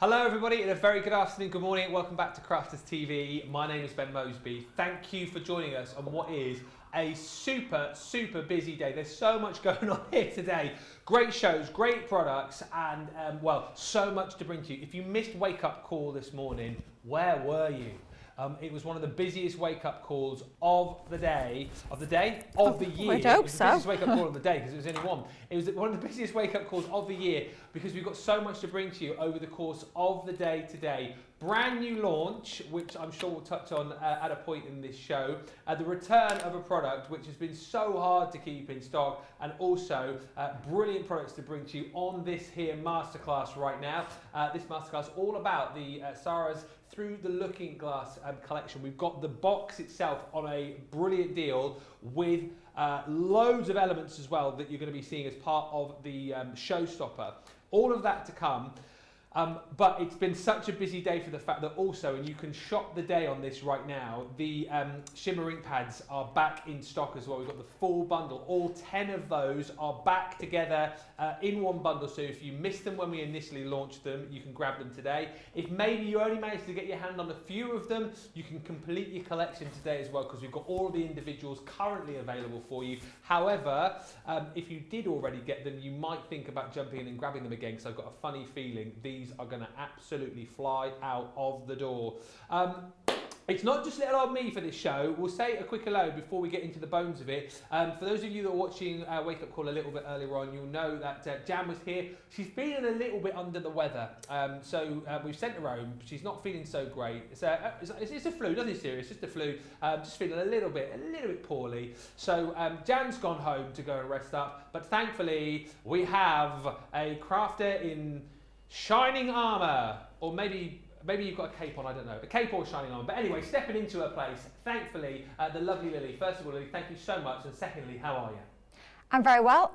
Hello everybody and a very good afternoon, good morning, welcome back to Crafters TV. My name is Ben Moseby. Thank you for joining us on what is a super busy day. There's so much going on here today. Great shows, great products, and well, so much to bring to you. If you missed Wake Up Call this morning, where were you? It was one of the busiest wake-up calls of the day, of the year. I'd hope so. It was the busiest wake-up call of the day because it was only one. It was one of the busiest wake-up calls of the year because we've got so much to bring to you over the course of the day today. Brand new launch, which I'm sure we'll touch on at a point in this show. The return of a product which has been so hard to keep in stock, and also brilliant products to bring to you on this here masterclass right now. This masterclass all about the Sara's Through the Looking Glass collection. We've got the box itself on a brilliant deal with loads of elements as well that you're going to be seeing as part of the showstopper. All of that to come. But it's been such a busy day for the fact that also, and you can shop the day on this right now, the shimmer ink pads are back in stock as well. We've got the full bundle. All 10 of those are back together in one bundle. So if you missed them when we initially launched them, you can grab them today. If maybe you only managed to get your hand on a few of them, you can complete your collection today as well, because we've got all of the individuals currently available for you. However, if you did already get them, you might think about jumping in and grabbing them again, because I've got a funny feeling these are going to absolutely fly out of the door. It's not just little old me for this show. We'll say a quick hello before we get into the bones of it. For those of you that are watching Wake Up Call a little bit earlier on, you'll know that Jan was here. She's feeling a little bit under the weather, so we've sent her home. She's not feeling so great. It's a flu, nothing serious, just a flu. Just feeling a little bit poorly. So Jan's gone home to go and rest up. But thankfully, we have a crafter in shining armour, or maybe you've got a cape on, I don't know. A cape or shining armour. But anyway, stepping into her place, thankfully, the lovely Lily. First of all, Lily, thank you so much. And secondly, how are you? I'm very well.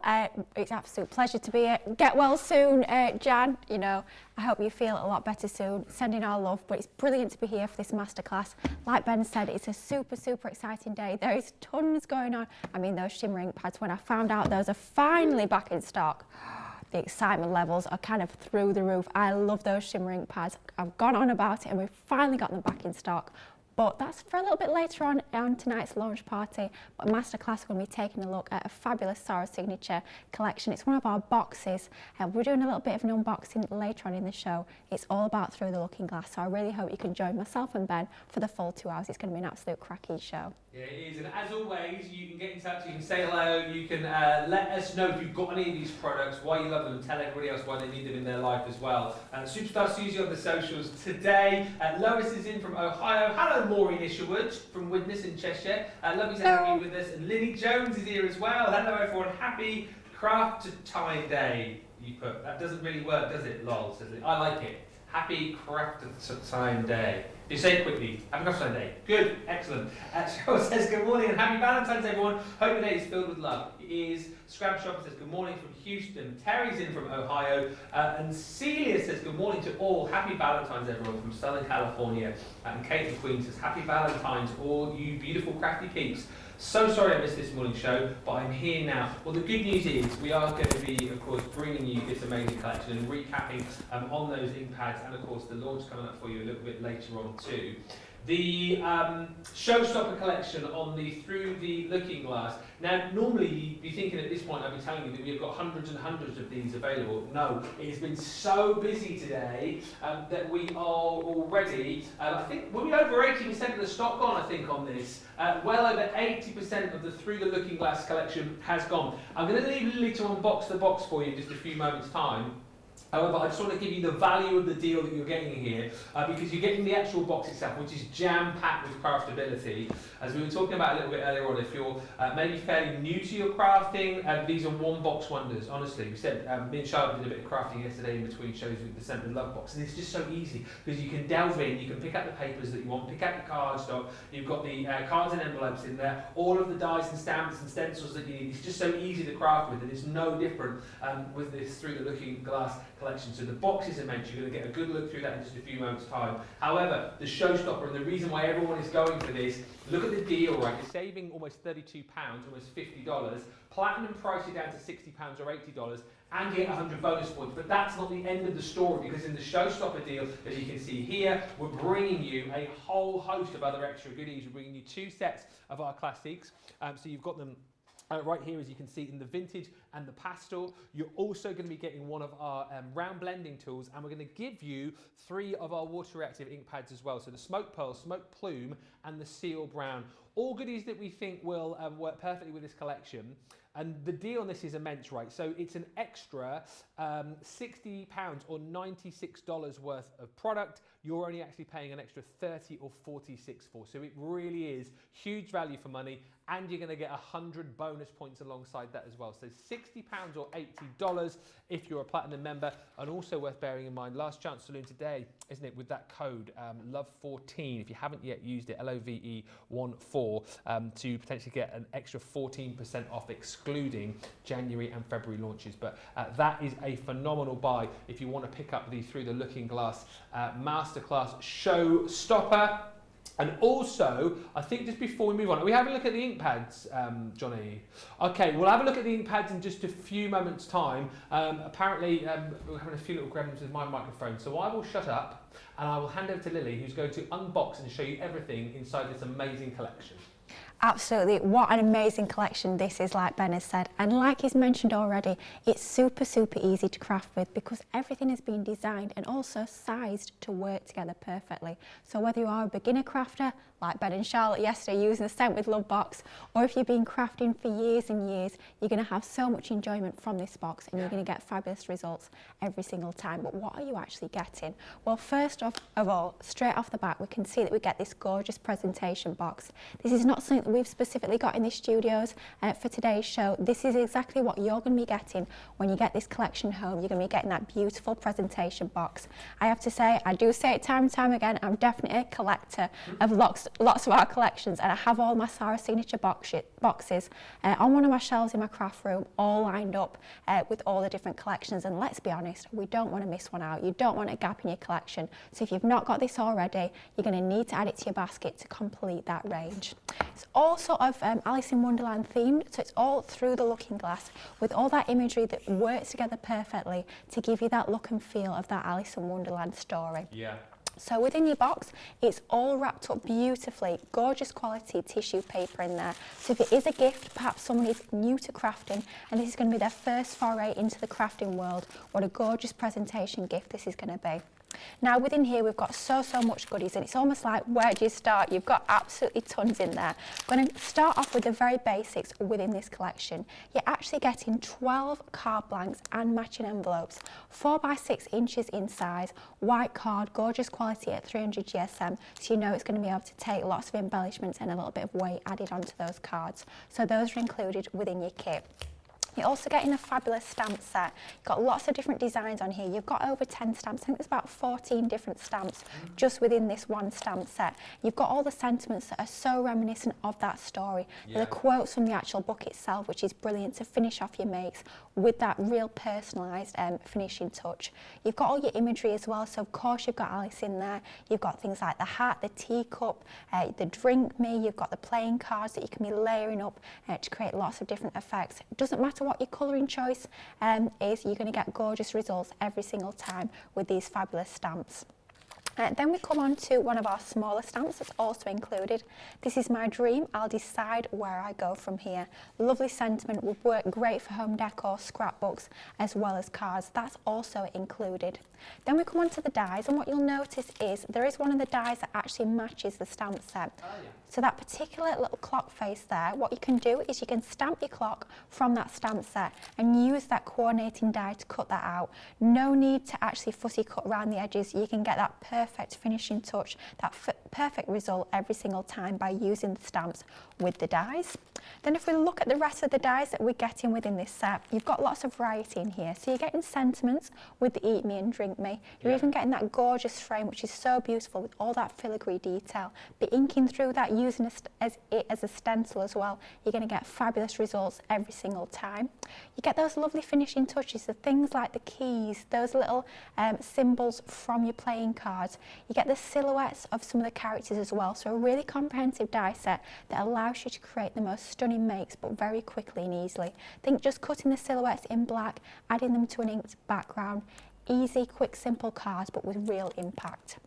It's an absolute pleasure to be here. Get well soon, Jan. You know, I hope you feel a lot better soon. Sending our love, but it's brilliant to be here for this masterclass. Like Ben said, it's a super exciting day. There is tons going on. I mean, those shimmer ink pads, when I found out those are finally back in stock, the excitement levels are kind of through the roof. I love those shimmer ink pads. I've gone on about it and we've finally got them back in stock. But that's for a little bit later on tonight's launch party. But masterclass, we're going to be taking a look at a fabulous Sara signature collection. It's one of our boxes. We're doing a little bit of an unboxing later on in the show. It's all about Through the Looking Glass. So I really hope you can join myself and Ben for the full 2 hours. It's going to be an absolute cracking show. Yeah, it is. And as always, you can get in touch, you can say hello, you can let us know if you've got any of these products, why you love them, and tell everybody else why they need them in their life as well. Superstar Susie on the socials today. Lois is in from Ohio. Hello, Maureen Isherwood from Widnes in Cheshire. Lovely to have you with us. And Lily Jones is here as well. Hello, everyone. Happy Craft Time Day. You put that doesn't really work, does it? Lol, says it. I like it. Happy Craft Time Day. You say it quickly. Happy Craft Time Day. Good, excellent. Cheryl says good morning and happy Valentine's, everyone. Hope your day is filled with love. It is. Scrab Shop says good morning from Houston. Terry's in from Ohio. And Celia says good morning to all. Happy Valentine's, everyone, from Southern California. And Kate the Queen says happy Valentine's, all you beautiful crafty peeps. So sorry I missed this morning's show, but I'm here now. Well, the good news is we are going to be, of course, bringing you this amazing collection and recapping on those ink pads, and of course the launch coming up for you a little bit later on too. The showstopper collection on the Through the Looking Glass. Now, normally you'd be thinking at this point, I'd be telling you that we've got hundreds and hundreds of these available. No, it has been so busy today that we are already, I think, we'll be over 80% of the stock gone, I think, on this. Well over 80% of the Through the Looking Glass collection has gone. I'm going to leave Lily to unbox the box for you in just a few moments' time. However, I just want to give you the value of the deal that you're getting here, because you're getting the actual box itself, which is jam-packed with craftability. As we were talking about a little bit earlier on, if you're maybe fairly new to your crafting, these are one-box wonders, honestly. We said, me and Charlotte did a bit of crafting yesterday in between shows with the Sent with Love box, and it's just so easy, because you can delve in, you can pick up the papers that you want, pick up your cardstock, you've got the cards and envelopes in there, all of the dies and stamps and stencils that you need. It's just so easy to craft with, and it's no different with this Through the Looking Glass collection. So the box is immense. You're going to get a good look through that in just a few moments' time. However, the showstopper and the reason why everyone is going for this, look at the deal, right? You're saving almost £32, almost $50. Platinum price you down to £60 or $80, and you get 100 bonus points. But that's not the end of the story, because in the showstopper deal, as you can see here, we're bringing you a whole host of other extra goodies. We're bringing you 2 sets of our classics. So you've got them right here, as you can see, in the vintage and the pastel. You're also going to be getting one of our round blending tools, and we're going to give you 3 of our water reactive ink pads as well. So the Smoke Pearl, Smoke Plume, and the Seal Brown. All goodies that we think will work perfectly with this collection. And the deal on this is immense, right? So it's an extra £60 or $96 worth of product. You're only actually paying an extra 30 or 46 for. So it really is huge value for money, and you're going to get 100 bonus points alongside that as well. So £60 or $80 if you're a platinum member. And also worth bearing in mind, last chance saloon today, isn't it, with that code LOVE14, if you haven't yet used it, LOVE14, to potentially get an extra 14% off, excluding January and February launches. But that is a phenomenal buy if you want to pick up the Through the Looking Glass Masterclass Showstopper. And also, I think just before we move on, are we having a look at the ink pads, Johnny? Okay, we'll have a look at the ink pads in just a few moments' time. Apparently, we're having a few little gremlins with my microphone, so I will shut up and I will hand over to Lily, who's going to unbox and show you everything inside this amazing collection. Absolutely, what an amazing collection this is, like Ben has said, and like he's mentioned already, it's super easy to craft with, because everything has been designed and also sized to work together perfectly. So whether you are a beginner crafter like Ben and Charlotte yesterday using the Scent with Love box, or if you've been crafting for years and years, you're going to have so much enjoyment from this box, and you're going to get fabulous results every single time. But what are you actually getting? Well, first of all, straight off the bat, we can see that we get this gorgeous presentation box. This is not something that we've specifically got in the studios for today's show. This is exactly what you're going to be getting when you get this collection home. You're going to be getting that beautiful presentation box. I have to say, I do say it time and time again, I'm definitely a collector of lots of our collections, and I have all my Sara signature boxes on one of my shelves in my craft room, all lined up with all the different collections. And let's be honest, we don't want to miss one out. You don't want a gap in your collection. So if you've not got this already, you're going to need to add it to your basket to complete that range. It's all sort of Alice in Wonderland themed, so it's all through the looking glass with all that imagery that works together perfectly to give you that look and feel of that Alice in Wonderland story. Yeah. So within your box, it's all wrapped up beautifully, gorgeous quality tissue paper in there. So if it is a gift, perhaps someone is new to crafting and this is going to be their first foray into the crafting world, what a gorgeous presentation gift this is going to be. Now within here we've got so much goodies, and it's almost like, where do you start? You've got absolutely tons in there. I'm going to start off with the very basics within this collection. You're actually getting 12 card blanks and matching envelopes, 4 by 6 inches in size, white card, gorgeous quality at 300 GSM, so you know it's going to be able to take lots of embellishments and a little bit of weight added onto those cards. So those are included within your kit. You're also getting a fabulous stamp set. You've got lots of different designs on here. You've got over 10 stamps. I think there's about 14 different stamps just within this one stamp set. You've got all the sentiments that are so reminiscent of that story. Yeah. The quotes from the actual book itself, which is brilliant to finish off your makes with that real personalised finishing touch. You've got all your imagery as well. So of course you've got Alice in there. You've got things like the hat, the teacup, the drink me. You've got the playing cards that you can be layering up to create lots of different effects. It doesn't matter what your colouring choice is, you're going to get gorgeous results every single time with these fabulous stamps. Then we come on to one of our smaller stamps that's also included. This is My Dream, I'll Decide Where I Go From Here. Lovely sentiment, would work great for home decor, scrapbooks, as well as cards. That's also included. Then we come on to the dies, and what you'll notice is there is one of the dies that actually matches the stamp set. Oh, yeah. So that particular little clock face there, what you can do is you can stamp your clock from that stamp set and use that coordinating die to cut that out. No need to actually fussy cut around the edges. You can get that perfect finishing touch, that perfect result every single time by using the stamps with the dies. Then if we look at the rest of the dies that we're getting within this set, you've got lots of variety in here. So you're getting sentiments with the Eat Me and Drink Me. You're even getting that gorgeous frame, which is so beautiful with all that filigree detail. But inking through that, using it as a stencil as well, you're going to get fabulous results every single time. You get those lovely finishing touches, the things like the keys, those little symbols from your playing cards. You get the silhouettes of some of the characters as well, so a really comprehensive die set that allows you to create the most stunning makes, but very quickly and easily. Think just cutting the silhouettes in black, adding them to an inked background. Easy, quick, simple cards, but with real impact.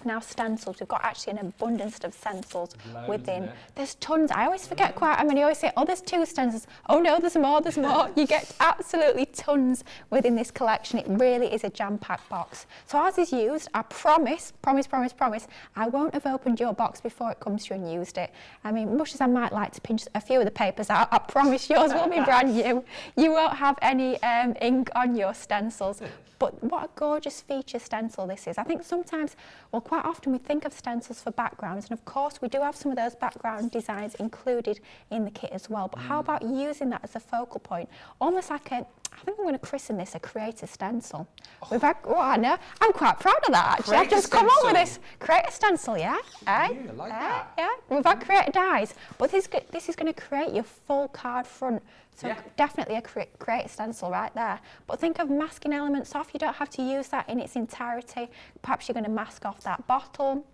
Now stencils, we've got actually an abundance of stencils within. There's tons. I always forget quite how many. I always say, oh, there's 2 stencils. Oh no, there's more, there's more. You get absolutely tons within this collection. It really is a jam-packed box. So ours is used. I promise, I won't have opened your box before it comes through and used it. I mean, much as I might like to pinch a few of the papers out, I promise yours will be brand new. You won't have any ink on your stencils. But what a gorgeous feature stencil this is. I think sometimes, well, quite often we think of stencils for backgrounds, and of course we do have some of those background designs included in the kit as well. But how about using that as a focal point? Almost like a, I think I'm going to christen this a creator stencil. We've had, oh, I know, I'm quite proud of that actually. I've just come up with this. Creator stencil, yeah? I like that. Yeah, we've had creator dies, but this is going to create your full card front. So definitely a creator stencil right there. But think of masking elements off. You don't have to use that in its entirety. Perhaps you're going to mask off that bottle,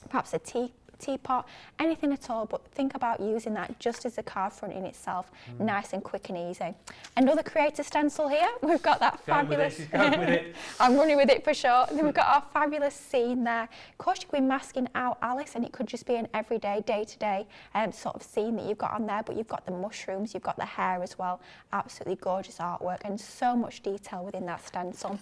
perhaps a teapot, anything at all, but think about using that just as a card front in itself, nice and quick and easy. Another creator stencil here, we've got that fabulous, going with it. I'm running with it for sure. Then we've got our fabulous scene there. Of course you could be masking out Alice, and it could just be an everyday, day-to-day sort of scene that you've got on there, but you've got the mushrooms, you've got the hair as well, absolutely gorgeous artwork and so much detail within that stencil.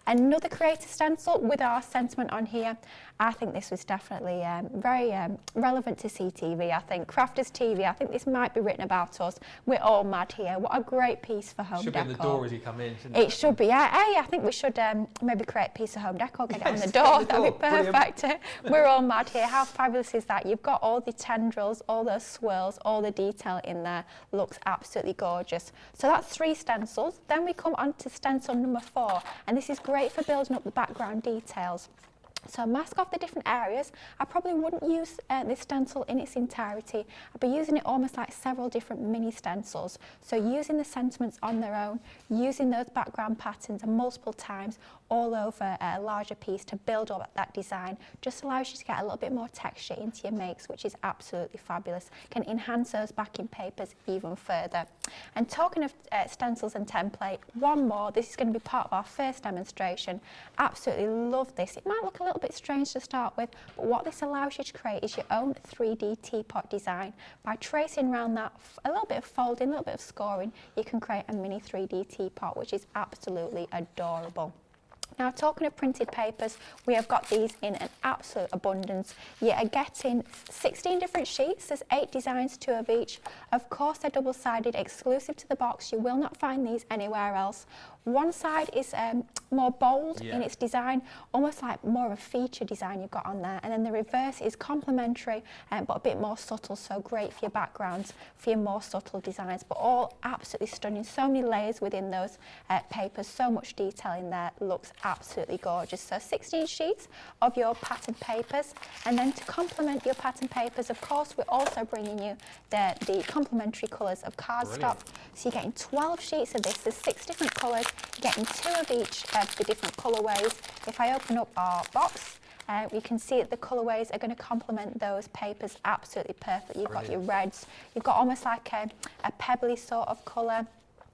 Another creator stencil with our sentiment on here. I think this was definitely very relevant to CTV. I think Crafters TV, I think this might be written about us. We're all mad here. What a great piece for home decor. Should be on the door as you come in, shouldn't it? It should be, yeah. Hey, I think we should maybe create a piece of home decor, get it on the door. That'd be perfect. We're all mad here. How fabulous is that? You've got all the tendrils, all those swirls, all the detail in there. Looks absolutely gorgeous. So that's 3 stencils. Then we come on to stencil number 4, and this is great for building up the background details. So mask off the different areas. I probably wouldn't use this stencil in its entirety. I'd be using it almost like several different mini stencils. So using the sentiments on their own, using those background patterns multiple times all over a larger piece to build up that design just allows you to get a little bit more texture into your makes, which is absolutely fabulous. Can enhance those backing papers even further. And talking of stencils and template, one more. This is going to be part of our first demonstration. Absolutely love this. It might look a little bit strange to start with, but what this allows you to create is your own 3D teapot design. By tracing around that, a little bit of folding, a little bit of scoring, you can create a mini 3D teapot, which is absolutely adorable. Now, talking of printed papers, we have got these in an absolute abundance. You are getting 16 different sheets. There's 8 designs, 2 of each. Of course, they're double-sided, exclusive to the box. You will not find these anywhere else. One side is more bold in its design, almost like more of a feature design you've got on there. And then the reverse is complementary, but a bit more subtle, so great for your backgrounds, for your more subtle designs, but all absolutely stunning. So many layers within those papers, so much detail in there, looks absolutely gorgeous. So 16 sheets of your pattern papers, and then to complement your pattern papers, of course, we're also bringing you the complementary colours of cardstock. So you're getting 12 sheets of this. There's 6 different colours. You're getting 2 of each of the different colourways. If I open up our box, you can see that the colourways are going to complement those papers absolutely perfectly. You've got your reds, you've got almost like a pebbly sort of colour.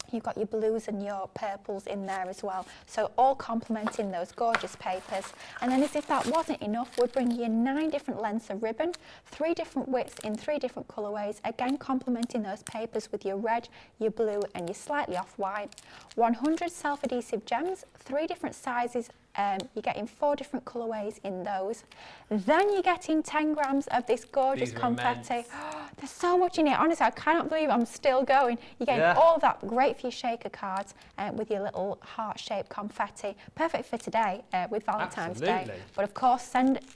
You've got your blues and your purples in there as well. So all complementing those gorgeous papers. And then as if that wasn't enough, we're bringing you 9 different lengths of ribbon, 3 different widths in 3 different colourways, again complementing those papers with your red, your blue and your slightly off-white. 100 self-adhesive gems, 3 different sizes. You're getting 4 different colourways in those. Then you're getting 10 grams of this gorgeous confetti. There's so much in here. Honestly, I cannot believe I'm still going. You're getting all of that great for your shaker cards with your little heart-shaped confetti. Perfect for today with Valentine's Day. But of course,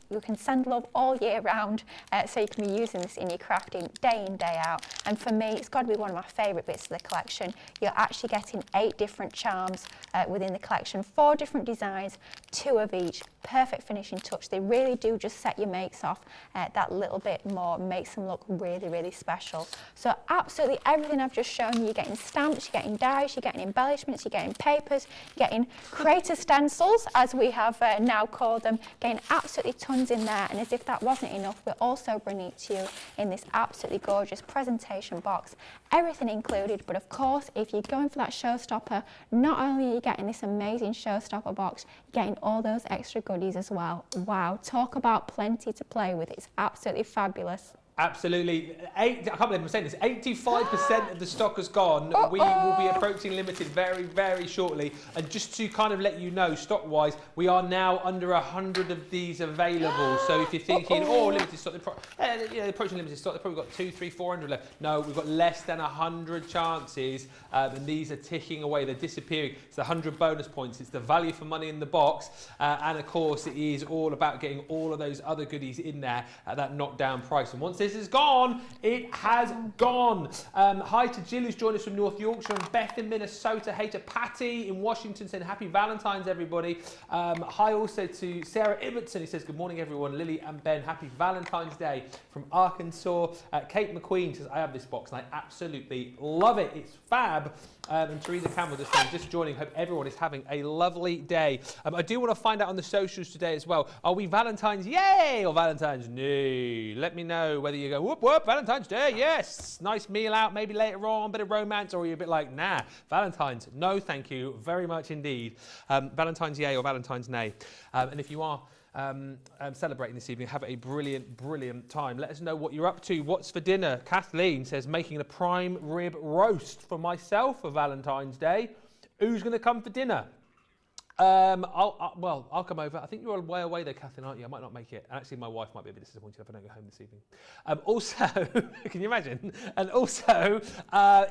you can send love all year round, so you can be using this in your crafting day in, day out. And for me, it's got to be one of my favourite bits of the collection. You're actually getting 8 different charms within the collection, 4 different designs, 2 of each. Perfect finishing touch. They really do just set your makes off that little bit more, makes them look really, really special. So absolutely everything I've just shown you, you're getting stamps, you're getting dies, you're getting embellishments, you're getting papers, you're getting creator stencils, as we have now called them, getting absolutely tons in there. And as if that wasn't enough, we're also bringing it to you in this absolutely gorgeous presentation box. Everything included, but of course, if you're going for that showstopper, not only are you getting this amazing showstopper box, you're getting all those extra goodies as well. Wow, talk about plenty to play with. It's absolutely fabulous. Absolutely. I can't believe I'm saying this. 85% of the stock has gone. We will be approaching limited very, very shortly. And just to kind of let you know, stock-wise, we are now under 100 of these available. So if you're thinking, limited stock, approaching limited stock, they've probably got 200, 300, 400 left. No, we've got less than 100 chances, and these are ticking away. They're disappearing. It's the 100 bonus points. It's the value for money in the box, and of course, it is all about getting all of those other goodies in there at that knockdown price. And once this is gone, it has gone. Hi to Jill, who's joined us from North Yorkshire, and Beth in Minnesota. Hey to Patty in Washington, saying happy Valentine's, everybody. Hi also to Sarah Ibbotson, who says good morning, everyone. Lily and Ben, happy Valentine's Day from Arkansas. Kate McQueen says I have this box and I absolutely love it. It's fab. And Teresa Campbell just joining. Hope everyone is having a lovely day. I do want to find out on the socials today as well. Are we Valentine's yay or Valentine's no? Let me know whether you go whoop whoop Valentine's Day, yes, nice meal out maybe later on, bit of romance, or are you a bit like nah, Valentine's no thank you very much indeed. Valentine's yay or Valentine's nay. And if you are celebrating this evening, have a brilliant time. Let us know what you're up to. What's for dinner? Kathleen says making a prime rib roast for myself for Valentine's Day. Who's going to come for dinner? I'll come over. I think you're way away there, Kathleen, aren't you? I might not make it. Actually, my wife might be a bit disappointed if I don't go home this evening. Also, can you imagine? And also,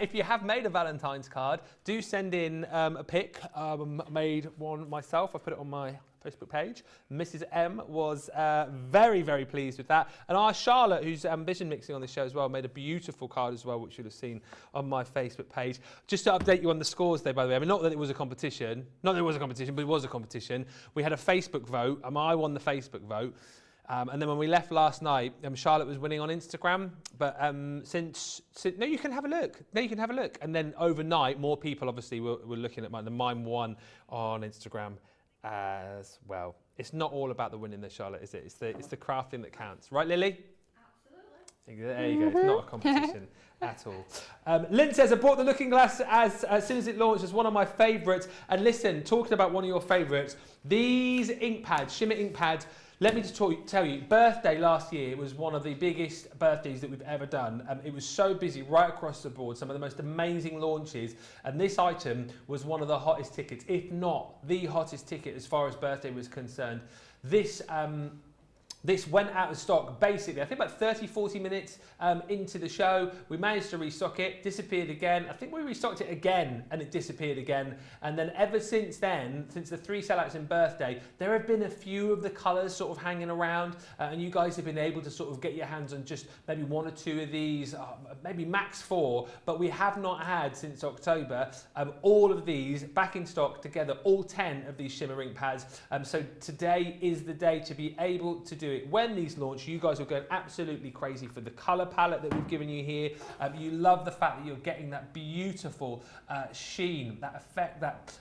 if you have made a Valentine's card, do send in a pic. Made one myself. I put it on my Facebook page. Mrs. M was very pleased with that. And our Charlotte, who's vision mixing on the show as well, made a beautiful card as well, which you'll have seen on my Facebook page. Just to update you on the scores there, by the way. I mean, not that it was a competition. Not that it was a competition, but it was a competition. We had a Facebook vote. I won the Facebook vote. And then when we left last night, Charlotte was winning on Instagram. But since no, you can have a look. No, you can have a look. And then overnight, more people obviously were looking at mine. The mine won on Instagram as well. It's not all about the winning there, Charlotte, is it? It's the crafting that counts. Right, Lily? Absolutely. There you go. It's not a competition at all. Lynn says, I bought the Looking Glass as soon as it launched. It's one of my favourites. And listen, talking about one of your favourites, these ink pads, shimmer ink pads, let me just tell you, birthday last year was one of the biggest birthdays that we've ever done. It was so busy right across the board, some of the most amazing launches, and this item was one of the hottest tickets, if not the hottest ticket as far as birthday was concerned. This went out of stock basically, I think about 30, 40 minutes into the show. We managed to restock it, disappeared again. I think we restocked it again and it disappeared again. And then ever since then, since the 3 sellouts in birthday, there have been a few of the colours sort of hanging around and you guys have been able to sort of get your hands on just maybe 1 or 2 of these, maybe max 4, but we have not had since October all of these back in stock together, all 10 of these shimmer ink pads. So today is the day to be able to do it. When these launch, you guys will go absolutely crazy for the colour palette that we've given you here. You love the fact that you're getting that beautiful sheen, that effect, that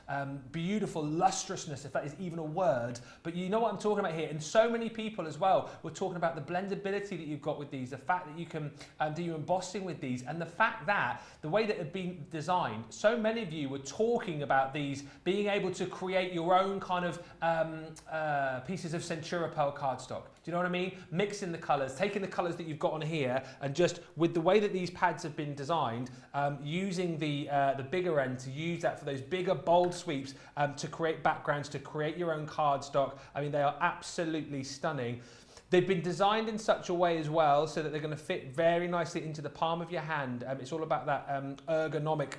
beautiful lustrousness, if that is even a word. But you know what I'm talking about here. And so many people as well were talking about the blendability that you've got with these, the fact that you can do your embossing with these, and the fact that the way that it had been designed, so many of you were talking about these being able to create your own kind of pieces of Centura Pearl cardstock. Do you know what I mean? Mixing the colours, taking the colours that you've got on here, and just with the way that these pads have been designed, using the bigger end to use that for those bigger bold sweeps to create backgrounds, to create your own cardstock. I mean, they are absolutely stunning. They've been designed in such a way as well so that they're going to fit very nicely into the palm of your hand. It's all about that ergonomic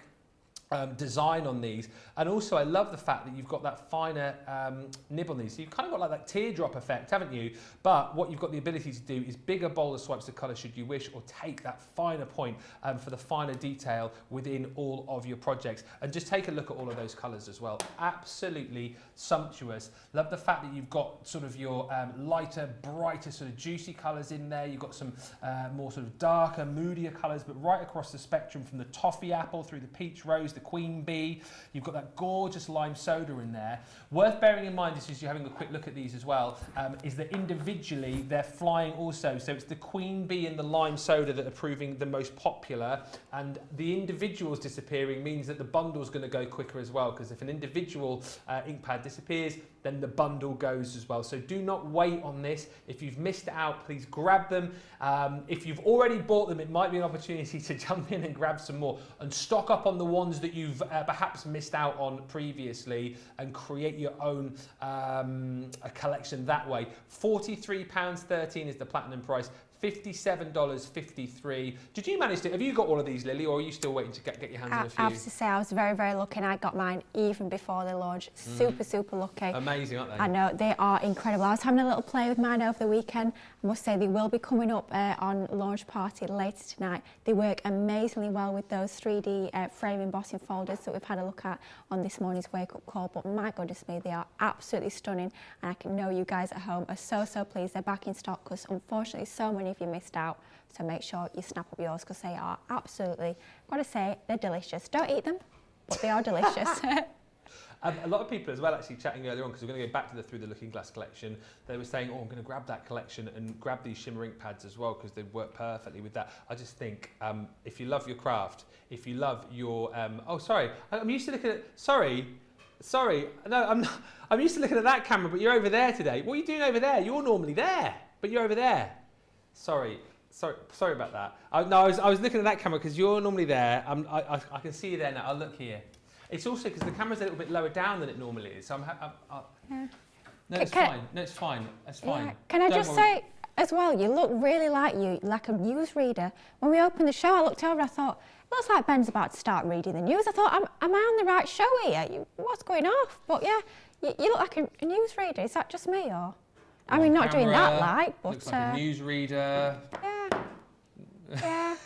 design on these, and also I love the fact that you've got that finer nib on these, so you've kind of got like that teardrop effect, haven't you? But what you've got the ability to do is bigger, bolder swipes of colour should you wish, or take that finer point for the finer detail within all of your projects. And just take a look at all of those colours as well, absolutely sumptuous. Love the fact that you've got sort of your lighter, brighter, sort of juicy colours in there. You've got some more sort of darker, moodier colours, but right across the spectrum, from the toffee apple through the peach rose, the queen bee. You've got that gorgeous lime soda in there. Worth bearing in mind, as you're having a quick look at these as well, is that individually they're flying also. So it's the queen bee and the lime soda that are proving the most popular, and the individuals disappearing means that the bundle's going to go quicker as well, because if an individual ink pad disappears, then the bundle goes as well. So do not wait on this. If you've missed out, please grab them. If you've already bought them, it might be an opportunity to jump in and grab some more and stock up on the ones that you've perhaps missed out on previously, and create your own a collection that way. £43.13 is the platinum price. $57.53. Did you manage to, have you got all of these, Lily, or are you still waiting to get your hands on a few? I have to say, I was very, very lucky, and I got mine even before they launched. Super, super lucky. Amazing, aren't they? I know, they are incredible. I was having a little play with mine over the weekend. I must say, they will be coming up on launch party later tonight. They work amazingly well with those 3D frame embossing folders that we've had a look at on this morning's wake-up call. But my goodness me, they are absolutely stunning, and I can know you guys at home are so, so pleased they're back in stock, because unfortunately so many of you missed out. So make sure you snap up yours, because they are absolutely, I've got to say, they're delicious. Don't eat them, but they are delicious. A lot of people as well, actually chatting earlier on, because we're going to go back to the Through the Looking Glass collection, they were saying, oh, I'm going to grab that collection and grab these shimmer ink pads as well, because they work perfectly with that. I just think if you love your craft, if you love your, oh, sorry, I'm used to looking at, sorry, no, I'm not, I'm used to looking at that camera, but you're over there today. What are you doing over there? You're normally there, but you're over there. Sorry about that. I was looking at that camera because you're normally there. I can see you there now. I'll look here. It's also because the camera's a little bit lower down than it normally is. So Yeah. No, it's fine. No, it's fine. It's fine. Yeah. Can I just say as well, you look really like a newsreader. When we opened the show, I looked over, I thought, it looks like Ben's about to start reading the news. I thought, am I on the right show here? What's going off? But yeah, you look like a newsreader. Is that just me, or? I mean, not doing that like, but... Looks like a newsreader. Yeah.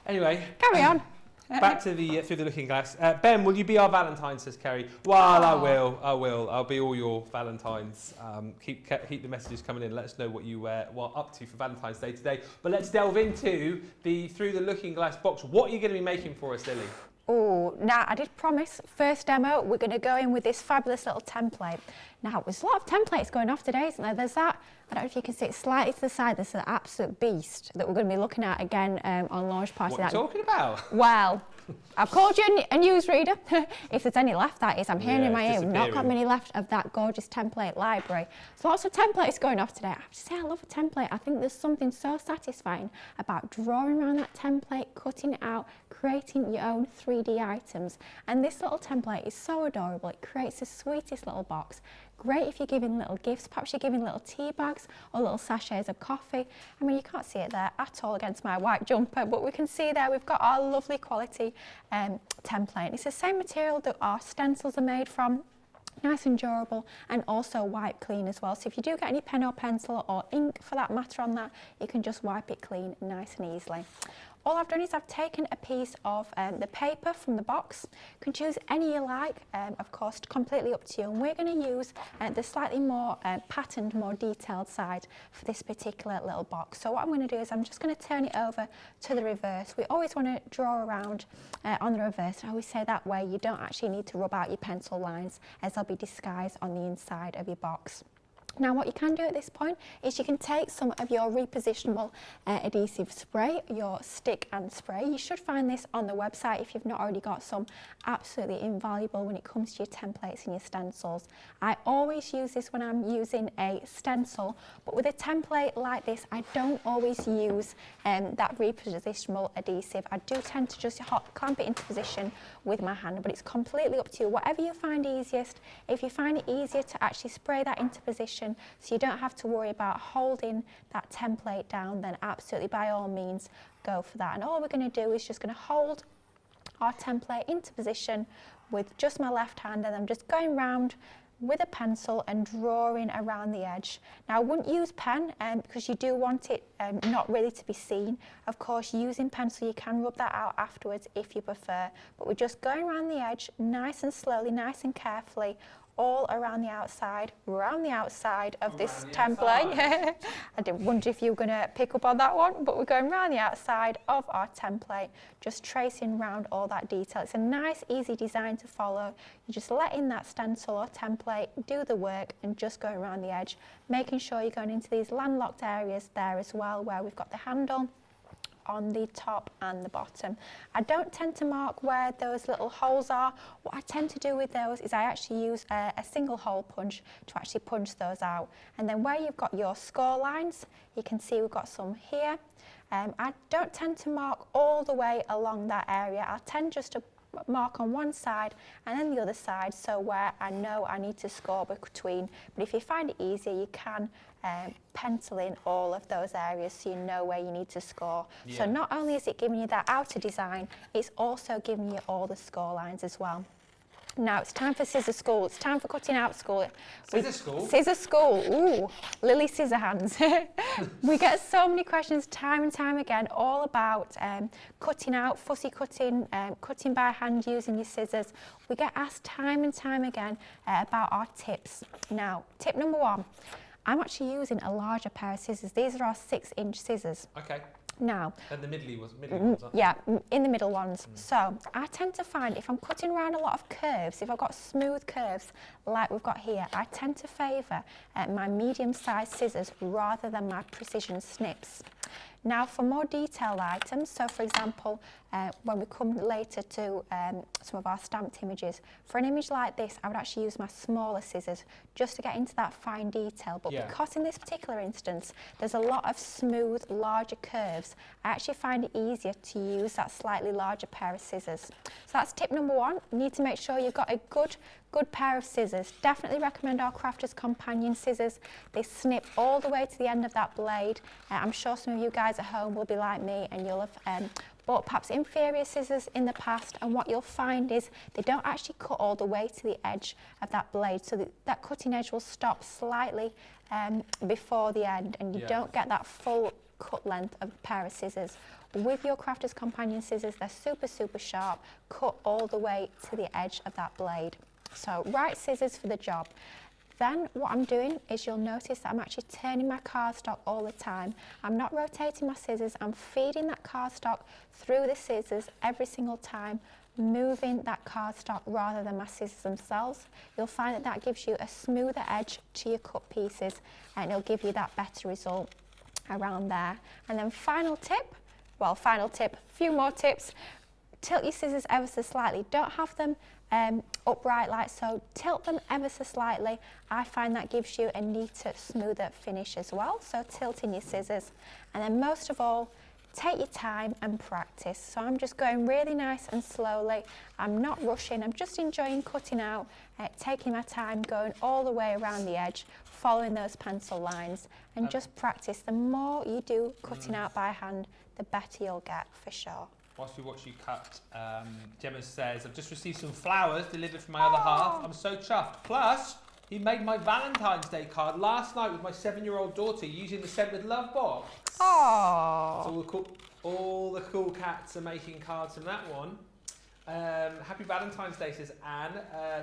Anyway. Carry on. Back to the Through the Looking Glass. Ben, will you be our Valentine, says Kerry? Well, I will. I'll be all your Valentines. Keep the messages coming in. Let us know what you are up to for Valentine's Day today. But let's delve into the Through the Looking Glass box. What are you going to be making for us, Lily? Oh, now I did promise, first demo, we're going to go in with this fabulous little template. Now, there's a lot of templates going off today, isn't there? There's that, I don't know if you can see it slightly to the side, there's an absolute beast that we're going to be looking at again on launch party. What are you talking about? Well, I've called you a newsreader. If there's any left, that is. I'm hearing in my ear, not got many left of that gorgeous template library. So lots of templates going off today. I have to say, I love a template. I think there's something so satisfying about drawing around that template, cutting it out, creating your own 3D items. And this little template is so adorable. It creates the sweetest little box. Great if you're giving little gifts, perhaps you're giving little tea bags or little sachets of coffee. I mean, you can't see it there at all against my white jumper, but we can see there we've got our lovely quality template. It's the same material that our stencils are made from. Nice and durable, and also wipe clean as well. So if you do get any pen or pencil or ink for that matter on that, you can just wipe it clean nice and easily. All I've done is I've taken a piece of the paper from the box. You can choose any you like, of course, completely up to you. And we're going to use the slightly more patterned, more detailed side for this particular little box. So what I'm going to do is I'm just going to turn it over to the reverse. We always want to draw around on the reverse. I always say that way you don't actually need to rub out your pencil lines, as they'll be disguised on the inside of your box. Now what you can do at this point is you can take some of your repositionable adhesive spray, your stick and spray. You should find this on the website if you've not already got some. Absolutely invaluable when it comes to your templates and your stencils. I always use this when I'm using a stencil, but with a template like this I don't always use that repositionable adhesive. I do tend to just clamp it into position with my hand, but it's completely up to you. Whatever you find easiest. If you find it easier to actually spray that into position, position so you don't have to worry about holding that template down, then absolutely by all means go for that. And all we're going to do is just going to hold our template into position with just my left hand, and I'm just going round with a pencil and drawing around the edge. Now I wouldn't use pen because you do want it not really to be seen. Of course, using pencil you can rub that out afterwards if you prefer, but we're just going around the edge nice and slowly, nice and carefully, all around the outside of this template. I didn't wonder if you were going to pick up on that one, but we're going around the outside of our template, just tracing around all that detail. It's a nice, easy design to follow. You're just letting that stencil or template do the work and just going around the edge, making sure you're going into these landlocked areas there as well, where we've got the handle on the top and the bottom. I don't tend to mark where those little holes are. What I tend to do with those is I actually use a single hole punch to actually punch those out. And then where you've got your score lines, you can see we've got some here. I don't tend to mark all the way along that area. I tend just to mark on one side and then the other side, so where I know I need to score between. But if you find it easier, you can pencil in all of those areas so you know where you need to score. Yeah. So not only is it giving you that outer design, it's also giving you all the score lines as well. Now it's time for scissor school. It's time for cutting out school. Scissor school? Scissor school. Ooh, Lily scissor hands. We get so many questions time and time again all about cutting out, fussy cutting, cutting by hand using your scissors. We get asked time and time again about our tips. Now, tip number one, I'm actually using a larger pair of scissors. These are our 6-inch scissors. Okay. Now, and the middly ones, yeah, in the middle ones. So I tend to find if I'm cutting around a lot of curves, if I've got smooth curves like we've got here, I tend to favour my medium-sized scissors rather than my precision snips. Now for more detailed items, so for example, when we come later to some of our stamped images, for an image like this, I would actually use my smaller scissors just to get into that fine detail. But because in this particular instance, there's a lot of smooth, larger curves, I actually find it easier to use that slightly larger pair of scissors. So that's tip number one. You need to make sure you've got a good pair of scissors. Definitely recommend our Crafter's Companion scissors. They snip all the way to the end of that blade. I'm sure some of you guys at home will be like me and you'll have bought perhaps inferior scissors in the past, and what you'll find is they don't actually cut all the way to the edge of that blade, so that cutting edge will stop slightly before the end, and you don't get that full cut length of a pair of scissors. With your Crafter's Companion scissors, they're super, super sharp, cut all the way to the edge of that blade. So right scissors for the job. Then what I'm doing is you'll notice that I'm actually turning my cardstock all the time. I'm not rotating my scissors, I'm feeding that cardstock through the scissors every single time, moving that cardstock rather than my scissors themselves. You'll find that that gives you a smoother edge to your cut pieces, and it'll give you that better result around there. And then final tip, few more tips. Tilt your scissors ever so slightly. Don't have them upright like so. Tilt them ever so slightly. I find that gives you a neater, smoother finish as well. So tilting your scissors. And then most of all, take your time and practice. So I'm just going really nice and slowly. I'm not rushing. I'm just enjoying cutting out, taking my time, going all the way around the edge, following those pencil lines, and just practice. The more you do cutting out by hand, the better you'll get for sure. Whilst we watch you cut, Gemma says, I've just received some flowers delivered from my other half. I'm so chuffed. Plus, he made my Valentine's Day card last night with my 7-year-old daughter using the Sent With Love box. Oh! So all the cool cats are making cards from that one. Happy Valentine's Day, says Anne,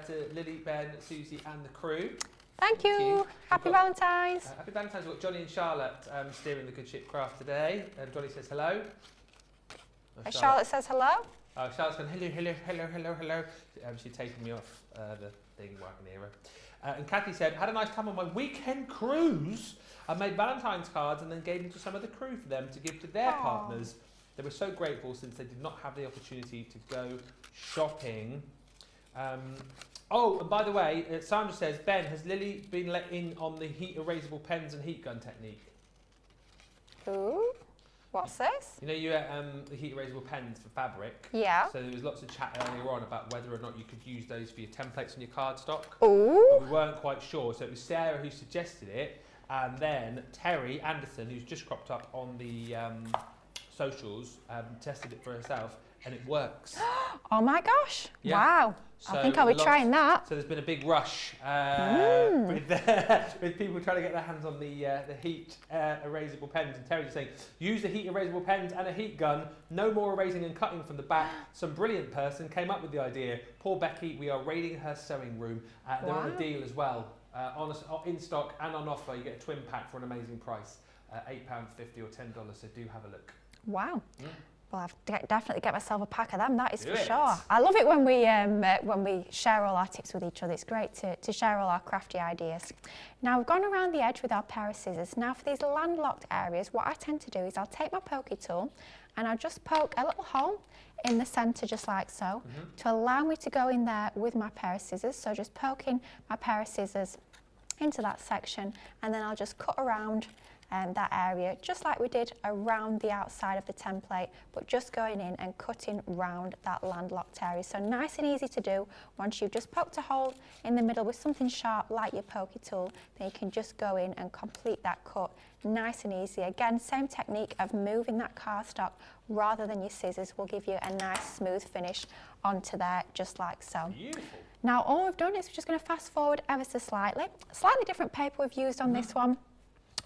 to Lily, Ben, Susie and the crew. Thank you. Happy Valentine's. Happy Valentine's. We've got Johnny and Charlotte steering the Good Ship Craft today. Johnny says hello. Charlotte says hello. Oh, Charlotte's going, hello. She's taking me off the thing where I can hear her. And Kathy said, had a nice time on my weekend cruise. I made Valentine's cards and then gave them to some of the crew for them to give to their partners. They were so grateful since they did not have the opportunity to go shopping. Oh, and by the way, Sandra says, Ben, has Lily been let in on the heat erasable pens and heat gun technique? Who? What's this? You know, you the heat erasable pens for fabric. Yeah. So there was lots of chat earlier on about whether or not you could use those for your templates and your cardstock. Ooh. But we weren't quite sure. So it was Sarah who suggested it, and then Terry Anderson, who's just cropped up on the socials, tested it for herself, and it works. Oh my gosh! Yeah. Wow. So I think I'll be trying that. So there's been a big rush with people trying to get their hands on the heat erasable pens. And Terry's saying, use the heat erasable pens and a heat gun. No more erasing and cutting from the back. Some brilliant person came up with the idea. Poor Becky, we are raiding her sewing room. They're on a deal as well. In stock and on offer, you get a twin pack for an amazing price. £8.50 or $10. So do have a look. Wow. Well, I've definitely get myself a pack of them, that is Do for it. sure. I love it when we share all our tips with each other. It's great to share all our crafty ideas. Now, we've gone around the edge with our pair of scissors. Now, for these landlocked areas, what I tend to do is I'll take my pokey tool and I'll just poke a little hole in the centre, just like so, to allow me to go in there with my pair of scissors. So just poking my pair of scissors into that section, and then I'll just cut around that area, just like we did around the outside of the template, but just going in and cutting round that landlocked area. So nice and easy to do. Once you've just poked a hole in the middle with something sharp like your pokey tool, then you can just go in and complete that cut nice and easy. Again, same technique of moving that cardstock rather than your scissors will give you a nice smooth finish onto there, just like so. Beautiful. Now all we've done is we're just going to fast forward ever so slightly. Slightly different paper we've used on this one.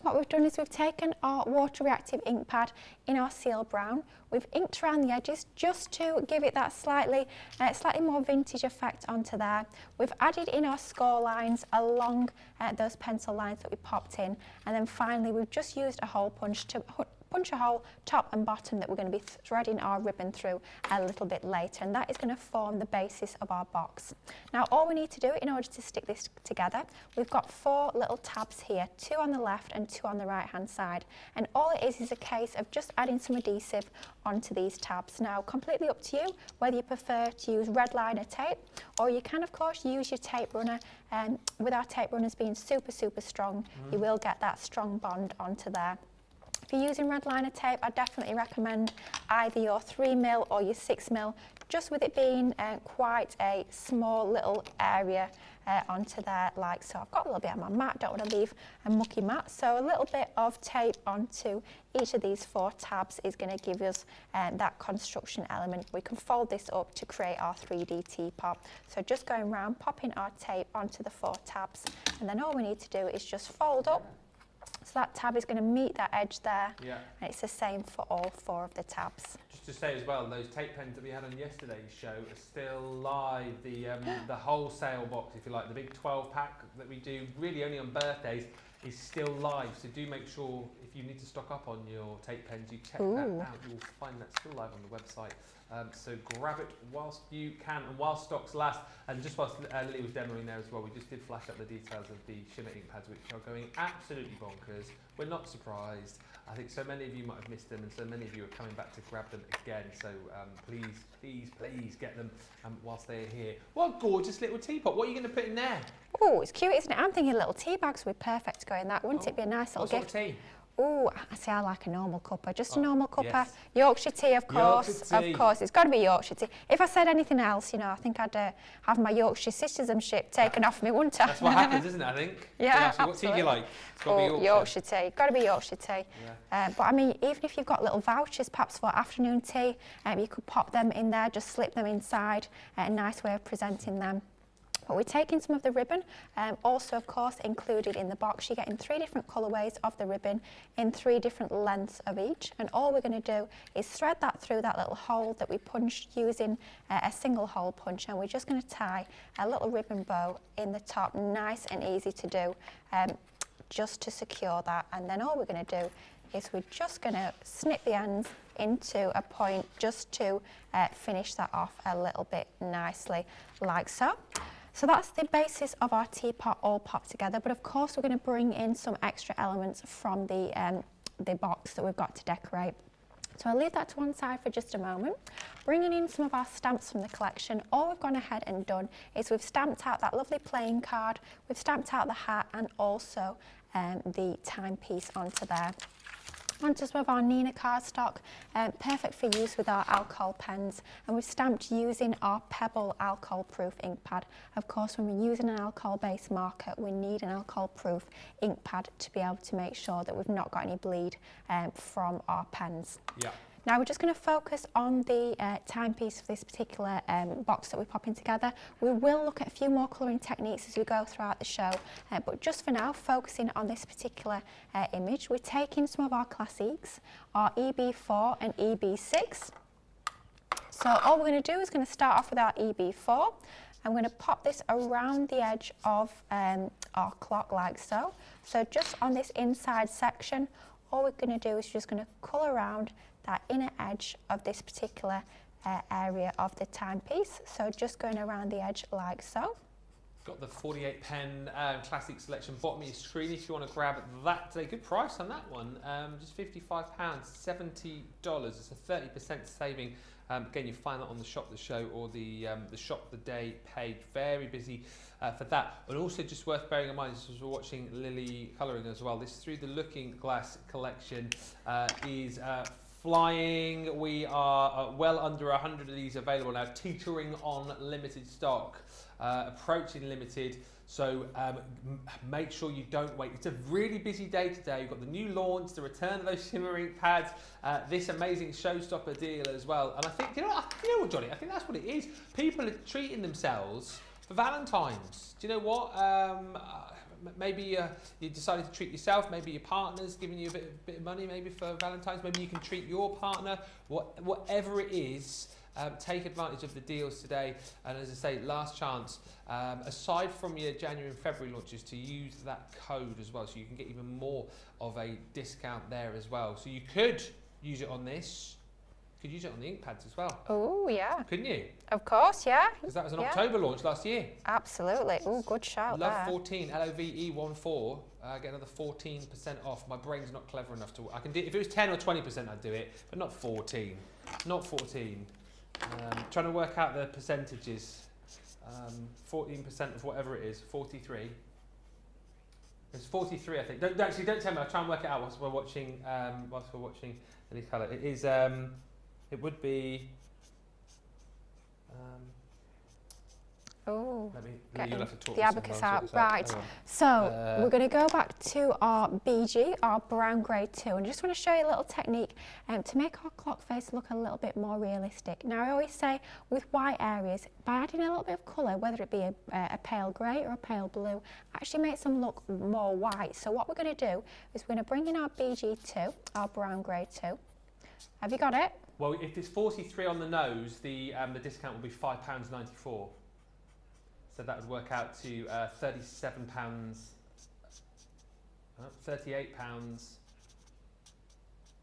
What we've done is we've taken our water reactive ink pad in our seal brown. We've inked around the edges just to give it that slightly more vintage effect onto there. We've added in our score lines along those pencil lines that we popped in, and then finally we've just used a hole punch to punch a hole top and bottom that we're going to be threading our ribbon through a little bit later, and that is going to form the basis of our box. Now all we need to do in order to stick this together, we've got 4 little tabs here, 2 on the left and 2 on the right hand side, and all it is a case of just adding some adhesive onto these tabs. Now completely up to you whether you prefer to use red liner tape, or you can of course use your tape runner. With our tape runners being super strong, you will get that strong bond onto there. If you're using red liner tape, I definitely recommend either your 3mm or your 6mm, just with it being quite a small little area onto there, like so. I've got a little bit on my mat, don't want to leave a mucky mat, so a little bit of tape onto each of these 4 tabs is going to give us that construction element. We can fold this up to create our 3D teapot. So just going round, popping our tape onto the 4 tabs, and then all we need to do is just fold up. So that tab is going to meet that edge there, and it's the same for all 4 of the tabs. Just to say as well, those tape pens that we had on yesterday's show are still live. The wholesale box, if you like, the big 12 pack that we do really only on birthdays is still live. So do make sure if you need to stock up on your tape pens, you check that out. You'll find that still live on the website. So grab it whilst you can and whilst stocks last. And just whilst Lily was demoing there as well, we just did flash up the details of the shimmer ink pads, which are going absolutely bonkers. We're not surprised. I think so many of you might have missed them, and so many of you are coming back to grab them again. So please get them whilst they're here. What a gorgeous little teapot. What are you going to put in there? Oh, it's cute, isn't it? I'm thinking little tea bags would be perfect to go in that. Wouldn't it be a nice little gift? What sort of tea? Oh, I say I like a normal cuppa, just a normal cuppa. Yes. Yorkshire tea, of course. Yorkshire tea. Of course, it's got to be Yorkshire tea. If I said anything else, you know, I think I'd have my Yorkshire citizenship taken off me, wouldn't I? That's what happens, isn't it, I think? Yeah, Actually, what tea do you like? It's got to be Yorkshire tea. Got to be Yorkshire tea. Yeah. But I mean, even if you've got little vouchers, perhaps for afternoon tea, you could pop them in there, just slip them inside. A nice way of presenting them. But we're taking some of the ribbon, also of course included in the box. You're getting 3 different colourways of the ribbon in 3 different lengths of each, and all we're going to do is thread that through that little hole that we punched using a single hole punch, and we're just going to tie a little ribbon bow in the top, nice and easy to do, just to secure that. And then all we're going to do is we're just going to snip the ends into a point just to finish that off a little bit nicely, like so. So that's the basis of our teapot all popped together, but of course we're going to bring in some extra elements from the box that we've got to decorate. So I'll leave that to one side for just a moment. Bringing in some of our stamps from the collection, all we've gone ahead and done is we've stamped out that lovely playing card, we've stamped out the hat, and also the timepiece onto there. Onto some of our Nina cardstock, perfect for use with our alcohol pens, and we've stamped using our Pebble alcohol-proof ink pad. Of course, when we're using an alcohol-based marker, we need an alcohol-proof ink pad to be able to make sure that we've not got any bleed from our pens. Yeah. Now we're just going to focus on the timepiece for this particular box that we're popping together. We will look at a few more colouring techniques as we go throughout the show, but just for now, focusing on this particular image, we're taking some of our classiques, our EB4 and EB6. So all we're going to do is going to start off with our EB4. I'm going to pop this around the edge of our clock like so. So just on this inside section, all we're going to do is just going to colour around that inner edge of this particular area of the timepiece. So just going around the edge like so. Got the 48 pen classic selection bottom of your screen if you want to grab that today. Good price on that one, just £55, $70. It's a 30% saving. Again, you find that on the Shop the Show or the Shop the Day page. Very busy for that. But also just worth bearing in mind, as we're watching Lily colouring as well, this Through the Looking Glass collection is flying. We are well under 100 of these available now, teetering on limited stock, approaching limited. So make sure you don't wait. It's a really busy day today. You've got the new launch, the return of those shimmering pads, this amazing showstopper deal as well. And I think, you know what, Johnny? I think that's what it is. People are treating themselves for Valentine's. Do you know what? Maybe you decided to treat yourself, maybe your partner's giving you a bit of money maybe for Valentine's, maybe you can treat your partner, whatever it is, take advantage of the deals today. And as I say, last chance, aside from your January and February launches, to use that code as well, so you can get even more of a discount there as well. So you could use it on this. Could use it on the ink pads as well. Oh, yeah. Couldn't you? Of course, yeah. Because that was an October launch last year. Absolutely. Oh, good shout Love there. 14, LOVE14, get another 14% off. My brain's not clever enough to, I can do, if it was 10 or 20% I'd do it, but not 14. Not 14. Trying to work out the percentages. 14% of whatever it is, 43. It's 43, I think. Don't tell me, I'll try and work it out whilst we're watching the colour. It is, it would be, oh, you'll have to talk the to abacus someone, out. so Right, so we're going to go back to our BG, our brown grade 2, and I just want to show you a little technique to make our clock face look a little bit more realistic. Now, I always say with white areas, by adding a little bit of colour, whether it be a pale grey or a pale blue, actually makes them look more white. So what we're going to do is we're going to bring in our BG2, our brown grade 2. Have you got it? Well, if it's 43 on the nose, the discount will be £5.94. So that would work out to £37, £38,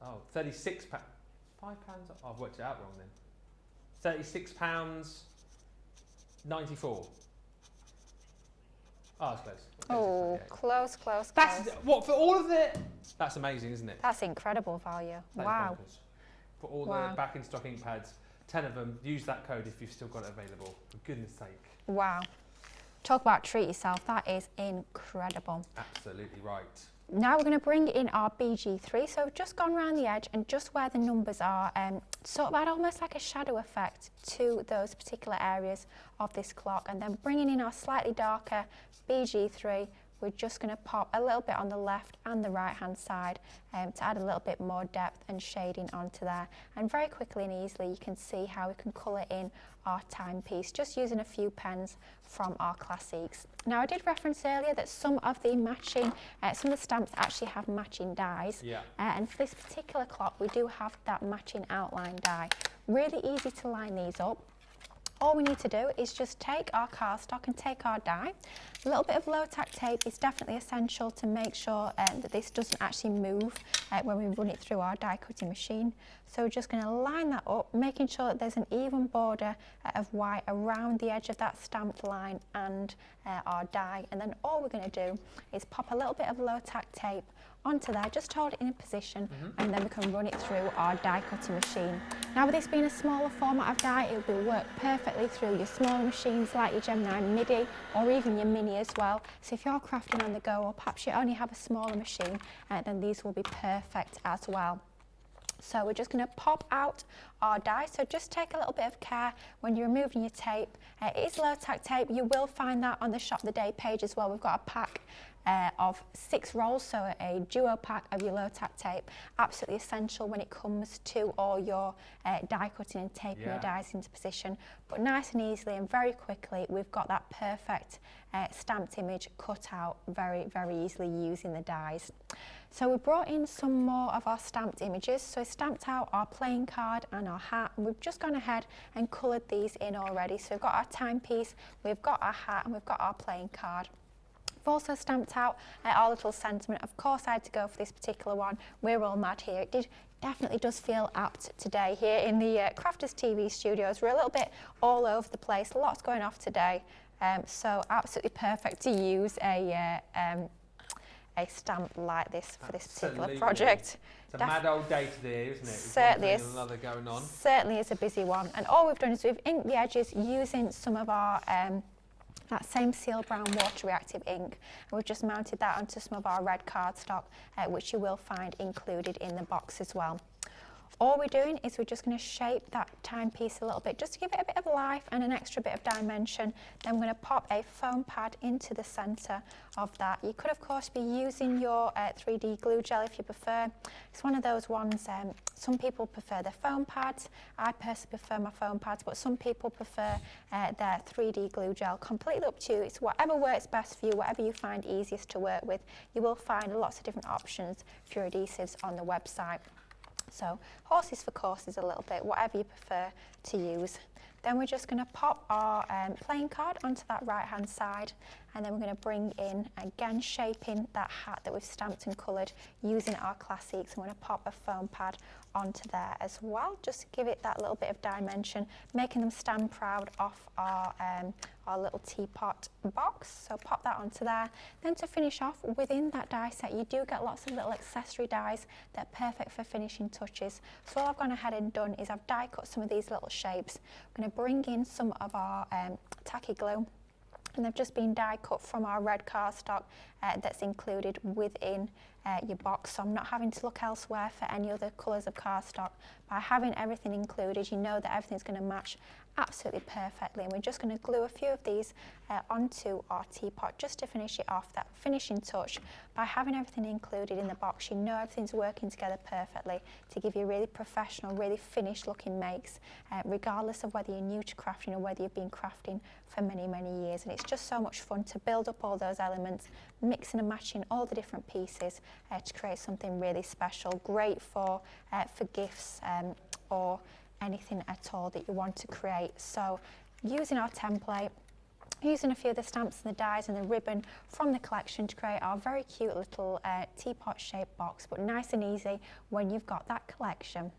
oh, £36, £5, oh, I've worked it out wrong then. £36.94. Oh, it's close. Oh, close. That's what for all of it. That's amazing, isn't it? That's incredible value. That wow. For all the back in stock ink pads, 10 of them. Use that code if you've still got it available. For goodness sake. Wow. Talk about treat yourself. That is incredible. Absolutely right. Now we're going to bring in our BG3. So we've just gone around the edge and just where the numbers are, sort of add almost like a shadow effect to those particular areas of this clock. And then bringing in our slightly darker BG3, we're just going to pop a little bit on the left and the right hand side to add a little bit more depth and shading onto there. And very quickly and easily you can see how we can colour in our timepiece just using a few pens from our classiques. Now I did reference earlier that some of the matching, some of the stamps actually have matching dies. Yeah. And for this particular clock we do have that matching outline die. Really easy to line these up. All we need to do is just take our cardstock and take our die. A little bit of low tack tape is definitely essential to make sure that this doesn't actually move when we run it through our die cutting machine. So we're just going to line that up, making sure that there's an even border of white around the edge of that stamped line and our die. And then all we're going to do is pop a little bit of low tack tape onto there, just hold it in a position, and then we can run it through our die cutting machine. Now with this being a smaller format of die, it will work perfectly through your smaller machines like your Gemini Midi or even your Mini as well. So if you're crafting on the go, or perhaps you only have a smaller machine, then these will be perfect as well. So we're just going to pop out our die. So just take a little bit of care when you're removing your tape. It is low tack tape. You will find that on the Shop the Day page as well. We've got a pack of 6 rolls, so a duo pack of your low tack tape. Absolutely essential when it comes to all your die cutting and taping your dies into position. But nice and easily and very quickly, we've got that perfect stamped image cut out very, very easily using the dies. So we brought in some more of our stamped images. So we stamped out our playing card and our hat, and we've just gone ahead and coloured these in already. So we've got our timepiece, we've got our hat, and we've got our playing card. We've also stamped out our little sentiment. Of course, I had to go for this particular one. We're all mad here. It definitely does feel apt today here in the Crafters TV studios. We're a little bit all over the place. Lots going off today. So absolutely perfect to use a stamp like this for this particular project. It's a mad old day today, isn't it? Certainly is. Another going on. Certainly is a busy one. And all we've done is we've inked the edges using some of our that same seal brown water reactive ink, and we've just mounted that onto some of our red cardstock, which you will find included in the box as well. All we're doing is we're just going to shape that timepiece a little bit, just to give it a bit of life and an extra bit of dimension. Then we're going to pop a foam pad into the centre of that. You could of course be using your 3D glue gel if you prefer. It's one of those ones, some people prefer their foam pads. I personally prefer my foam pads, but some people prefer their 3D glue gel. Completely up to you. It's whatever works best for you, whatever you find easiest to work with. You will find lots of different options for your adhesives on the website. So horses for courses a little bit, whatever you prefer to use. Then we're just going to pop our playing card onto that right hand side, and then we're going to bring in, again shaping that hat that we've stamped and coloured using our classics. I'm going to pop a foam pad onto there as well, just to give it that little bit of dimension, making them stand proud off our little teapot box. So pop that onto there. Then to finish off, within that die set you do get lots of little accessory dies that are perfect for finishing touches. So all I've gone ahead and done is I've die cut some of these little shapes. I'm going to bring in some of our tacky glue, and they've just been die cut from our red cardstock that's included within your box, so I'm not having to look elsewhere for any other colours of cardstock. By having everything included, you know that everything's going to match absolutely perfectly, and we're just going to glue a few of these onto our teapot just to finish it off, that finishing touch. By having everything included in the box, you know everything's working together perfectly to give you really professional, really finished looking makes, regardless of whether you're new to crafting or whether you've been crafting for many, many years. And it's just so much fun to build up all those elements, mixing and matching all the different pieces to create something really special, great for gifts or anything at all that you want to create. So using our template, using a few of the stamps and the dies and the ribbon from the collection to create our very cute little teapot shaped box, but nice and easy when you've got that collection.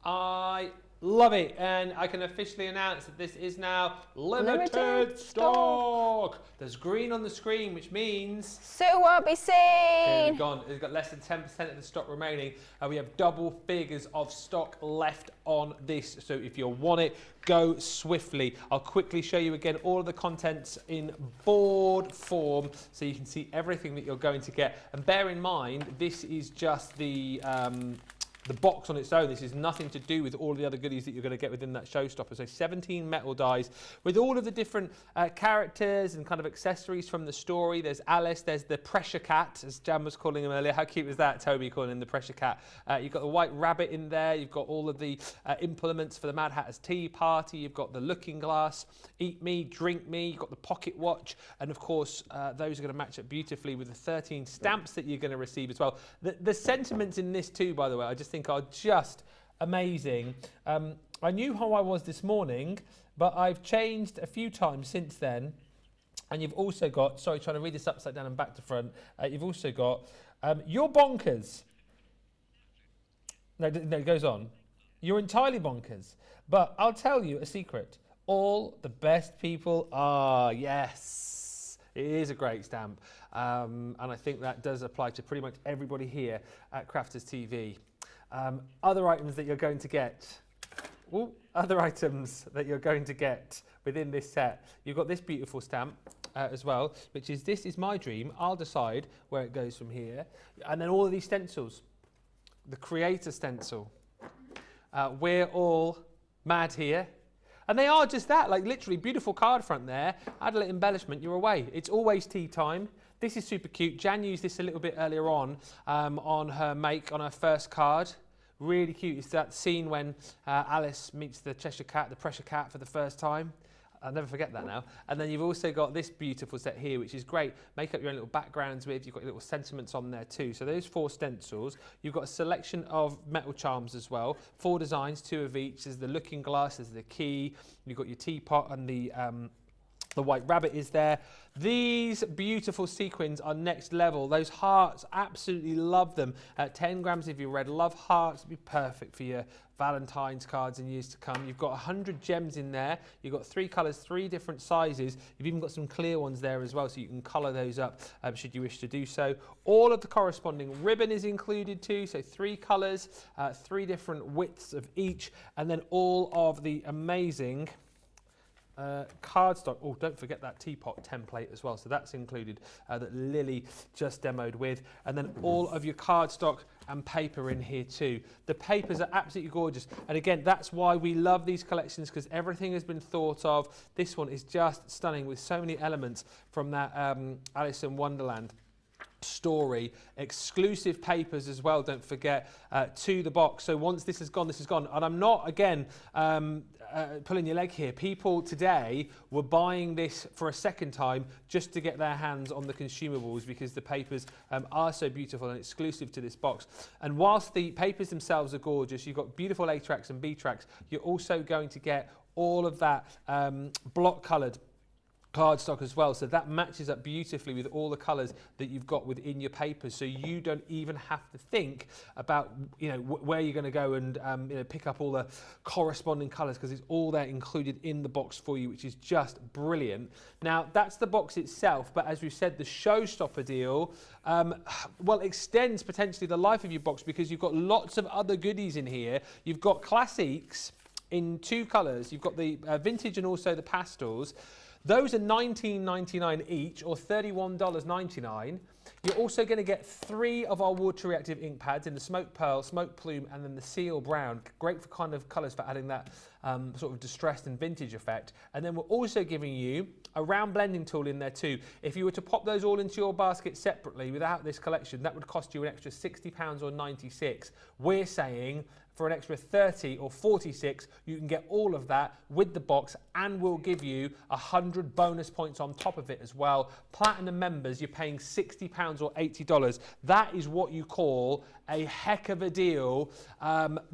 I love it, and I can officially announce that this is now limited stock. There's green on the screen, which means Sue won't be seen. gone. We've got less than 10% of the stock remaining. We have double figures of stock left on this, so if you want it, go swiftly. I'll quickly show you again all of the contents in board form so you can see everything that you're going to get. And bear in mind, this is just the box on its own. This is nothing to do with all of the other goodies that you're going to get within that showstopper. So 17 metal dies with all of the different characters and kind of accessories from the story. There's Alice, there's the pressure cat, as Jan was calling him earlier. How cute was that, Toby calling him the pressure cat? You've got the white rabbit in there. You've got all of the implements for the Mad Hatter's tea party. You've got the looking glass, eat me, drink me. You've got the pocket watch. And of course, those are going to match up beautifully with the 13 stamps that you're going to receive as well. The sentiments in this too, by the way, I just think are just amazing. I knew how I was this morning, but I've changed a few times since then. And you've also got, sorry, trying to read this upside down and back to front. You've also got, you're bonkers. No, it goes on. You're entirely bonkers. But I'll tell you a secret. All the best people are, yes. It is a great stamp. And I think that does apply to pretty much everybody here at Crafters TV. Other items that you're going to get. Other items that you're going to get within this set. You've got this beautiful stamp as well, which is "This is my dream. I'll decide where it goes from here." And then all of these stencils. The creator stencil. We're all mad here. And they are just that, like literally beautiful card front there. Add a little embellishment, you're away. It's always tea time. This is super cute. Jan used this a little bit earlier on her make, on her first card. Really cute. It's that scene when Alice meets the Cheshire Cat, the pressure cat, for the first time. I'll never forget that now. And then you've also got this beautiful set here, which is great. Make up your own little backgrounds with. You've got your little sentiments on there too. So those 4 stencils. You've got a selection of metal charms as well. 4 designs, 2 of each. There's the looking glass, there's the key. You've got your teapot and the white rabbit is there. These beautiful sequins are next level. Those hearts, absolutely love them. 10 grams of your red love hearts would be perfect for your Valentine's cards in years to come. You've got 100 gems in there. You've got 3 colours, 3 different sizes. You've even got some clear ones there as well, so you can colour those up should you wish to do so. All of the corresponding ribbon is included too, so 3 colours, 3 different widths of each, and then all of the amazing cardstock. Oh, don't forget that teapot template as well. So that's included that Lily just demoed with. And then all of your cardstock and paper in here too. The papers are absolutely gorgeous. And again, that's why we love these collections, because everything has been thought of. This one is just stunning with so many elements from that Alice in Wonderland story. Exclusive papers as well, don't forget, to the box. So once this is gone, this is gone. And I'm not, again, pulling your leg here. People today were buying this for a second time just to get their hands on the consumables, because the papers are so beautiful and exclusive to this box. And whilst the papers themselves are gorgeous, you've got beautiful A tracks and B tracks, you're also going to get all of that block coloured cardstock as well, so that matches up beautifully with all the colours that you've got within your papers, so you don't even have to think about where you're going to go and pick up all the corresponding colours, because it's all there included in the box for you, which is just brilliant. Now that's the box itself, but as we've said, the showstopper deal extends potentially the life of your box, because you've got lots of other goodies in here. You've got classics in 2 colours. You've got the vintage and also the pastels. Those are $19.99 each, or $31.99. You're also going to get 3 of our water reactive ink pads in the smoke pearl, smoke plume, and then the seal brown. Great for kind of colours for adding that sort of distressed and vintage effect. And then we're also giving you a round blending tool in there too. If you were to pop those all into your basket separately without this collection, that would cost you an extra £60 or 96. We're saying for an extra 30 or 46, you can get all of that with the box, and we'll give you 100 bonus points on top of it as well. Platinum members, you're paying £60 or $80. That is what you call a heck of a deal.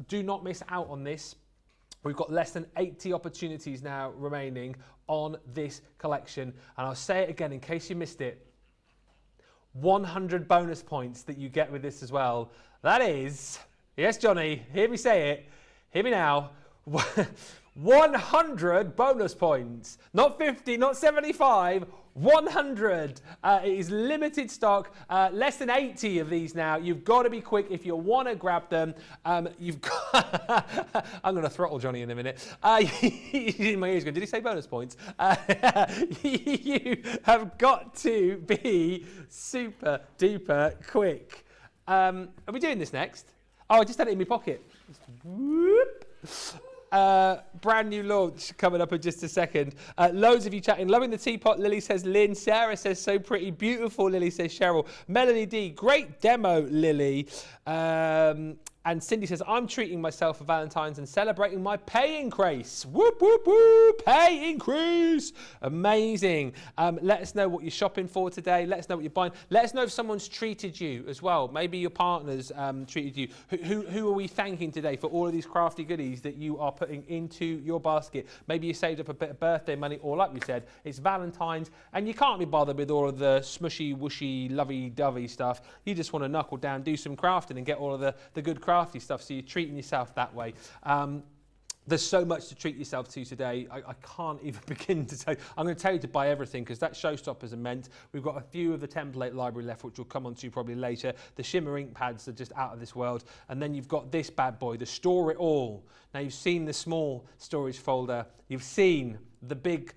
Do not miss out on this. We've got less than 80 opportunities now remaining on this collection. And I'll say it again in case you missed it. 100 bonus points that you get with this as well. That is... Yes, Johnny, hear me say it. Hear me now. 100 bonus points. Not 50, not 75, 100. It is limited stock, less than 80 of these now. You've got to be quick if you want to grab them. You've got... I'm going to throttle Johnny in a minute. He's in my ears going, did he say bonus points? You have got to be super duper quick. Are we doing this next? Oh, I just had it in my pocket. Whoop. Brand new launch coming up in just a second. Loads of you chatting. Loving the teapot, Lily says Lynn. Sarah says so pretty. Beautiful, Lily says Cheryl. Melanie D, great demo, Lily. And Cindy says, I'm treating myself for Valentine's and celebrating my pay increase. Whoop, whoop, whoop, pay increase. Amazing. Let us know what you're shopping for today. Let us know what you're buying. Let us know if someone's treated you as well. Maybe your partner's treated you. Who are we thanking today for all of these crafty goodies that you are putting into your basket? Maybe you saved up a bit of birthday money, or like we said, it's Valentine's and you can't be bothered with all of the smushy, whooshy, lovey-dovey stuff. You just want to knuckle down, do some crafting and get all of the good crafty stuff, so you're treating yourself that way. There's so much to treat yourself to today. I can't even begin to tell you. I'm going to tell you to buy everything because that showstoppers are meant. We've got a few of the template library left, which we'll come on to probably later. The shimmer ink pads are just out of this world. And then you've got this bad boy, the Store It All. Now you've seen the small storage folder. You've seen the big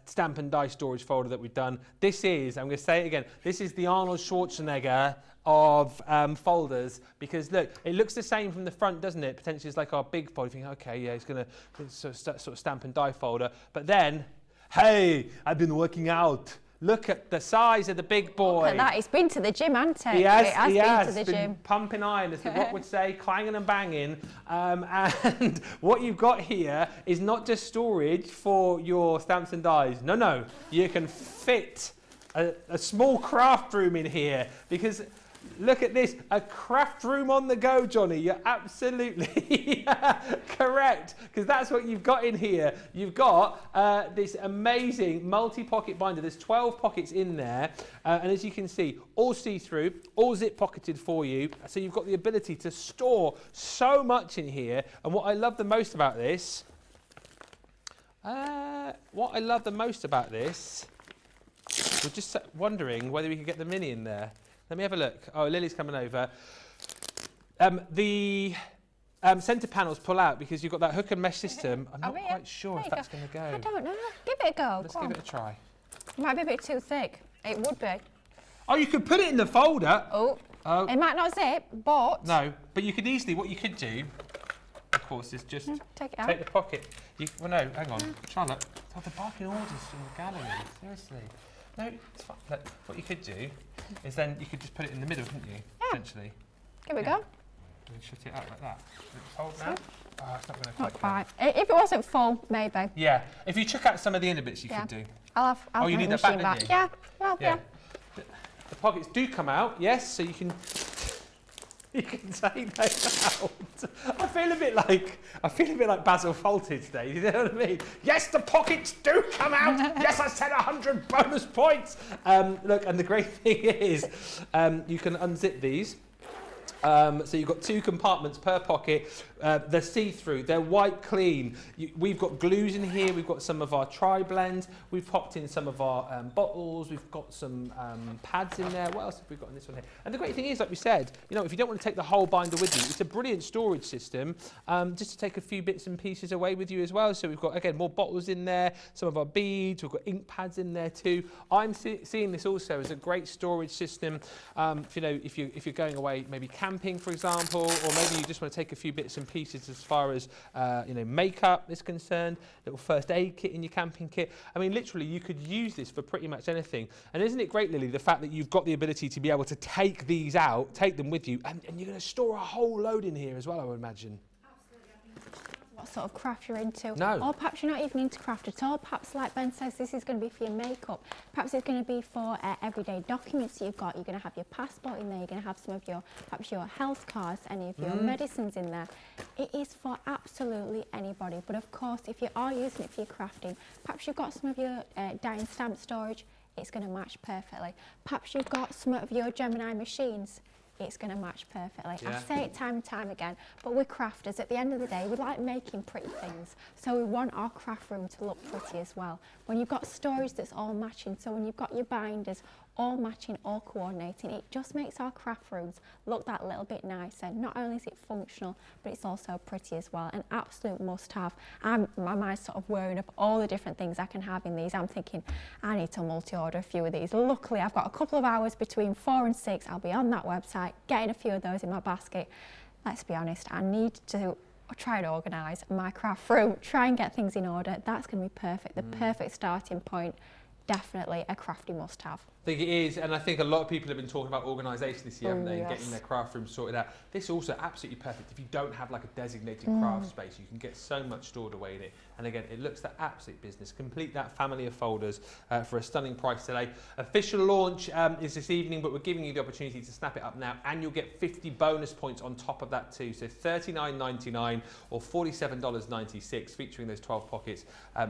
stamp and die storage folder that we've done. This is, I'm going to say it again, this is the Arnold Schwarzenegger of folders, because look, it looks the same from the front, doesn't it? Potentially it's like our big folder. You think, okay, yeah, it's going to sort of stamp and die folder. But then, hey, I've been working out. Look at the size of the big boy. Look at that. He's been to the gym, hasn't he? He has been to the been gym. pumping iron, as the Rock would say, clanging and banging. And what you've got here is not just storage for your stamps and dies. No, you can fit a small craft room in here, because look at this, a craft room on the go, Johnny. You're absolutely correct, because that's what you've got in here. You've got this amazing multi-pocket binder. There's 12 pockets in there, and as you can see, all see-through, all zip-pocketed for you. So you've got the ability to store so much in here. And what I love the most about this, we're just wondering whether we could get the mini in there. Let me have a look. Oh, Lily's coming over. The centre panels pull out because you've got that hook and mesh system. I'm not quite sure if that's going to go. I don't know. Give it a go. Let's give it a try. It might be a bit too thick. It would be. Oh, you could put it in the folder. Oh. It might not zip, but... No, but you could easily, what you could do, of course, is just take it out. Take the pocket. Well, no, hang on. Charlotte. Oh, the barking orders from the gallery. Seriously. No, it's fine. Look, what you could do is then you could just put it in the middle, couldn't you? Yeah. Essentially. Give it a go. And then shut it out like that. Is it cold now? Oh, it's not going to Not quite. If it wasn't full, maybe. Yeah. If you chuck out some of the inner bits, you could do. I'll you need that back, don't you? Yeah. Well, yeah. The pockets do come out, yes, so you can take those out. I feel a bit like Basil Fawlty today. You know what I mean? Yes, the pockets do come out. Yes, I said 100 bonus points. Look, and the great thing is, you can unzip these. So you've got 2 compartments per pocket. They're see-through, they're white clean. We've got glues in here, we've got some of our tri-blend, we've popped in some of our bottles, we've got some pads in there. What else have we got in this one here? And the great thing is, like we said, you know, if you don't want to take the whole binder with you, it's a brilliant storage system, just to take a few bits and pieces away with you as well. So we've got, again, more bottles in there, some of our beads, we've got ink pads in there too. I'm seeing this also as a great storage system, you know, if you're going away, maybe camping, for example, or maybe you just want to take a few bits and pieces as far as you know, makeup is concerned, little first aid kit in your camping kit. I mean, literally, you could use this for pretty much anything. And isn't it great, Lily, the fact that you've got the ability to be able to take these out, take them with you, and you're going to store a whole load in here as well, I would imagine. What sort of craft you're into. No. Or perhaps you're not even into craft at all. Perhaps, like Ben says, this is going to be for your makeup. Perhaps it's going to be for everyday documents you've got. You're going to have your passport in there. You're going to have some of your, perhaps your health cards, any of your medicines in there. It is for absolutely anybody. But of course, if you are using it for your crafting, perhaps you've got some of your die and stamp storage. It's going to match perfectly. Perhaps you've got some of your Gemini machines. It's going to match perfectly. Yeah. I say it time and time again, but we're crafters. At the end of the day, we like making pretty things. So we want our craft room to look pretty as well. When you've got storage that's all matching, so when you've got your binders all matching, all coordinating, it just makes our craft rooms look that little bit nicer. Not only is it functional, but it's also pretty as well. An absolute must-have. My mind's sort of whirring up all the different things I can have in these. I'm thinking, I need to multi-order a few of these. Luckily, I've got a couple of hours between 4 and 6. I'll be on that website, getting a few of those in my basket. Let's be honest, I need to try and organise my craft room, try and get things in order. That's going to be perfect, the perfect starting point. Definitely a crafty must-have. I think it is, and I think a lot of people have been talking about organisation this year, haven't they, and getting their craft room sorted out. This is also absolutely perfect. If you don't have like a designated craft space, you can get so much stored away in it. And again, it looks the absolute business. Complete that family of folders for a stunning price today. Official launch is this evening, but we're giving you the opportunity to snap it up now, and you'll get 50 bonus points on top of that too. So $39.99 or $47.96, featuring those 12 pockets.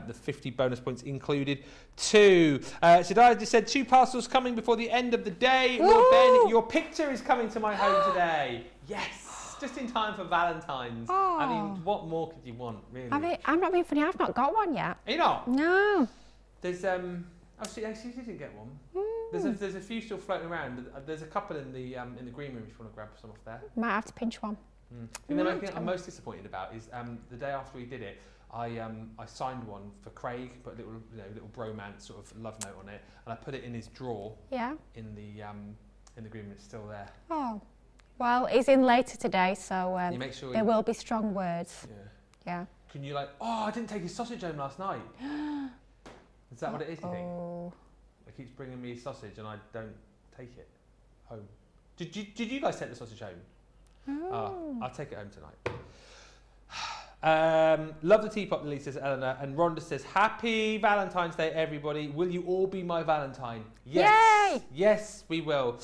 The 50 bonus points included too. So I just said 2 parcels coming before the end of the day. Well, Ben, your picture is coming to my home today. Yes. just in time for Valentine's. Oh. I mean, what more could you want, really? I'm not being funny, I've not got one yet. Are you not? No. There's oh, she didn't get one. There's a few still floating around. There's a couple in the green room if you want to grab some off there. Might have to pinch one. The only thing I'm most disappointed about is the day after we did it, I signed one for Craig, put a little bromance sort of love note on it, and I put it in his drawer. Yeah. In the green room, it's still there. Oh. Well, he's in later today, so you make sure there will be strong words. Yeah. Can you I didn't take his sausage home last night. Is that what it is, you think? He keeps bringing me sausage and I don't take it home. Did you guys take the sausage home? I'll take it home tonight. Love the teapot, Lily, says Eleanor. And Rhonda says, Happy Valentine's Day, everybody. Will you all be my Valentine? Yes. Yay! Yes, we will.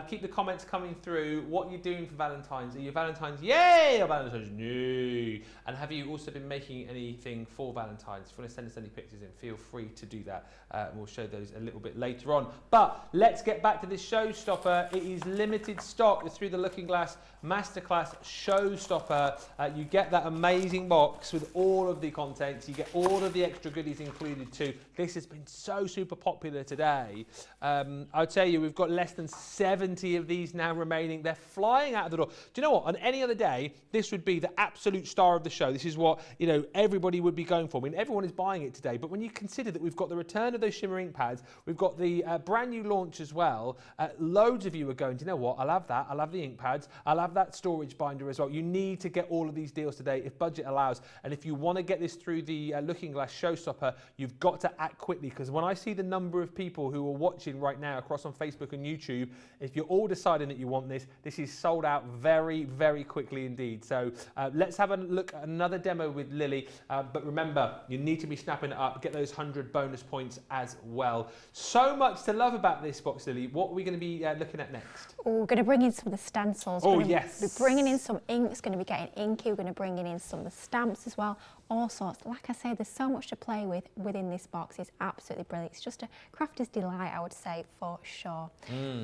Keep the comments coming through. What are you doing for Valentine's? Are you Valentine's yay or Valentine's no? And have you also been making anything for Valentine's? If you want to send us any pictures in, feel free to do that. We'll show those a little bit later on. But let's get back to this showstopper. It is limited stock. It's through the Looking Glass Masterclass showstopper. You get that amazing box with all of the contents. You get all of the extra goodies included too. This has been so super popular today. I'll tell you, we've got less than 70 of these now remaining. They're flying out of the door. Do you know what? On any other day, this would be the absolute star of the show. This is what, everybody would be going for. I mean, everyone is buying it today. But when you consider that we've got the return of those shimmer ink pads, we've got the brand new launch as well. Loads of you are going, do you know what? I'll have that. I'll have the ink pads. I'll have that storage binder as well. You need to get all of these deals today if budget allows. And if you want to get this through the Looking Glass showstopper, you've got to act quickly, because when I see the number of people who are watching right now across on Facebook and YouTube, if you're all deciding that you want this is sold out very, very quickly indeed. So let's have a look at another demo with Lily. But remember, you need to be snapping it up, get those 100 bonus points as well. So much to love about this box, Lily. What are we going to be looking at next? Oh, we're going to bring in some of the stencils. Oh, yes. We're bringing in some ink. It's going to be getting inky. We're going to bring in some of the stamps as well. All sorts. Like I say, there's so much to play with within this box. It's absolutely brilliant. It's just a crafter's delight, I would say, for sure.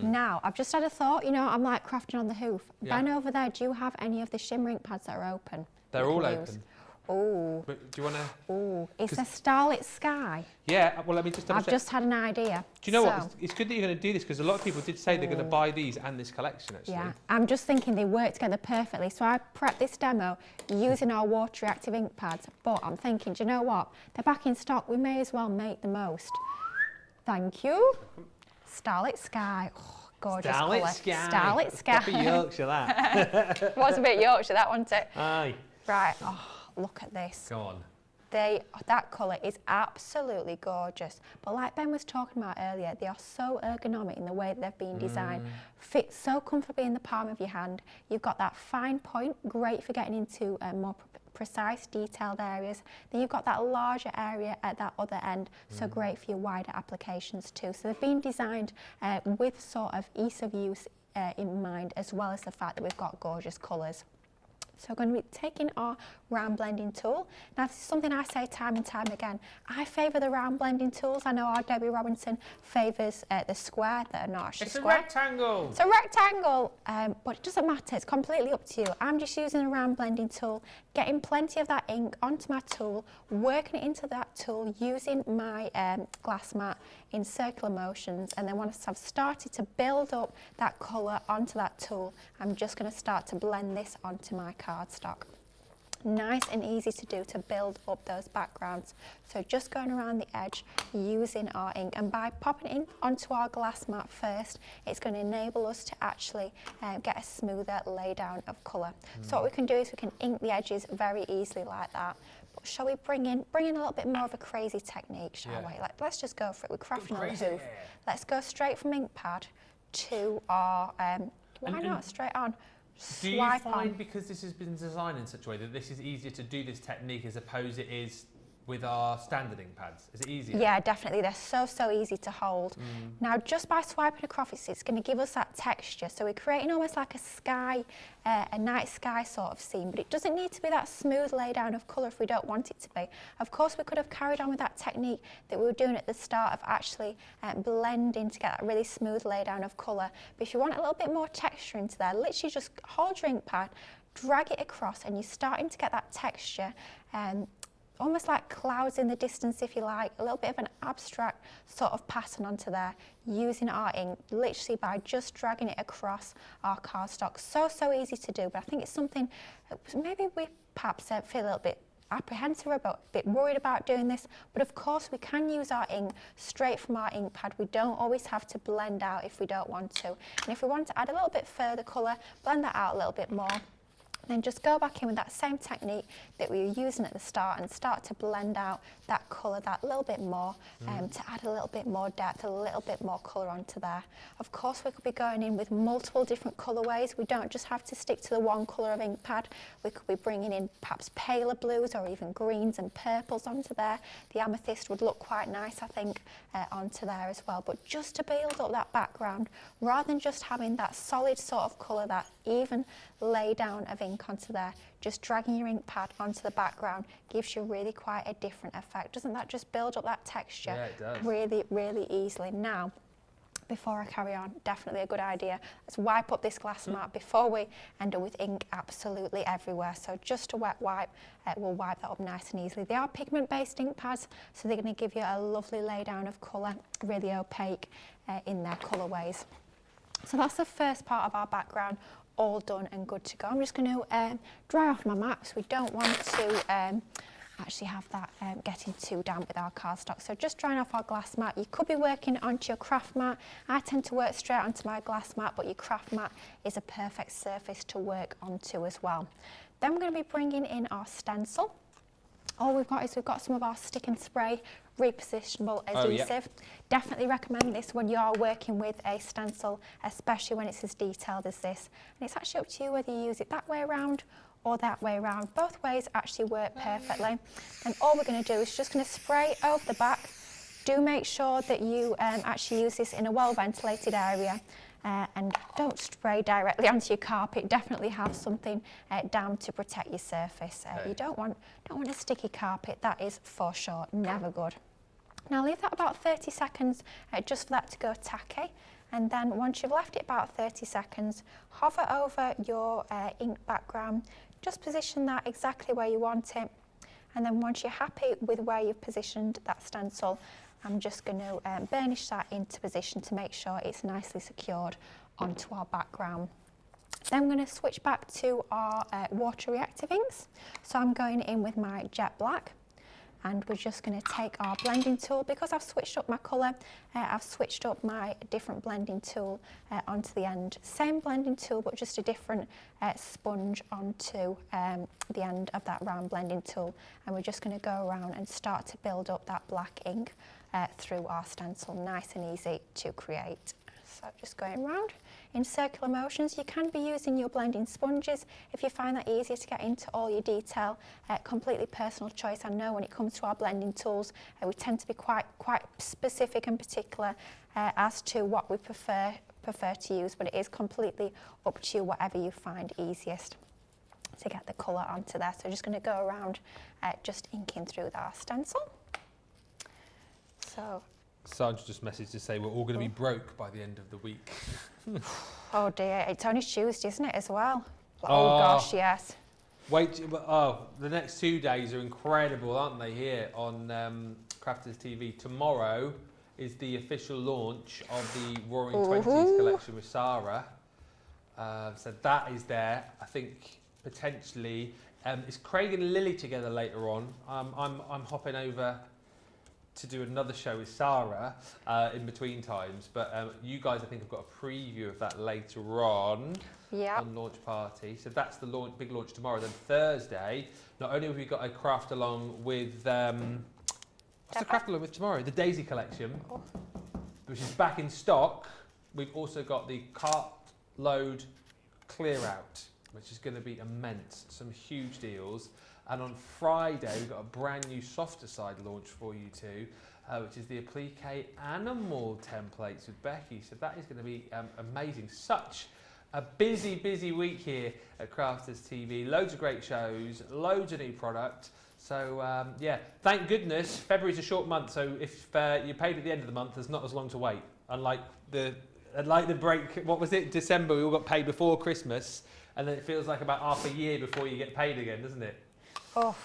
Now, I've just had a thought. I'm like crafting on the hoof. Yeah. Ben over there, do you have any of the shimmer ink pads that are open? They're all open. Oh. But do you want to? Oh, it's a starlit sky. Yeah, well, let me just double check. I've just had an idea. Do you know what? It's good that you're going to do this, because a lot of people did say they're going to buy these and this collection, actually. Yeah, I'm just thinking they work together perfectly. So I prepped this demo using our water reactive ink pads, but I'm thinking, do you know what? They're back in stock. We may as well make the most. Thank you. Starlit sky. Oh, gorgeous Starlit colour. sky. Starlit sky. Proper Yorkshire, that. Was a bit Yorkshire, that, wasn't it? Aye. Right. Oh, look at this. Go on. That colour is absolutely gorgeous. But like Ben was talking about earlier, they are so ergonomic in the way that they've been designed. Fit so comfortably in the palm of your hand. You've got that fine point, great for getting into more precise, detailed areas. Then you've got that larger area at that other end, so great for your wider applications too. So they've been designed with sort of ease of use in mind, as well as the fact that we've got gorgeous colours. So we're going to be taking our round blending tool. Now, this is something I say time and time again. I favour the round blending tools. I know our Debbie Robinson favours the square, that are not actually square. It's a rectangle. It's a rectangle, but it doesn't matter. It's completely up to you. I'm just using a round blending tool, getting plenty of that ink onto my tool, working it into that tool using my glass mat in circular motions, and then once I've started to build up that colour onto that tool, I'm just going to start to blend this onto my cardstock. Nice and easy to do to build up those backgrounds. So just going around the edge using our ink, and by popping it in onto our glass mat first, it's going to enable us to actually get a smoother lay down of colour. So what we can do is we can ink the edges very easily like that. But shall we bring in a little bit more of a crazy technique, shall we? Let's just go for it. We're crafting on the hoof. Let's go straight from ink pad to our, why not straight on? Do you find, because this has been designed in such a way, that this is easier to do this technique as opposed it is with our standard ink pads? Is it easier? Yeah, definitely. They're so easy to hold. Now, just by swiping across, it's going to give us that texture. So we're creating almost like a sky, a night sky sort of scene, but it doesn't need to be that smooth lay down of colour if we don't want it to be. Of course, we could have carried on with that technique that we were doing at the start of actually blending to get that really smooth lay down of colour. But if you want a little bit more texture into there, literally just hold your ink pad, drag it across, and you're starting to get that texture, almost like clouds in the distance, if you like, a little bit of an abstract sort of pattern onto there, using our ink literally by just dragging it across our cardstock. So easy to do, but I think it's something maybe we perhaps feel a little bit apprehensive about, a bit worried about doing this, but of course we can use our ink straight from our ink pad. We don't always have to blend out if we don't want to, and if we want to add a little bit further colour, blend that out a little bit more. Then just go back in with that same technique that we were using at the start and start to blend out that colour that little bit more, to add a little bit more depth, a little bit more colour onto there. Of course, we could be going in with multiple different colourways. We don't just have to stick to the one colour of ink pad. We could be bringing in perhaps paler blues or even greens and purples onto there. The amethyst would look quite nice, I think, onto there as well. But just to build up that background, rather than just having that solid sort of colour, that even lay down of ink onto there, just dragging your ink pad onto the background gives you really quite a different effect. Doesn't that just build up that texture? Yeah, it does. Really easily. Now, before I carry on, definitely a good idea, let's wipe up this glass mat before we end up with ink absolutely everywhere. So just a wet wipe, we'll wipe that up nice and easily. They are pigment based ink pads, so they're going to give you a lovely lay down of colour, really opaque in their colourways. So that's the first part of our background, all done and good to go. I'm just going to dry off my mat, so we don't want to actually have that getting too damp with our cardstock. So just drying off our glass mat. You could be working onto your craft mat. I tend to work straight onto my glass mat, but your craft mat is a perfect surface to work onto as well. Then we're going to be bringing in our stencil. All we've got is we've got some of our stick and spray repositionable adhesive. Definitely recommend this when you are working with a stencil, especially when it's as detailed as this. And it's actually up to you whether you use it that way around or that way around. Both ways actually work perfectly. And all we're going to do is just going to spray over the back. Do make sure that you actually use this in a well ventilated area. And don't spray directly onto your carpet. Definitely have something down to protect your surface. You don't want a sticky carpet. That is for sure never good. Now leave that about 30 seconds just for that to go tacky. And then once you've left it about 30 seconds, hover over your ink background. Just position that exactly where you want it. And then once you're happy with where you've positioned that stencil, I'm just going to burnish that into position to make sure it's nicely secured onto our background. Then we're going to switch back to our water reactive inks. So I'm going in with my jet black, and we're just going to take our blending tool. Because I've switched up my colour, I've switched up my different blending tool onto the end. Same blending tool, but just a different sponge onto the end of that round blending tool. And we're just going to go around and start to build up that black ink through our stencil, nice and easy to create. So just going around in circular motions. You can be using your blending sponges if you find that easier to get into all your detail. Completely personal choice. I know when it comes to our blending tools, we tend to be quite specific and particular as to what we prefer to use, but it is completely up to you, whatever you find easiest to get the colour onto there. So just going to go around just inking through our stencil. So Sandra just messaged to say we're all going to be broke by the end of the week. Oh dear, it's only Tuesday, isn't it, as well? Oh gosh, yes. Wait, the next 2 days are incredible, aren't they, here on Crafters TV. Tomorrow is the official launch of the Roaring Twenties collection with Sara. So that is there. I think potentially it's Craig and Lily together later on. I'm hopping over to do another show with Sara in between times, but you guys I think have got a preview of that later on on launch party. So that's the big launch tomorrow. Then Thursday, not only have we got a craft along with what's the craft along with tomorrow? The Daisy collection, which is back in stock. We've also got the cart load clear out, which is going to be immense. Some huge deals. And on Friday, we've got a brand new softer side launch for you too, which is the applique animal templates with Becky. So that is going to be amazing. Such a busy week here at Crafters TV. Loads of great shows, loads of new product. So yeah, thank goodness February's a short month. So if you paid at the end of the month, there's not as long to wait. Unlike the break, what was it? December, we all got paid before Christmas. and then it feels like about half a year before you get paid again, doesn't it? Oh,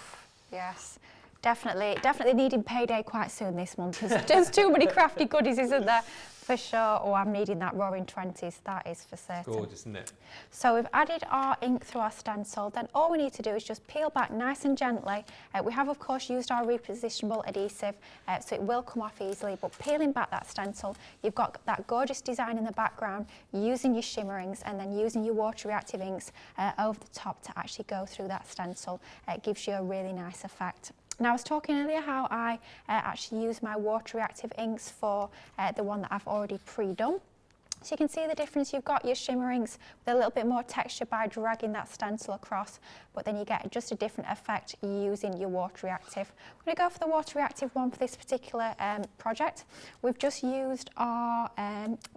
yes. Definitely needing payday quite soon this month. There's too many crafty goodies, isn't there? For sure. Oh, I'm needing that Roaring 20s, that is for certain. Gorgeous, isn't it? So we've added our ink through our stencil. Then all we need to do is just peel back nice and gently. We have, of course, used our repositionable adhesive, so it will come off easily. But peeling back that stencil, you've got that gorgeous design in the background, using your shimmerings and then using your water reactive inks over the top to actually go through that stencil. It gives you a really nice effect. Now, I was talking earlier how I actually use my water reactive inks for the one that I've already pre-done. So you can see the difference. You've got your shimmerings with a little bit more texture by dragging that stencil across, but then you get just a different effect using your water reactive. I'm going to go for the water reactive one for this particular project. We've just used our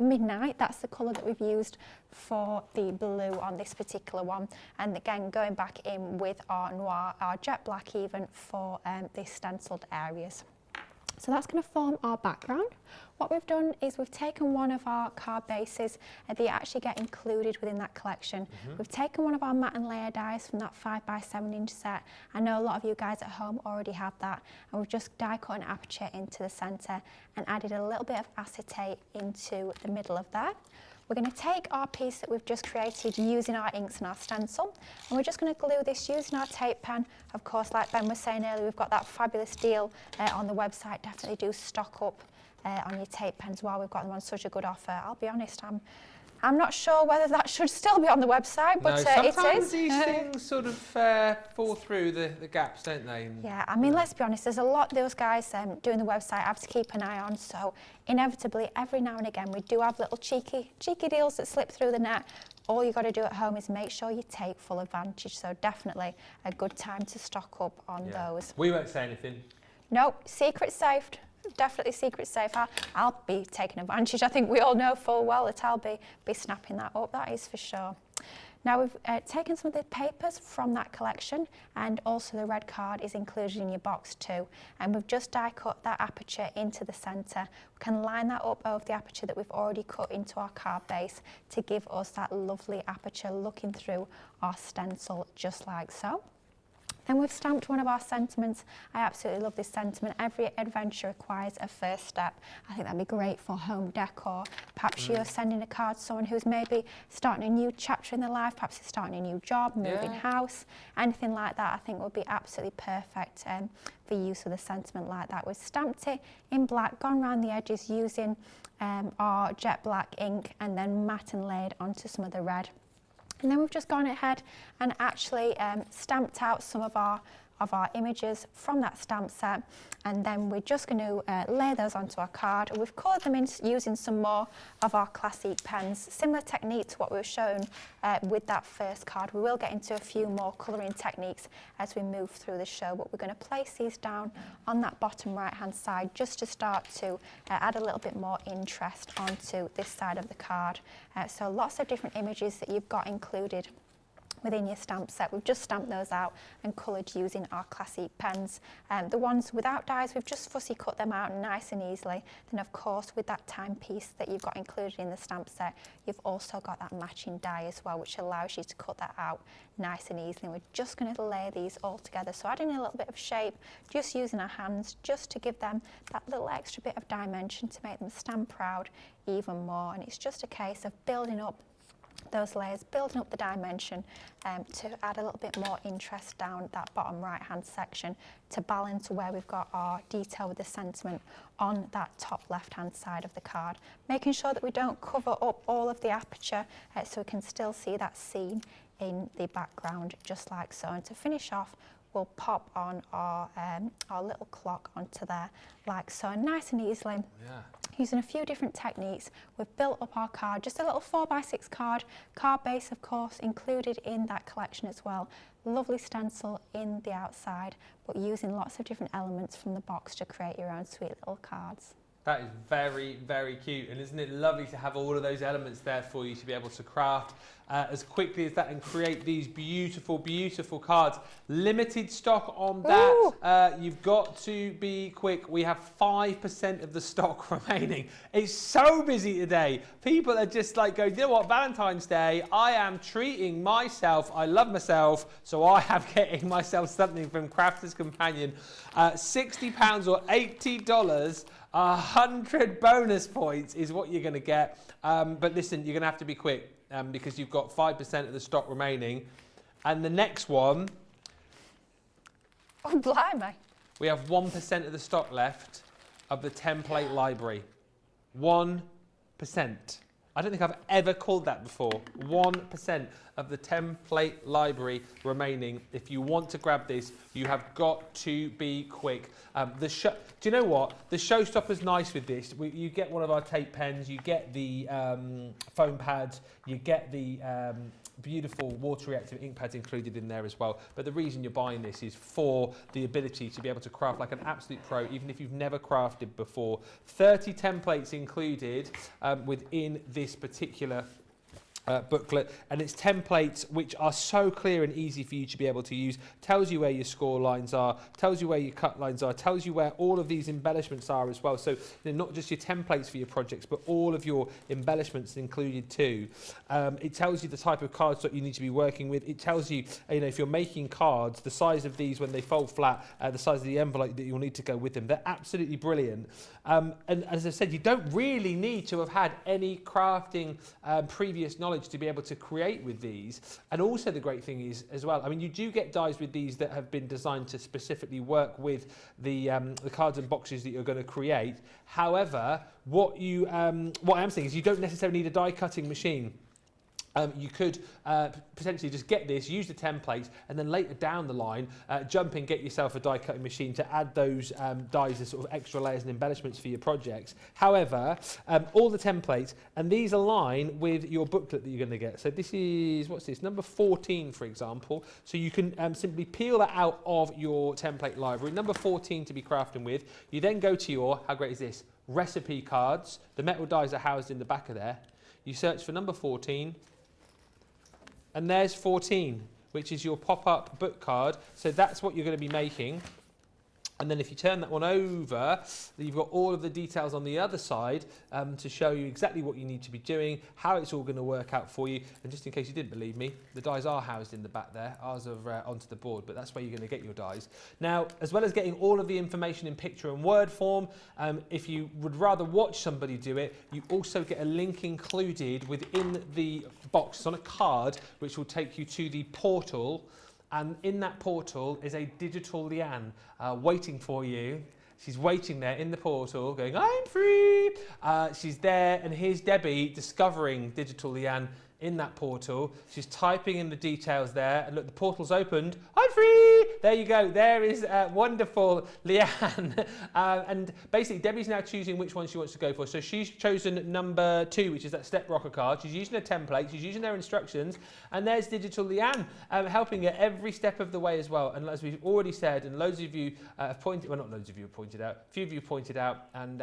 Midnight. That's the colour that we've used for the blue on this particular one. And again, going back in with our Noir, our jet black even for the stenciled areas. So that's going to form our background. What we've done is we've taken one of our card bases that actually get included within that collection. We've taken one of our matte and layer dies from that 5x7 inch set. I know a lot of you guys at home already have that, and we've just die cut an aperture into the centre and added a little bit of acetate into the middle of that. We're going to take our piece that we've just created using our inks and our stencil, and we're just going to glue this using our tape pen. Of course, like Ben was saying earlier, we've got that fabulous deal on the website. Definitely do stock up on your tape pens while we've got them on such a good offer. I'll be honest, I'm not sure whether that should still be on the website, but no, it is. sometimes these things sort of fall through the gaps, don't they? Yeah, I mean, let's be honest, there's a lot those guys doing the website have to keep an eye on, so inevitably, every now and again, we do have little cheeky deals that slip through the net. All you got to do at home is make sure you take full advantage, so definitely a good time to stock up on those. We won't say anything. Nope, secret saved. Definitely secret safe. I'll be taking advantage. I think we all know full well that I'll be snapping that up, that is for sure. Now we've taken some of the papers from that collection, and also the red card is included in your box too. And we've just die cut that aperture into the centre. We can line that up over the aperture that we've already cut into our card base to give us that lovely aperture looking through our stencil just like so. Then we've stamped one of our sentiments. I absolutely love this sentiment. Every adventure requires a first step. I think that'd be great for home decor. Perhaps you're sending a card to someone who's maybe starting a new chapter in their life, perhaps they're starting a new job, moving house, anything like that I think would be absolutely perfect for use with a sentiment like that. We've stamped it in black, gone around the edges using our jet black ink, and then matte and laid onto some of the red. And then we've just gone ahead and actually stamped out some of our images from that stamp set, and then we're just going to lay those onto our card. And we've coloured them in using some more of our classic pens. Similar technique to what we were shown with that first card. We will get into a few more colouring techniques as we move through the show, but we're going to place these down on that bottom right hand side just to start to add a little bit more interest onto this side of the card. So lots of different images that you've got included within your stamp set. We've just stamped those out and coloured using our classic pens. The ones without dies, we've just fussy cut them out nice and easily. Then of course, with that timepiece that you've got included in the stamp set, you've also got that matching die as well, which allows you to cut that out nice and easily. And we're just going to lay these all together. So adding a little bit of shape, just using our hands, just to give them that little extra bit of dimension to make them stand proud even more. And it's just a case of building up those layers, building up the dimension to add a little bit more interest down that bottom right hand section to balance where we've got our detail with the sentiment on that top left hand side of the card, making sure that we don't cover up all of the aperture so we can still see that scene in the background just like so. And to finish off, we'll pop on our little clock onto there like so, nice and easily. Using a few different techniques, we've built up our card, just a little 4x6 card base of course included in that collection as well. Lovely stencil in the outside, but using lots of different elements from the box to create your own sweet little cards. That is very, very cute. And isn't it lovely to have all of those elements there for you to be able to craft as quickly as that and create these beautiful, beautiful cards. Limited stock on that. You've got to be quick. We have 5% of the stock remaining. It's so busy today. People are just like going, you know what, Valentine's Day, I am treating myself. I love myself, so I am getting myself something from Crafter's Companion. £60 or $80. 100 bonus points is what you're going to get. But listen, you're going to have to be quick because you've got 5% of the stock remaining. And the next one... Oh, blimey. We have 1% of the stock left of the template library. 1%. I don't think I've ever called that before. 1% of the template library remaining. If you want to grab this, you have got to be quick. Do you know what? The showstopper's nice with this. You get one of our tape pens, you get the foam pads, you get the beautiful water reactive ink pads included in there as well. But the reason you're buying this is for the ability to be able to craft like an absolute pro, even if you've never crafted before. 30 templates included within this particular booklet, and it's templates which are so clear and easy for you to be able to use. Tells you where your score lines are, tells you where your cut lines are, tells you where all of these embellishments are as well. So they're not just your templates for your projects, but all of your embellishments included too. It tells you the type of cards that you need to be working with. It tells you, if you're making cards, the size of these when they fold flat, the size of the envelope that you'll need to go with them. They're absolutely brilliant. And as I said, you don't really need to have had any crafting previous knowledge to be able to create with these. And also the great thing is as well, I mean, you do get dies with these that have been designed to specifically work with the cards and boxes that you're going to create. However, what I am saying is you don't necessarily need a die cutting machine. You could potentially just get this, use the templates, and then later down the line, jump in, get yourself a die cutting machine to add those dies as sort of extra layers and embellishments for your projects. However, all the templates, and these align with your booklet that you're going to get. So this is, what's this, number 14, for example. So you can simply peel that out of your template library. Number 14 to be crafting with. You then go to your, how great is this, recipe cards. The metal dies are housed in the back of there. You search for number 14. And there's 14, which is your pop-up book card. So that's what you're going to be making. And then if you turn that one over, you've got all of the details on the other side to show you exactly what you need to be doing, how it's all going to work out for you. And just in case you didn't believe me, the dies are housed in the back there. Ours are onto the board, but that's where you're going to get your dies. Now, as well as getting all of the information in picture and word form, if you would rather watch somebody do it, you also get a link included within the box. It's on a card, which will take you to the portal. And in that portal is a digital Leanne waiting for you. She's waiting there in the portal going, I'm free. She's there, and here's Debbie discovering digital Leanne in that portal. She's typing in the details there, and look, the portal's opened. I'm free! There you go. There is wonderful Leanne. And basically, Debbie's now choosing which one she wants to go for. So she's chosen number 2, which is that step rocker card. She's using a template. She's using their instructions. And there's digital Leanne helping her every step of the way as well. And as we've already said, and loads of you have pointed, well, not loads of you have pointed out, a few of you pointed out, and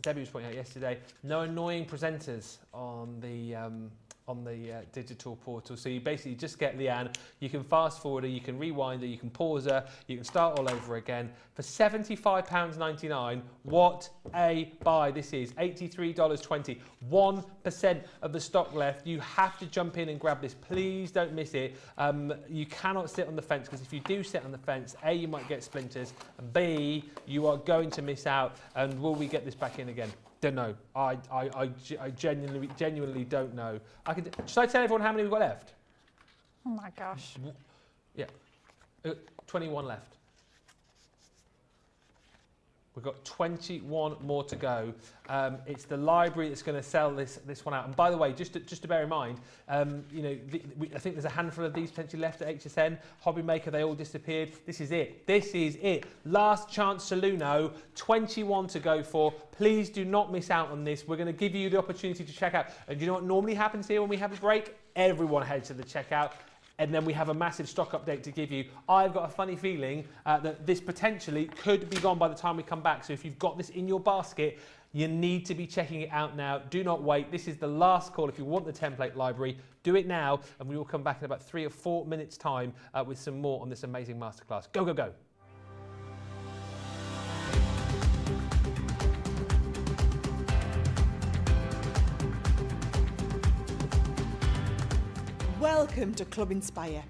Debbie was pointing out yesterday, no annoying presenters on the digital portal. So you basically just get Leanne, you can fast forward her, you can rewind her, you can pause her, you can start all over again for £75.99. What a buy this is. $83.20. 1% of the stock left. You have to jump in and grab this. Please don't miss it. You cannot sit on the fence, because if you do sit on the fence, A, you might get splinters, and B, you are going to miss out. And will we get this back in again? Don't know. I genuinely don't know. Should I tell everyone how many we've got left? Oh my gosh. Yeah. 21 left. We've got 21 more to go. It's the library that's going to sell this one out. And by the way, just to bear in mind, I think there's a handful of these potentially left at HSN. Hobby Maker, they all disappeared. This is it. This is it. Last chance Soluno, 21 to go for. Please do not miss out on this. We're going to give you the opportunity to check out. And you know what normally happens here when we have a break? Everyone heads to the checkout. And then we have a massive stock update to give you. I've got a funny feeling that this potentially could be gone by the time we come back. So if you've got this in your basket, you need to be checking it out now. Do not wait. This is the last call. If you want the template library, do it now. And we will come back in about 3 or 4 minutes time with some more on this amazing masterclass. Go, go, go. Welcome to Club Inspire,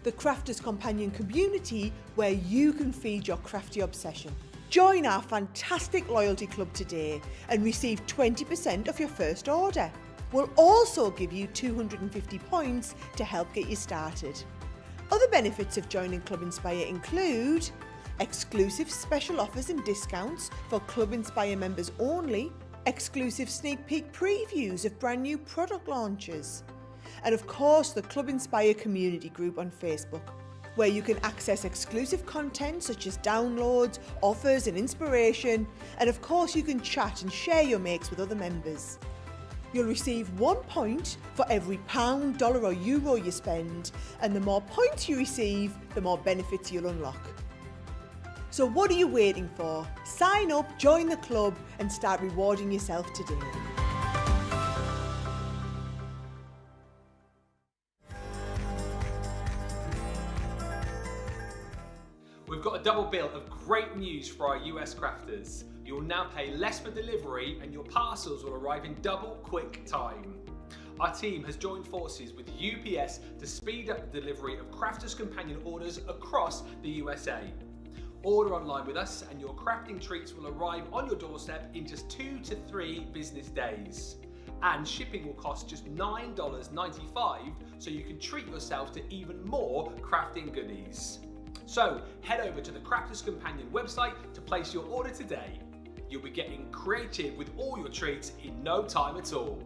the crafters companion community where you can feed your crafty obsession. Join our fantastic loyalty club today and receive 20% off your first order. We'll also give you 250 points to help get you started. Other benefits of joining Club Inspire include exclusive special offers and discounts for Club Inspire members only, exclusive sneak peek previews of brand new product launches, and of course the Club Inspire community group on Facebook, where you can access exclusive content such as downloads, offers and inspiration, and of course you can chat and share your makes with other members. You'll receive 1 point for every pound, dollar or euro you spend, and the more points you receive, the more benefits you'll unlock. So what are you waiting for? Sign up, join the club and start rewarding yourself today. We've got a double bill of great news for our US crafters. You'll now pay less for delivery and your parcels will arrive in double quick time. Our team has joined forces with UPS to speed up the delivery of Crafters Companion orders across the USA. Order online with us and your crafting treats will arrive on your doorstep in just 2 to 3 business days. And shipping will cost just $9.95, so you can treat yourself to even more crafting goodies. So head over to the Crafters Companion website to place your order today. You'll be getting creative with all your treats in no time at all.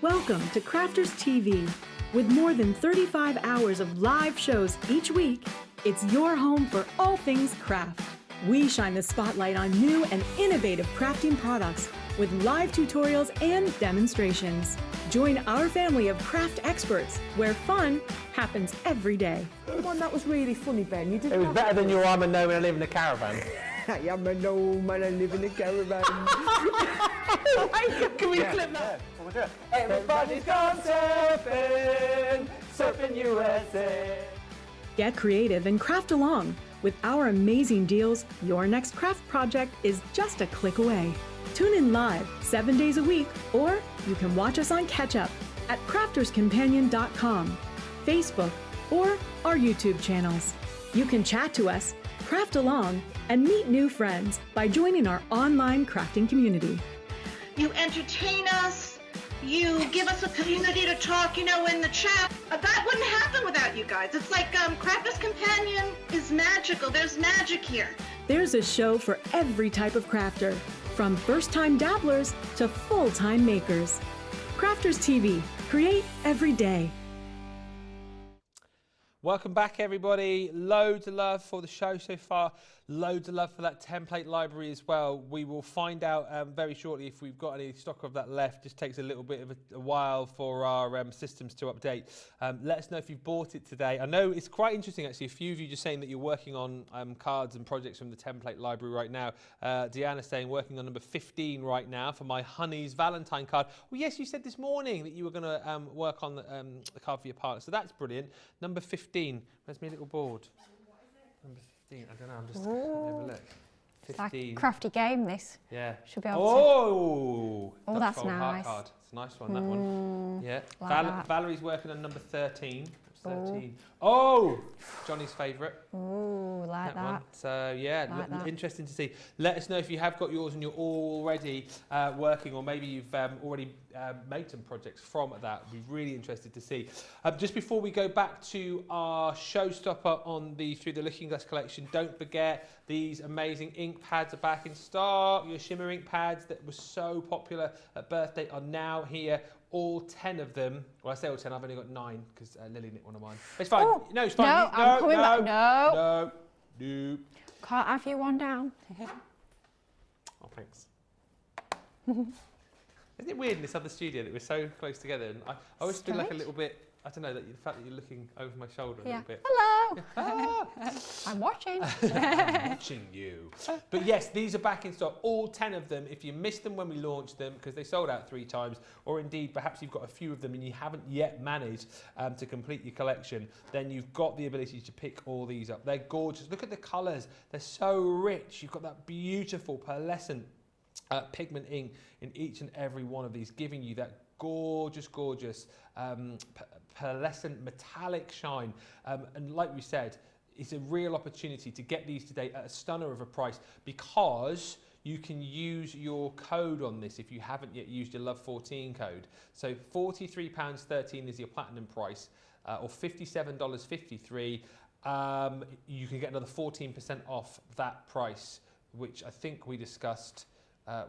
Welcome to Crafters TV. With more than 35 hours of live shows each week, it's your home for all things craft. We shine the spotlight on new and innovative crafting products with live tutorials and demonstrations. Join our family of craft experts where fun happens every day. Come on, that was really funny, Ben. You did. It was better than your I'm a gnome and I live in a caravan. I am a gnome and I live in a caravan. Can we clip that? What we do? Everybody's gone surfing, surfing USA. Get creative and craft along. With our amazing deals, your next craft project is just a click away. Tune in live 7 days a week, or you can watch us on Catch Up at crafterscompanion.com, Facebook, or our YouTube channels. You can chat to us, craft along, and meet new friends by joining our online crafting community. You entertain us, you give us a community to talk, in the chat. That wouldn't happen without you guys. It's like Crafters Companion is magical. There's magic here. There's a show for every type of crafter, from first-time dabblers to full-time makers. Crafters TV, create every day. Welcome back, everybody. Loads of love for the show so far. Loads of love for that template library as well. We will find out very shortly if we've got any stock of that left. Just takes a little bit of a while for our systems to update. Let us know if you've bought it today. I know it's quite interesting, actually. A few of you just saying that you're working on cards and projects from the template library right now. Deanna saying working on number 15 right now for my honey's Valentine card. Well, yes, you said this morning that you were going to work on the card for your partner. So that's brilliant. Number 15. Where's my little board? Number 15. I don't know. I'm just going to have a look. 15. It's like a crafty game, this. Yeah. Should be able to. Oh, that's nice. Card. It's a nice one, that one. Yeah. Like Valerie's working on number 13. 13. Oh, Johnny's favourite. Ooh, like that. One. So yeah, Like that. interesting to see. Let us know if you have got yours and you're already working, or maybe you've already made some projects from that. We'd be really interested to see. Just before we go back to our showstopper on the Through the Looking Glass collection, don't forget these amazing ink pads are back in stock. Your shimmer ink pads that were so popular at birthday are now here. All 10 of them. Well, I say all 10, I've only got 9 because Lily nicked one of mine. It's fine. Oh, no, it's fine. No, I'm coming back. No. No. Can't have you one down. Oh, thanks. Isn't it weird in this other studio that we're so close together? And I always feel like a little bit, I don't know, that the fact that you're looking over my shoulder a little bit. Hello. Ah. I'm watching. I'm watching you. But yes, these are back in stock, all 10 of them. If you missed them when we launched them, because they sold out 3 times, or indeed perhaps you've got a few of them and you haven't yet managed to complete your collection, then you've got the ability to pick all these up. They're gorgeous. Look at the colours. They're so rich. You've got that beautiful pearlescent pigment ink in each and every one of these, giving you that gorgeous pearlescent metallic shine, and like we said, it's a real opportunity to get these today at a stunner of a price, because you can use your code on this if you haven't yet used your Love14 code. So £43.13 is your platinum price, or $57.53. You can get another 14% off that price, which I think we discussed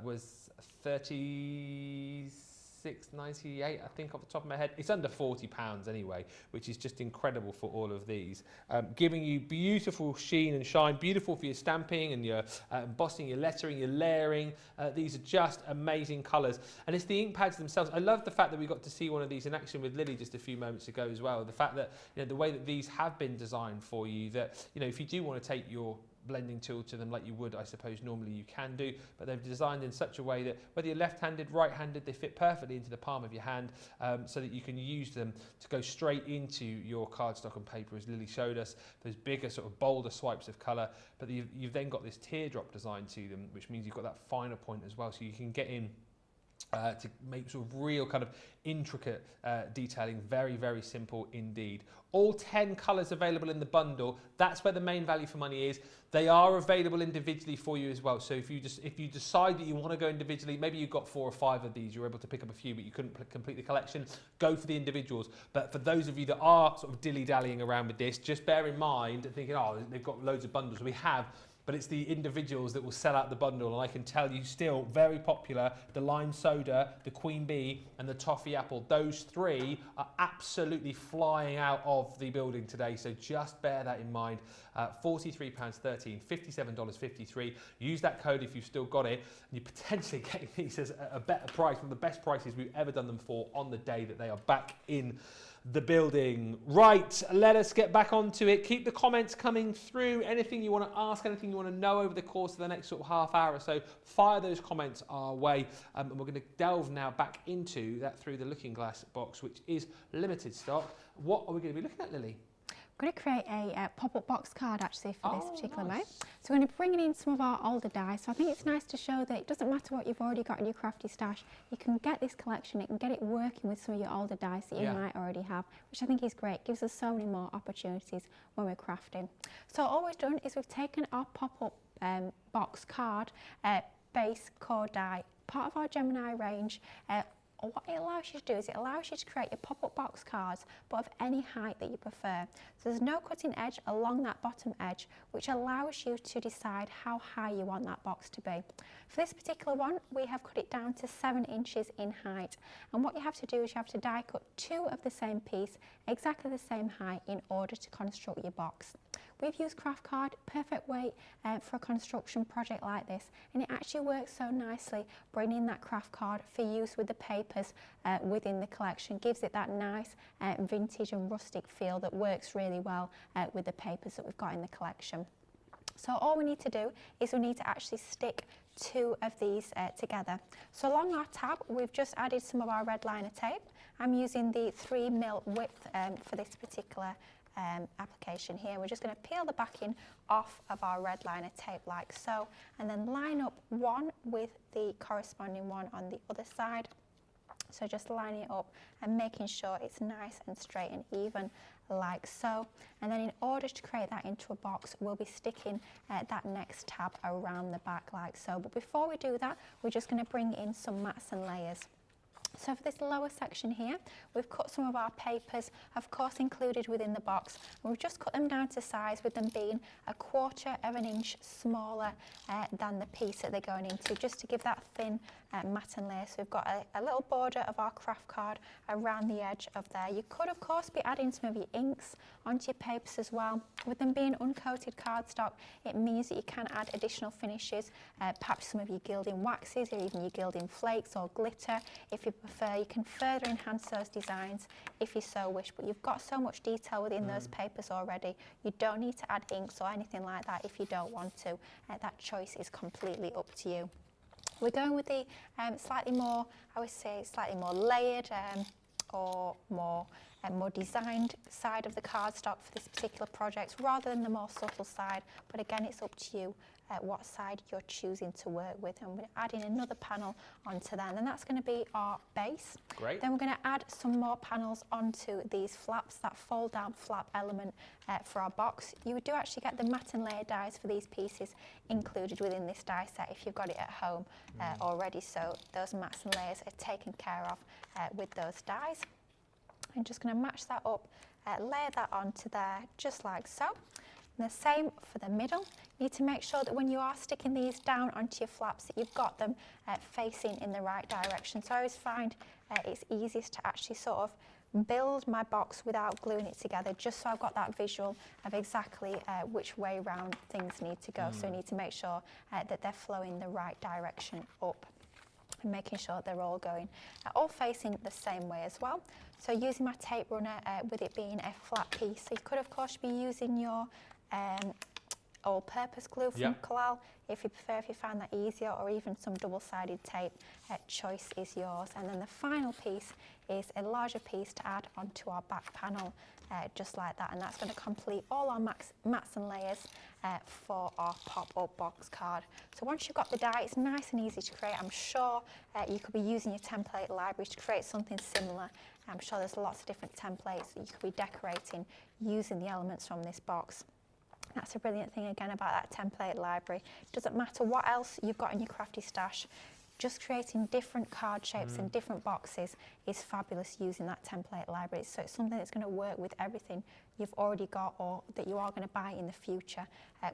was $36.98, I think, off the top of my head. It's under £40 anyway, which is just incredible for all of these. Giving you beautiful sheen and shine, beautiful for your stamping and your embossing, your lettering, your layering. These are just amazing colours. And it's the ink pads themselves. I love the fact that we got to see one of these in action with Lily just a few moments ago as well. The fact that, you know, the way that these have been designed for you, that, you know, if you do want to take your blending tool to them like you would, I suppose, normally you can do, but they've designed in such a way that whether you're left-handed, right-handed, they fit perfectly into the palm of your hand, so that you can use them to go straight into your cardstock and paper, as Lily showed us, those bigger, sort of bolder swipes of colour, but you've then got this teardrop design to them, which means you've got that finer point as well, so you can get in to make sort of real kind of intricate detailing very, very simple indeed. All 10 colours available in the bundle. That's where the main value for money is. They are available individually for you as well. So if you decide that you want to go individually, maybe you've got 4 or 5 of these, you're able to pick up a few, but you couldn't complete the collection, go for the individuals. But for those of you that are sort of dilly-dallying around with this, just bear in mind, thinking, oh, they've got loads of bundles. We have. But it's the individuals that will sell out the bundle, and I can tell you still very popular, the lime soda, the queen bee and the toffee apple. Those 3 are absolutely flying out of the building today, so just bear that in mind. £43.13, $57.53. Use that code if you've still got it, and you're potentially getting these as a better price, one of the best prices we've ever done them for on the day that they are back in the building. Right, let us get back onto it. Keep the comments coming through. Anything you want to ask, anything you want to know over the course of the next sort of half hour or so, fire those comments our way. And we're going to delve now back into that Through the Looking Glass box, which is limited stock. What are we going to be looking at, Lily? I'm going to create a pop-up box card actually for this particular night. So we're going to bring in some of our older dies. So I think it's nice to show that it doesn't matter what you've already got in your crafty stash, you can get this collection, you can get it working with some of your older dies that you might already have, which I think is great. It gives us so many more opportunities when we're crafting. So all we've done is we've taken our pop-up box card base core die, part of our Gemini range. What it allows you to do is it allows you to create your pop-up box cards, but of any height that you prefer. So there's no cutting edge along that bottom edge, which allows you to decide how high you want that box to be. For this particular one, we have cut it down to 7 inches in height. And what you have to do is you have to die cut 2 of the same piece, exactly the same height, in order to construct your box. We've used craft card, perfect weight for a construction project like this, and it actually works so nicely, bringing that craft card for use with the papers within the collection. Gives it that nice vintage and rustic feel that works really well with the papers that we've got in the collection. So all we need to do is we need to actually stick 2 of these together. So along our tab, we've just added some of our red liner tape. I'm using the 3mm width for this particular application here. We're just going to peel the backing off of our red liner tape like so, and then line up one with the corresponding one on the other side. So just lining it up and making sure it's nice and straight and even like so. And then in order to create that into a box, we'll be sticking that next tab around the back like so. But before we do that, we're just going to bring in some mats and layers. So for this lower section here, we've cut some of our papers, of course included within the box. We've just cut them down to size, with them being 1/4 of an inch smaller than the piece that they're going into, just to give that thin matting layer. So we've got a little border of our craft card around the edge of there. You could of course be adding some of your inks onto your papers as well. With them being uncoated cardstock, it means that you can add additional finishes, perhaps some of your gilding waxes or even your gilding flakes or glitter. If you prefer, you can further enhance those designs if you so wish, but you've got so much detail within those papers already. You don't need to add inks or anything like that if you don't want to. That choice is completely up to you. We're going with the slightly more, I would say, slightly more layered or more designed side of the cardstock for this particular project, rather than the more subtle side. But again, it's up to you what side you're choosing to work with. And we're adding another panel onto that, and then that's going to be our base. Great. Then we're going to add some more panels onto these flaps, that fold down flap element for our box. You do actually get the matte and layer dies for these pieces included within this die set if you've got it at home already, so those mats and layers are taken care of with those dies. I'm just going to match that up, layer that onto there just like so. And the same for the middle. You need to make sure that when you are sticking these down onto your flaps that you've got them facing in the right direction. So I always find it's easiest to actually sort of build my box without gluing it together, just so I've got that visual of exactly which way round things need to go. So you need to make sure that they're flowing the right direction up, and making sure they're all going, all facing the same way as well. So using my tape runner with it being a flat piece, so you could of course be using your all-purpose glue from Kalal if you prefer, if you find that easier, or even some double-sided tape. Choice is yours. And then the final piece is a larger piece to add onto our back panel, just like that, and that's going to complete all our mats and layers for our pop-up box card. So once you've got the die, it's nice and easy to create. I'm sure you could be using your template library to create something similar. I'm sure there's lots of different templates that you could be decorating using the elements from this box. That's a brilliant thing again about that template library. Doesn't matter what else you've got in your crafty stash, just creating different card shapes and different boxes is fabulous using that template library. So it's something that's going to work with everything you've already got or that you are going to buy in the future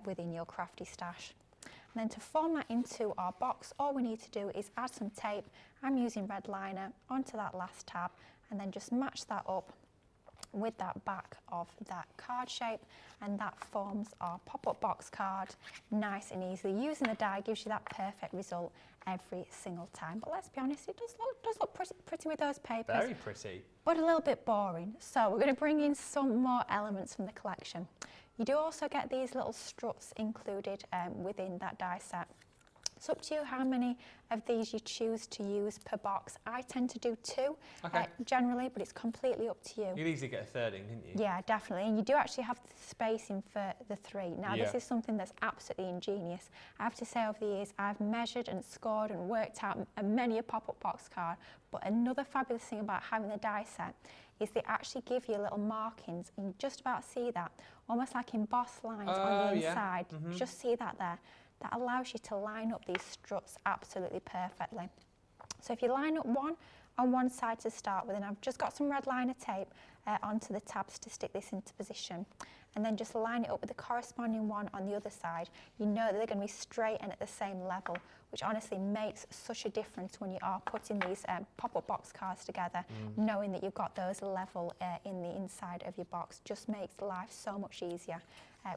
within your crafty stash. And then to form that into our box, all we need to do is add some tape. I'm using red liner onto that last tab, and then just match that up with that back of that card shape, and that forms our pop-up box card nice and easily. Using the die gives you that perfect result every single time. But let's be honest, it does look pretty with those papers. Very pretty. But a little bit boring. So we're going to bring in some more elements from the collection. You do also get these little struts included within that die set. It's up to you how many of these you choose to use per box. I tend to do 2 generally, but it's completely up to you. You'd easily get a third in, couldn't you? Yeah, definitely. And you do actually have the spacing for the 3. Now, this is something that's absolutely ingenious. I have to say, over the years, I've measured and scored and worked out many a pop-up box card. But another fabulous thing about having the die set is they actually give you little markings, and you just about see that, almost like embossed lines on the inside. Just see that there. That allows you to line up these struts absolutely perfectly. So if you line up one on one side to start with, and I've just got some red liner tape onto the tabs to stick this into position, and then just line it up with the corresponding one on the other side, you know that they're going to be straight and at the same level, which honestly makes such a difference when you are putting these pop-up box cards together. Knowing that you've got those level in the inside of your box just makes life so much easier,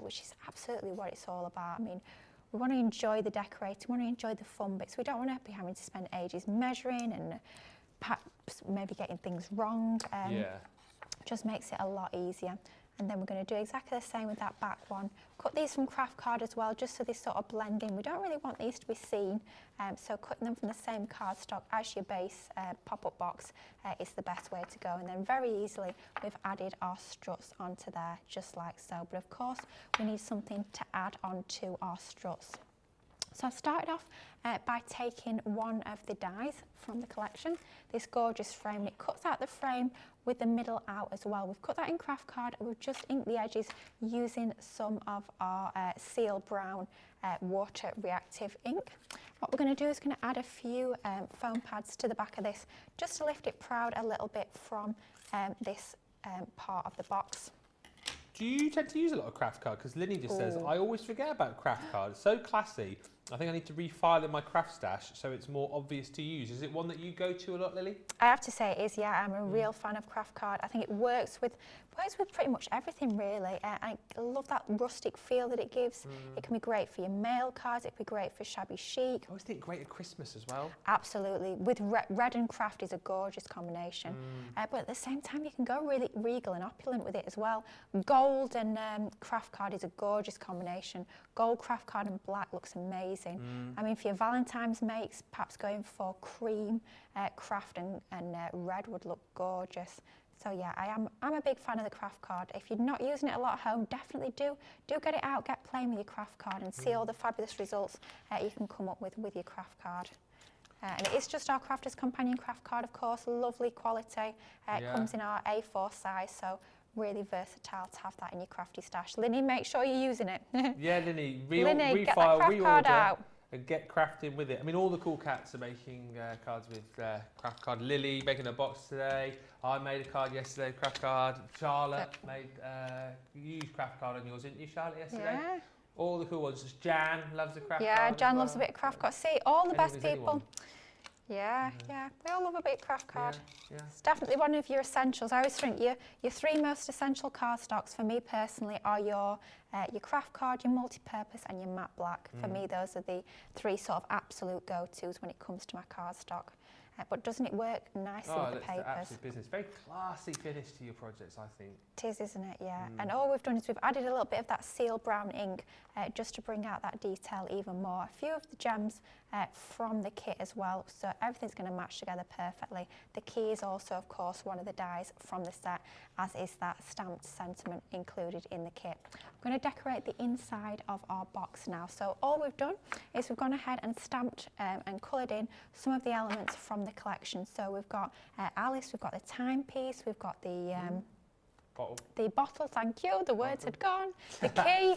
which is absolutely what it's all about. I mean, we want to enjoy the decorating, we want to enjoy the fun bits. We don't want to be having to spend ages measuring and perhaps maybe getting things wrong. Just makes it a lot easier. And then we're going to do exactly the same with that back one. Cut these from craft card as well, just so they sort of blend in. We don't really want these to be seen, so cutting them from the same cardstock as your base pop-up box is the best way to go. And then very easily we've added our struts onto there, just like so. But of course we need something to add onto our struts. So I started off by taking one of the dies from the collection, this gorgeous frame, and it cuts out the frame with the middle out as well. We've cut that in craft card, and we've just inked the edges using some of our Seal Brown water reactive ink. What we're going to do is going to add a few foam pads to the back of this, just to lift it proud a little bit from this part of the box. Do you tend to use a lot of craft card? Because Linny just says, I always forget about craft card. It's so classy. I think I need to refile in my craft stash so it's more obvious to use. Is it one that you go to a lot, Lily? I have to say it is, yeah. I'm a real fan of craft card. I think it works with pretty much everything, really. I love that rustic feel that it gives. It can be great for your mail cards. It can be great for shabby chic. I always think great at Christmas as well. Absolutely. With red and craft is a gorgeous combination. But at the same time, you can go really regal and opulent with it as well. Gold and craft card is a gorgeous combination. Gold craft card and black looks amazing. I mean, for your Valentine's makes, perhaps going for cream, craft and red would look gorgeous. So yeah, I'm a big fan of the craft card. If you're not using it a lot at home, definitely do get it out, get playing with your craft card and see all the fabulous results you can come up with your craft card. And it is just our Crafter's Companion craft card, of course, lovely quality. It comes in our A4 size, so really versatile to have that in your crafty stash. Linny, make sure you're using it. Yeah, Linny, Linny, refile, get that craft card reorder, out. and get crafting with it. I mean, all the cool cats are making cards with craft card. Lily making a box today. I made a card yesterday, craft card. Charlotte made, you used craft card on yours, didn't you, Charlotte, yesterday? Yeah. All the cool ones. Jan loves a craft card. Yeah, Jan loves a well. bit of craft card. See, all the best Anyone. people. Yeah, we all love a bit of craft card. Yeah. It's definitely one of your essentials. I always think your three most essential card stocks for me personally are your craft card, your multi-purpose and your matte black. For me, those are the three sort of absolute go-tos when it comes to my card stock. But doesn't it work nicely with the papers? Absolute business. Very classy finish to your projects, I think. It is, isn't it? Yeah. And all we've done is we've added a little bit of that seal brown ink just to bring out that detail even more. A few of the gems from the kit as well, so everything's going to match together perfectly. The key is also, of course, one of the dies from the set, as is that stamped sentiment included in the kit. I'm going to decorate the inside of our box now. So all we've done is we've gone ahead and stamped and coloured in some of the elements from the collection. So we've got Alice, we've got the timepiece, we've got the bottle, thank you, the words had gone, the key,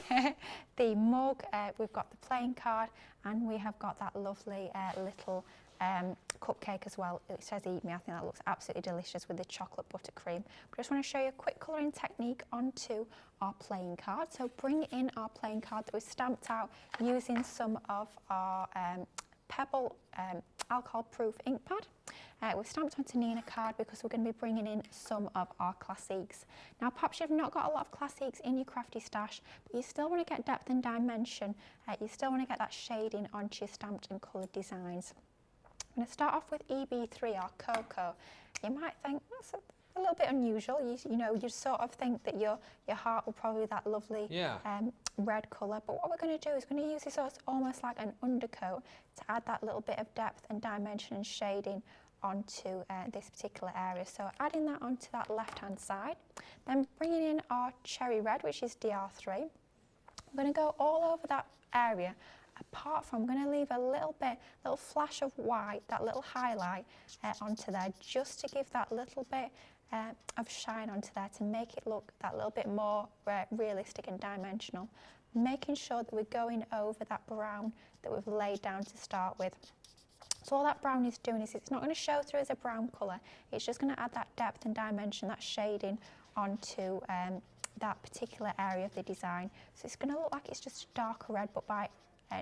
the mug, we've got the playing card, and we have got that lovely little cupcake as well. It says eat me. I think that looks absolutely delicious with the chocolate buttercream. But I just want to show you a quick colouring technique onto our playing card. So bring in our playing card that was stamped out using some of our Pebble alcohol-proof ink pad. We've stamped onto Nina card because we're going to be bringing in some of our classiques. Now, perhaps you've not got a lot of classiques in your crafty stash, but you still want to get depth and dimension. You still want to get that shading onto your stamped and coloured designs. I'm going to start off with EB3, our Cocoa. You might think that's a little bit unusual. You know, you sort of think that your heart will probably be that lovely red colour, but what we're going to do is going to use this as almost like an undercoat to add that little bit of depth and dimension and shading onto this particular area. So adding that onto that left hand side, then bringing in our cherry red, which is DR3. I'm going to go all over that area, apart from, I'm going to leave a little flash of white, that little highlight onto there, just to give that little bit of shine onto there, to make it look that little bit more realistic and dimensional, making sure that we're going over that brown that we've laid down to start with. So all that brown is doing is it's not going to show through as a brown colour, it's just going to add that depth and dimension, that shading onto that particular area of the design. So it's going to look like it's just a darker red, but by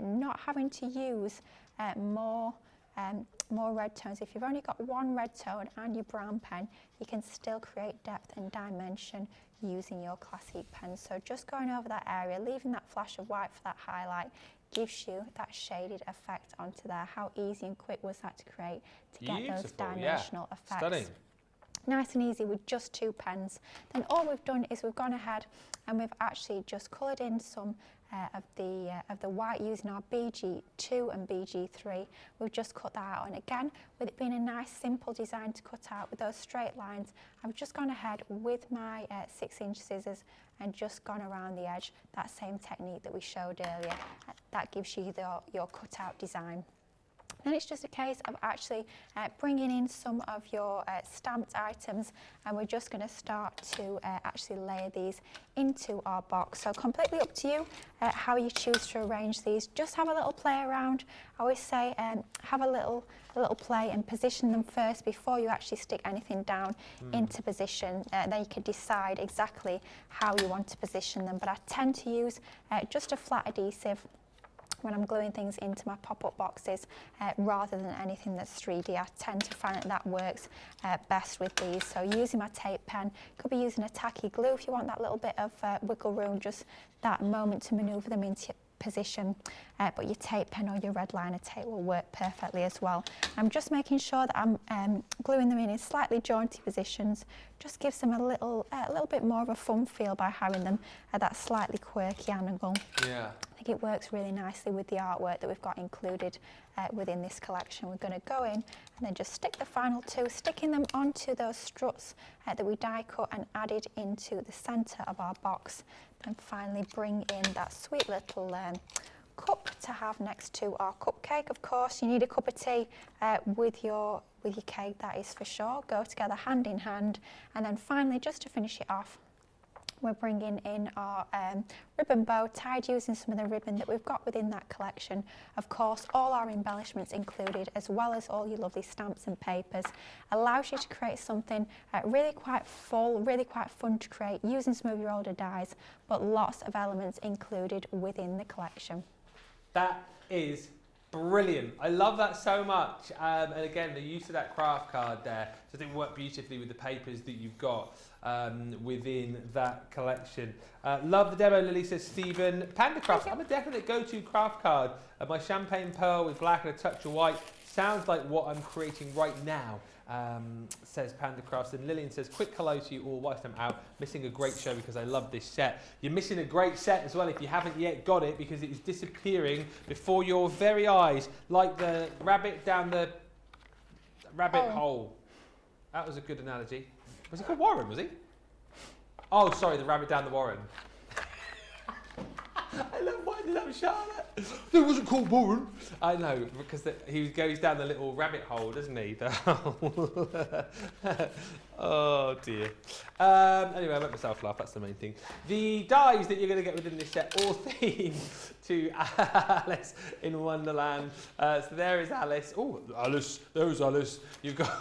not having to use more red tones. If you've only got one red tone and your brown pen, you can still create depth and dimension using your classic pen. So just going over that area, leaving that flash of white for that highlight, gives you that shaded effect onto there. How easy and quick was that to create, to get those dimensional effects. Stunning. Nice and easy with just 2 pens. Then all we've done is we've gone ahead and we've actually just coloured in some of the white using our BG2 and BG3. We've just cut that out, and again, with it being a nice simple design to cut out with those straight lines, I've just gone ahead with my 6-inch scissors and just gone around the edge, that same technique that we showed earlier. That gives you your cut-out design. Then it's just a case of actually bringing in some of your stamped items, and we're just going to start to actually layer these into our box. So completely up to you how you choose to arrange these. Just have a little play around. I always say have a little play and position them first before you actually stick anything down into position. Then you can decide exactly how you want to position them. But I tend to use just a flat adhesive when I'm gluing things into my pop-up boxes rather than anything that's 3D. I tend to find that works best with these. So using my tape pen, could be using a tacky glue if you want that little bit of wiggle room, just that moment to manoeuvre them into position, but your tape pen or your red liner tape will work perfectly as well. I'm just making sure that I'm gluing them in slightly jaunty positions. Just gives them a little bit more of a fun feel by having them at that slightly quirky angle. Yeah. I think it works really nicely with the artwork that we've got included within this collection. We're going to go in and then just stick the final two, sticking them onto those struts that we die cut and added into the centre of our box. And finally bring in that sweet little cup to have next to our cupcake. Of course, you need a cup of tea with your cake, that is for sure. Go together hand in hand. And then finally, just to finish it off, we're bringing in our ribbon bow tied using some of the ribbon that we've got within that collection. Of course, all our embellishments included, as well as all your lovely stamps and papers. Allows you to create something really quite full, really quite fun to create using some of your older dies, but lots of elements included within the collection. That is brilliant. I love that so much. And again, the use of that craft card there, so I think work beautifully with the papers that you've got within that collection. Love the demo, Lily, says Stephen. Panda Crafts, I'm a definite go-to craft card. My champagne pearl with black and a touch of white sounds like what I'm creating right now, says Panda Crafts. And Lillian says, quick hello to you all whilst I'm out. Missing a great show because I love this set. You're missing a great set as well if you haven't yet got it, because it is disappearing before your very eyes like the rabbit down the rabbit hole. That was a good analogy. Was he called Warren, was he? Oh, sorry, the rabbit down the Warren. I love winding up Charlotte. It wasn't called Warren. I know, because he goes down the little rabbit hole, doesn't he? Oh dear. Anyway, I made myself laugh, that's the main thing. The dies that you're going to get within this set, all themed to Alice in Wonderland. So there is Alice. Oh, Alice, there's Alice. You've got...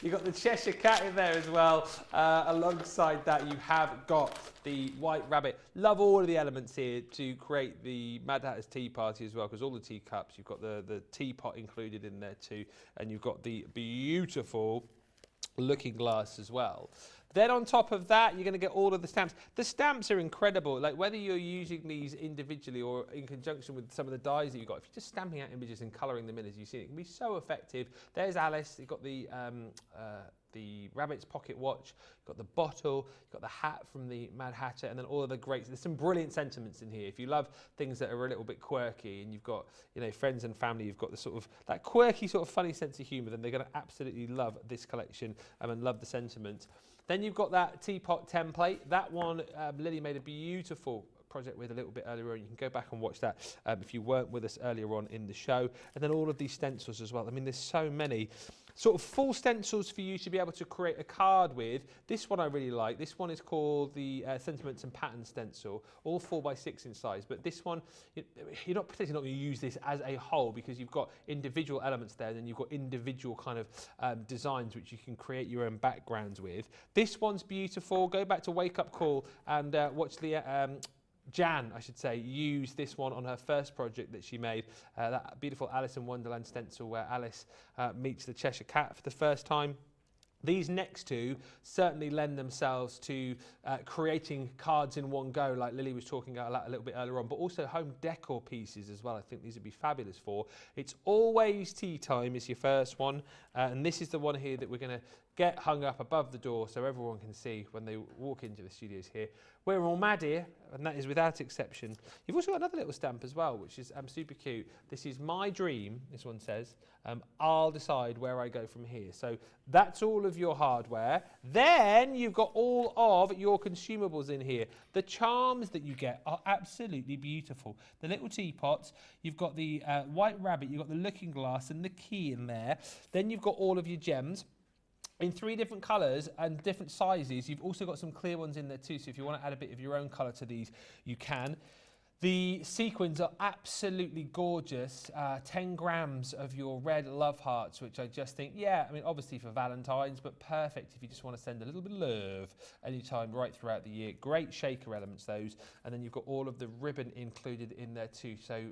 You've got the Cheshire Cat in there as well. Alongside that, you have got the White Rabbit. Love all of the elements here to create the Mad Hatter's Tea Party as well, because all the teacups, you've got the teapot included in there too, and you've got the beautiful looking glass as well. Then on top of that, you're going to get all of the stamps. The stamps are incredible. Like whether you're using these individually or in conjunction with some of the dies that you've got, if you're just stamping out images and colouring them in as you see it, can be so effective. There's Alice. You've got the rabbit's pocket watch, you've got the bottle, you've got the hat from the Mad Hatter, and then all of the greats. There's some brilliant sentiments in here. If you love things that are a little bit quirky and you've got, you know, friends and family, you've got the sort of that quirky sort of funny sense of humour, then they're going to absolutely love this collection and love the sentiment. Then you've got that teapot template. That one, Lily made a beautiful project with a little bit earlier on. You can go back and watch that if you weren't with us earlier on in the show. And then all of these stencils as well. I mean, there's so many sort of full stencils for you to be able to create a card with. This one I really like. This one is called the Sentiments and Pattern Stencil, all 4x6 in size. But this one, you're not potentially not going to use this as a whole because you've got individual elements there, and then you've got individual kind of designs which you can create your own backgrounds with. This one's beautiful. Go back to Wake Up Call and watch the Jan, I should say, used this one on her first project that she made, that beautiful Alice in Wonderland stencil where Alice meets the Cheshire Cat for the first time. These next two certainly lend themselves to creating cards in one go, like Lily was talking about a little bit earlier on, but also home decor pieces as well. I think these would be fabulous for. It's Always Tea Time is your first one, and this is the one here that we're going to get hung up above the door so everyone can see when they walk into the studios here. We're all mad here, and that is without exception. You've also got another little stamp as well, which is super cute. This is my dream, this one says. I'll decide where I go from here. So that's all of your hardware. Then you've got all of your consumables in here. The charms that you get are absolutely beautiful. The little teapots, you've got the white rabbit, you've got the looking glass and the key in there. Then you've got all of your gems in 3 different colours and different sizes. You've also got some clear ones in there too, so if you want to add a bit of your own colour to these, you can. The sequins are absolutely gorgeous. 10 grams of your red love hearts, which I just think, yeah, I mean, obviously for Valentine's, but perfect if you just want to send a little bit of love anytime right throughout the year. Great shaker elements, those. And then you've got all of the ribbon included in there too. So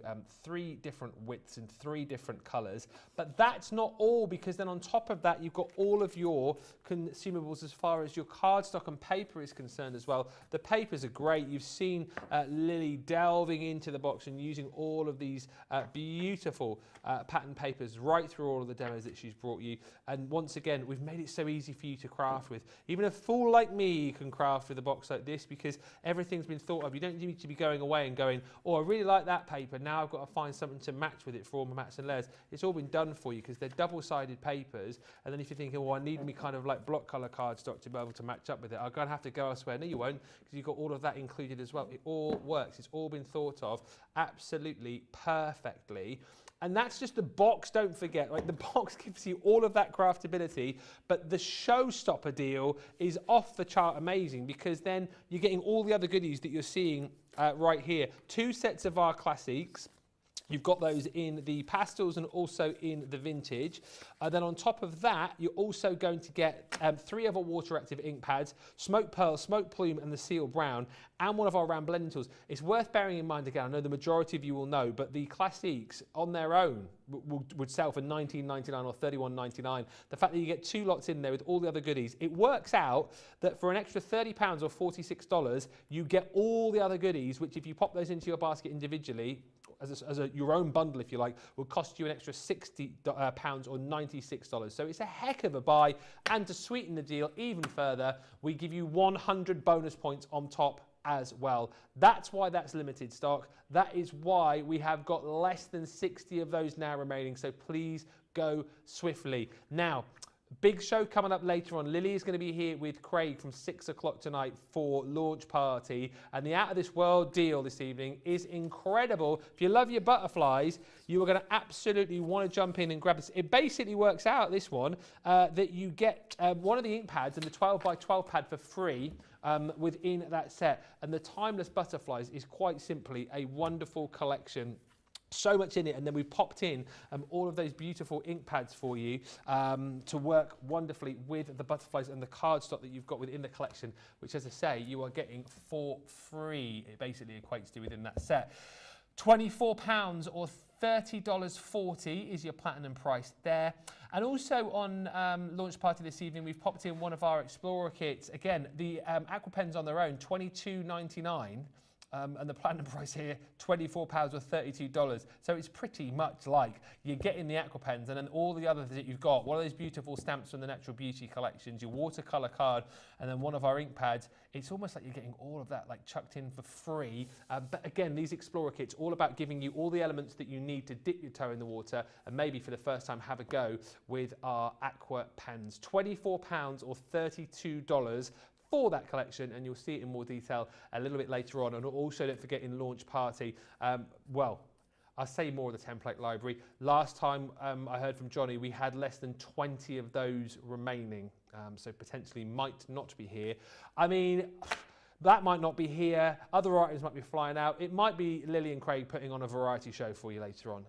3 different widths and 3 different colours. But that's not all, because then on top of that, you've got all of your consumables as far as your cardstock and paper is concerned as well. The papers are great. You've seen Lily delving into the box and using all of these beautiful pattern papers right through all of the demos that she's brought you. And once again, we've made it so easy for you to craft with. Even a fool like me can craft with a box like this, because everything's been thought of. You don't need to be going away and going, oh, I really like that paper, now I've got to find something to match with it for all my mats and layers. It's all been done for you, because they're double-sided papers. And then if you're thinking, well, I need me kind of like block colour cardstock to be able to match up with it, I'm going to have to go elsewhere. No, you won't, because you've got all of that included as well. It all works. It's all been thought of absolutely perfectly. And that's just the box, don't forget. Like, the box gives you all of that craftability, but the showstopper deal is off the chart amazing, because then you're getting all the other goodies that you're seeing right here. 2 sets of our classics. You've got those in the pastels and also in the vintage. Then on top of that, you're also going to get 3 of our water-active ink pads, Smoke Pearl, Smoke Plume and the Seal Brown, and one of our round blending tools. It's worth bearing in mind, again, I know the majority of you will know, but the classics on their own would sell for $19.99 or $31.99. The fact that you get 2 lots in there with all the other goodies, it works out that for an extra £30 or $46, you get all the other goodies, which if you pop those into your basket individually, as your own bundle, if you like, will cost you an extra £60 or $96. So it's a heck of a buy. And to sweeten the deal even further, we give you 100 bonus points on top as well. That's why that's limited stock. That is why we have got less than 60 of those now remaining. So please go swiftly. Now, big show coming up later on. Lily is going to be here with Craig from 6 o'clock tonight for launch party. And the Out of This World deal this evening is incredible. If you love your butterflies, you are going to absolutely want to jump in and grab this. It basically works out, this one, that you get one of the ink pads and the 12 by 12 pad for free within that set. And the Timeless Butterflies is quite simply a wonderful collection. So much in it, and then we've popped in all of those beautiful ink pads for you to work wonderfully with the butterflies and the cardstock that you've got within the collection, which, as I say, you are getting for free. It basically equates to within that set. £24 or $30.40 is your platinum price there. And also on launch party this evening, we've popped in one of our Explorer kits. Again, the aqua pens on their own, $22.99. And the platinum price here, £24 or $32. So it's pretty much like you're getting the aqua pens and then all the others that you've got. One of those beautiful stamps from the Natural Beauty collections, your watercolour card, and then one of our ink pads. It's almost like you're getting all of that like chucked in for free. But again, these Explorer kits, all about giving you all the elements that you need to dip your toe in the water and maybe for the first time have a go with our aqua pens. £24 or $32 for that collection, and you'll see it in more detail a little bit later on. And also don't forget in launch party, well, I'll say more of the template library. Last time I heard from Johnny, we had less than 20 of those remaining, so potentially might not be here. I mean, that might not be here. Other items might be flying out. It might be Lily and Craig putting on a variety show for you later on.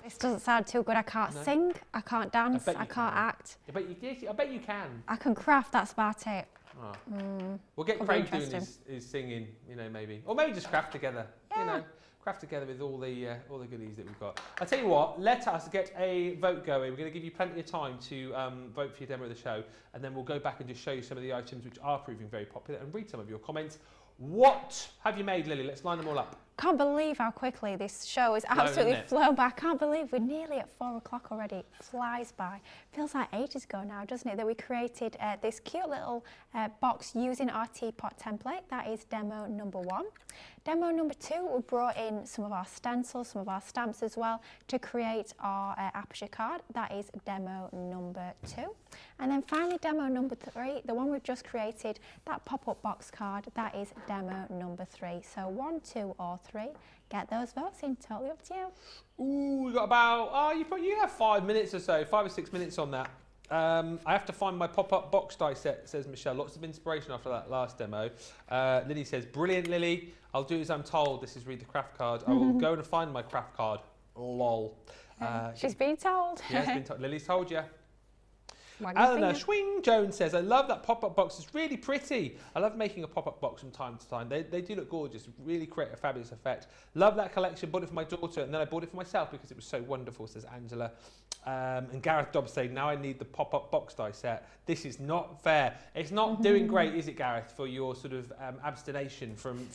This doesn't sound too good. I can't sing, I can't dance, I can't act. I bet you can. I can craft, that's about it. Oh. We'll get Craig doing his singing, you know, maybe. Or maybe just craft together, you know. Craft together with all the goodies that we've got. I'll tell you what, let us get a vote going. We're going to give you plenty of time to vote for your demo of the show, and then we'll go back and just show you some of the items which are proving very popular and read some of your comments. What have you made, Lily? Let's line them all up. Can't believe how quickly this show is absolutely flown by. I can't believe we're nearly at 4 o'clock already. It flies by. Feels like ages ago now, doesn't it? That we created this cute little box using our teapot template. That is demo number 1. Demo number 2, we brought in some of our stencils, some of our stamps as well to create our aperture card. That is demo number 2. And then finally, demo number 3, the one we've just created, that pop-up box card, that is demo number 3. So 1, 2 or 3. Get those votes in, totally up to you. Ooh, we got about, you have 5 minutes or so, 5 or 6 minutes on that. I have to find my pop-up box die set, says Michelle. Lots of inspiration after that last demo. Lily says, brilliant, Lily. I'll do as I'm told. This is Read the Craft card. I will go and find my craft card. Lol. She's been told. Yeah, been told. Lily's told you. Eleanor Swing Jones says, I love that pop-up box. It's really pretty. I love making a pop-up box from time to time. They do look gorgeous. Really create a fabulous effect. Love that collection. Bought it for my daughter, and then I bought it for myself because it was so wonderful, says Angela. And Gareth Dobbs saying, now I need the pop-up box die set. This is not fair. It's not doing great, is it, Gareth, for your sort of abstination from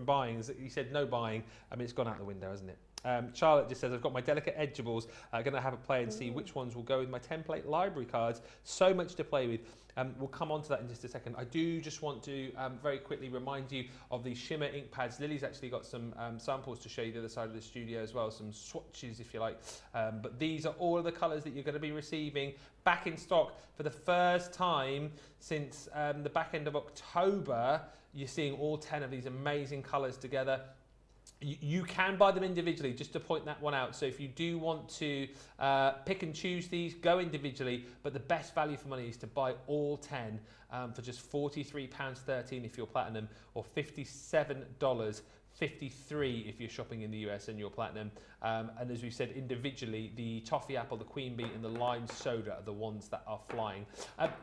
buying? You said no buying. I mean, it's gone out the window, hasn't it? Charlotte just says, I've got my delicate edgeables. I'm going to have a play and see which ones will go with my template library cards. So much to play with. We'll come on to that in just a second. I do just want to very quickly remind you of the shimmer ink pads. Lily's actually got some samples to show you the other side of the studio as well, some swatches if you like. But these are all of the colours that you're going to be receiving back in stock for the first time since the back end of October. You're seeing all 10 of these amazing colours together. You can buy them individually, just to point that one out. So if you do want to pick and choose these, go individually. But the best value for money is to buy all 10 for just £43.13 if you're platinum, or $57.53 if you're shopping in the US and you're platinum. And as we said, individually, the toffee apple, the queen bee, and the lime soda are the ones that are flying.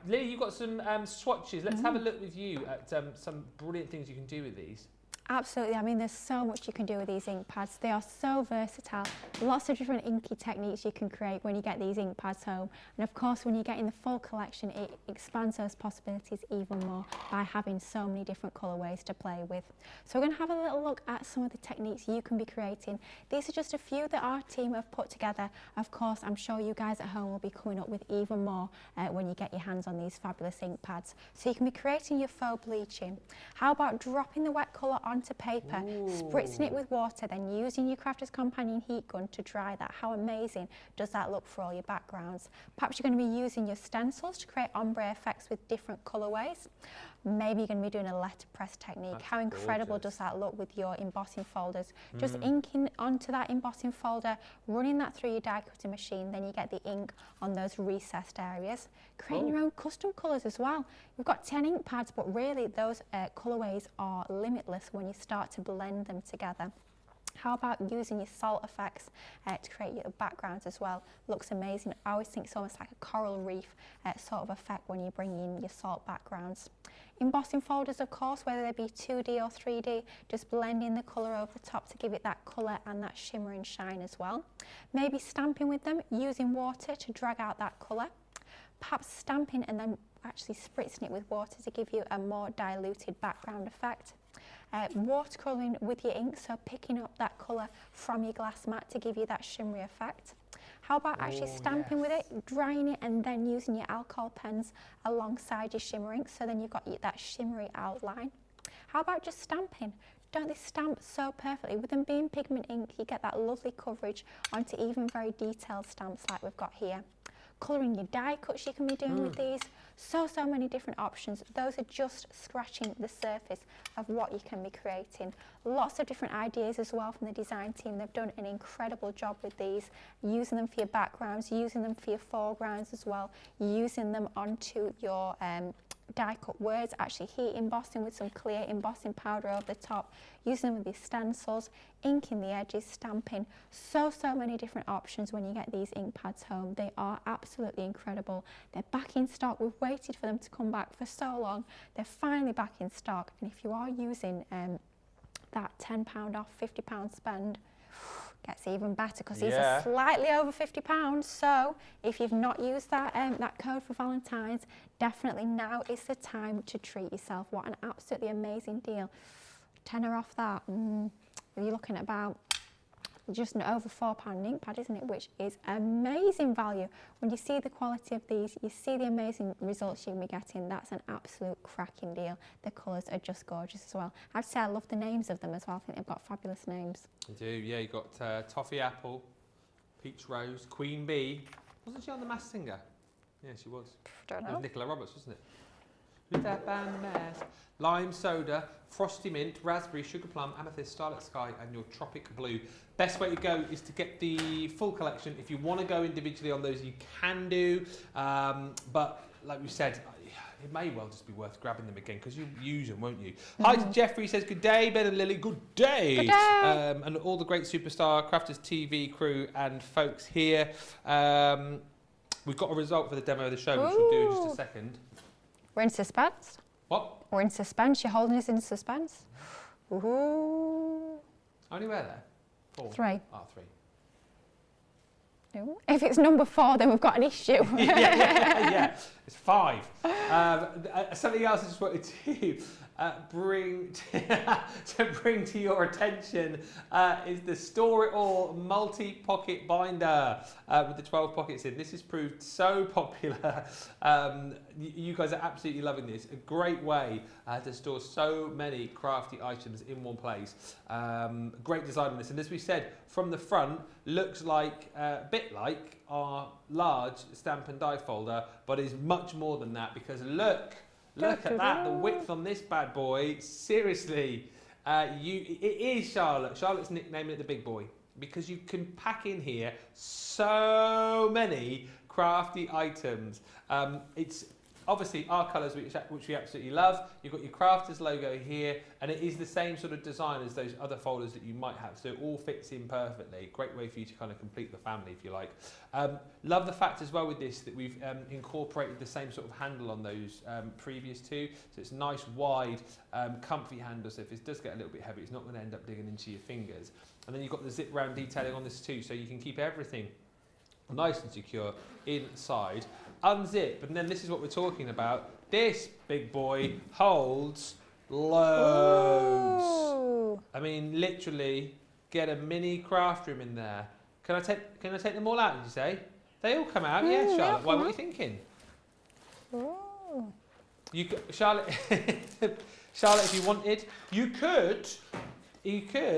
Lily, you've got some swatches. Let's have a look with you at some brilliant things you can do with these. Absolutely. I mean, there's so much you can do with these ink pads. They are so versatile. Lots of different inky techniques you can create when you get these ink pads home. And of course, when you get in the full collection, it expands those possibilities even more by having so many different colourways to play with. So we're going to have a little look at some of the techniques you can be creating. These are just a few that our team have put together. Of course, I'm sure you guys at home will be coming up with even more when you get your hands on these fabulous ink pads. So you can be creating your faux bleaching. How about dropping the wet colour onto paper, spritzing it with water, then using your Crafter's Companion heat gun to dry that? How amazing does that look for all your backgrounds? Perhaps you're going to be using your stencils to create ombre effects with different colourways. Maybe you're going to be doing a letterpress technique. That's how incredible gorgeous. Does that look with your embossing folders? Just inking onto that embossing folder, running that through your die cutting machine, then you get the ink on those recessed areas. Creating your own custom colours as well. You've got 10 ink pads, but really those colourways are limitless when you start to blend them together. How about using your salt effects to create your backgrounds as well? Looks amazing. I always think it's almost like a coral reef sort of effect when you bring in your salt backgrounds. Embossing folders, of course, whether they be 2D or 3D, just blending the colour over the top to give it that colour and that shimmer and shine as well. Maybe stamping with them, using water to drag out that colour. Perhaps stamping and then actually spritzing it with water to give you a more diluted background effect. Watercolouring with your ink, so picking up that colour from your glass mat to give you that shimmery effect. How about actually stamping with it, drying it, and then using your alcohol pens alongside your shimmer ink, so then you've got that shimmery outline. How about just stamping? Don't they stamp so perfectly? With them being pigment ink, you get that lovely coverage onto even very detailed stamps like we've got here. Colouring your die cuts you can be doing with these. So many different options. Those are just scratching the surface of what you can be creating. Lots of different ideas as well from the design team. They've done an incredible job with these, using them for your backgrounds, using them for your foregrounds as well, using them onto your die cut words, actually heat embossing with some clear embossing powder over the top, using them with your stencils, inking the edges, stamping. So many different options when you get these ink pads home. They are absolutely incredible. They're back in stock. We've waited for them to come back for so long. They're finally back in stock, and if you are using that £10 off £50 spend, gets even better, because these are slightly over £50. So if you've not used that that code for Valentine's, definitely now is the time to treat yourself. What an absolutely amazing deal. £10 off that. You're looking at about just an over £4 ink pad, isn't it? Which is amazing value. When you see the quality of these, you see the amazing results you'll be getting. That's an absolute cracking deal. The colours are just gorgeous as well. I have to say I love the names of them as well. I think they've got fabulous names. They do, yeah. You've got Toffee Apple, Peach Rose, Queen Bee. Wasn't she on The Masked Singer? Yeah, she was. Don't know. It was Nicola Roberts, wasn't it? Lip and mask. Lime soda, frosty mint, raspberry, sugar plum, amethyst, starlit sky, and your tropic blue. Best way to go is to get the full collection. If you want to go individually on those, you can do. But like we said, it may well just be worth grabbing them again because you'll use them, won't you? Hi to Jeffrey, says, good day, Ben and Lily. Good day. Good day. And all the great Superstar Crafters TV crew and folks here. We've got a result for the demo of the show, which we'll do in just a second. We're in suspense. What? We're in suspense. You're holding us in suspense. Ooh. How many were there? 4? 3. Oh, 3. Ooh. If it's number 4, then we've got an issue. yeah, it's 5. Something else I just wanted to bring to your attention is the Store It All multi-pocket binder with the 12 pockets in. This has proved so popular. You guys are absolutely loving this. A great way to store so many crafty items in one place. Great design on this, and as we said, from the front looks like a bit like our large stamp and die folder, but is much more than that because look at that, the width on this bad boy. Seriously, it is Charlotte. Charlotte's nicknaming it the big boy because you can pack in here so many crafty items. It's obviously our colours, which we absolutely love. You've got your Crafters logo here, and it is the same sort of design as those other folders that you might have, so it all fits in perfectly. Great way for you to kind of complete the family, if you like. Love the fact as well with this that we've incorporated the same sort of handle on those previous two, so it's nice, wide, comfy handle, so if it does get a little bit heavy, it's not going to end up digging into your fingers. And then you've got the zip round detailing on this too, so you can keep everything nice and secure inside. Unzip, and then this is what we're talking about. This big boy holds loads. Ooh. I mean, literally, get a mini craft room in there. Can I take them all out? Did you say they all come out? Yeah, Charlotte. Why? What are you thinking? Ooh. Charlotte. Charlotte, if you wanted, you could.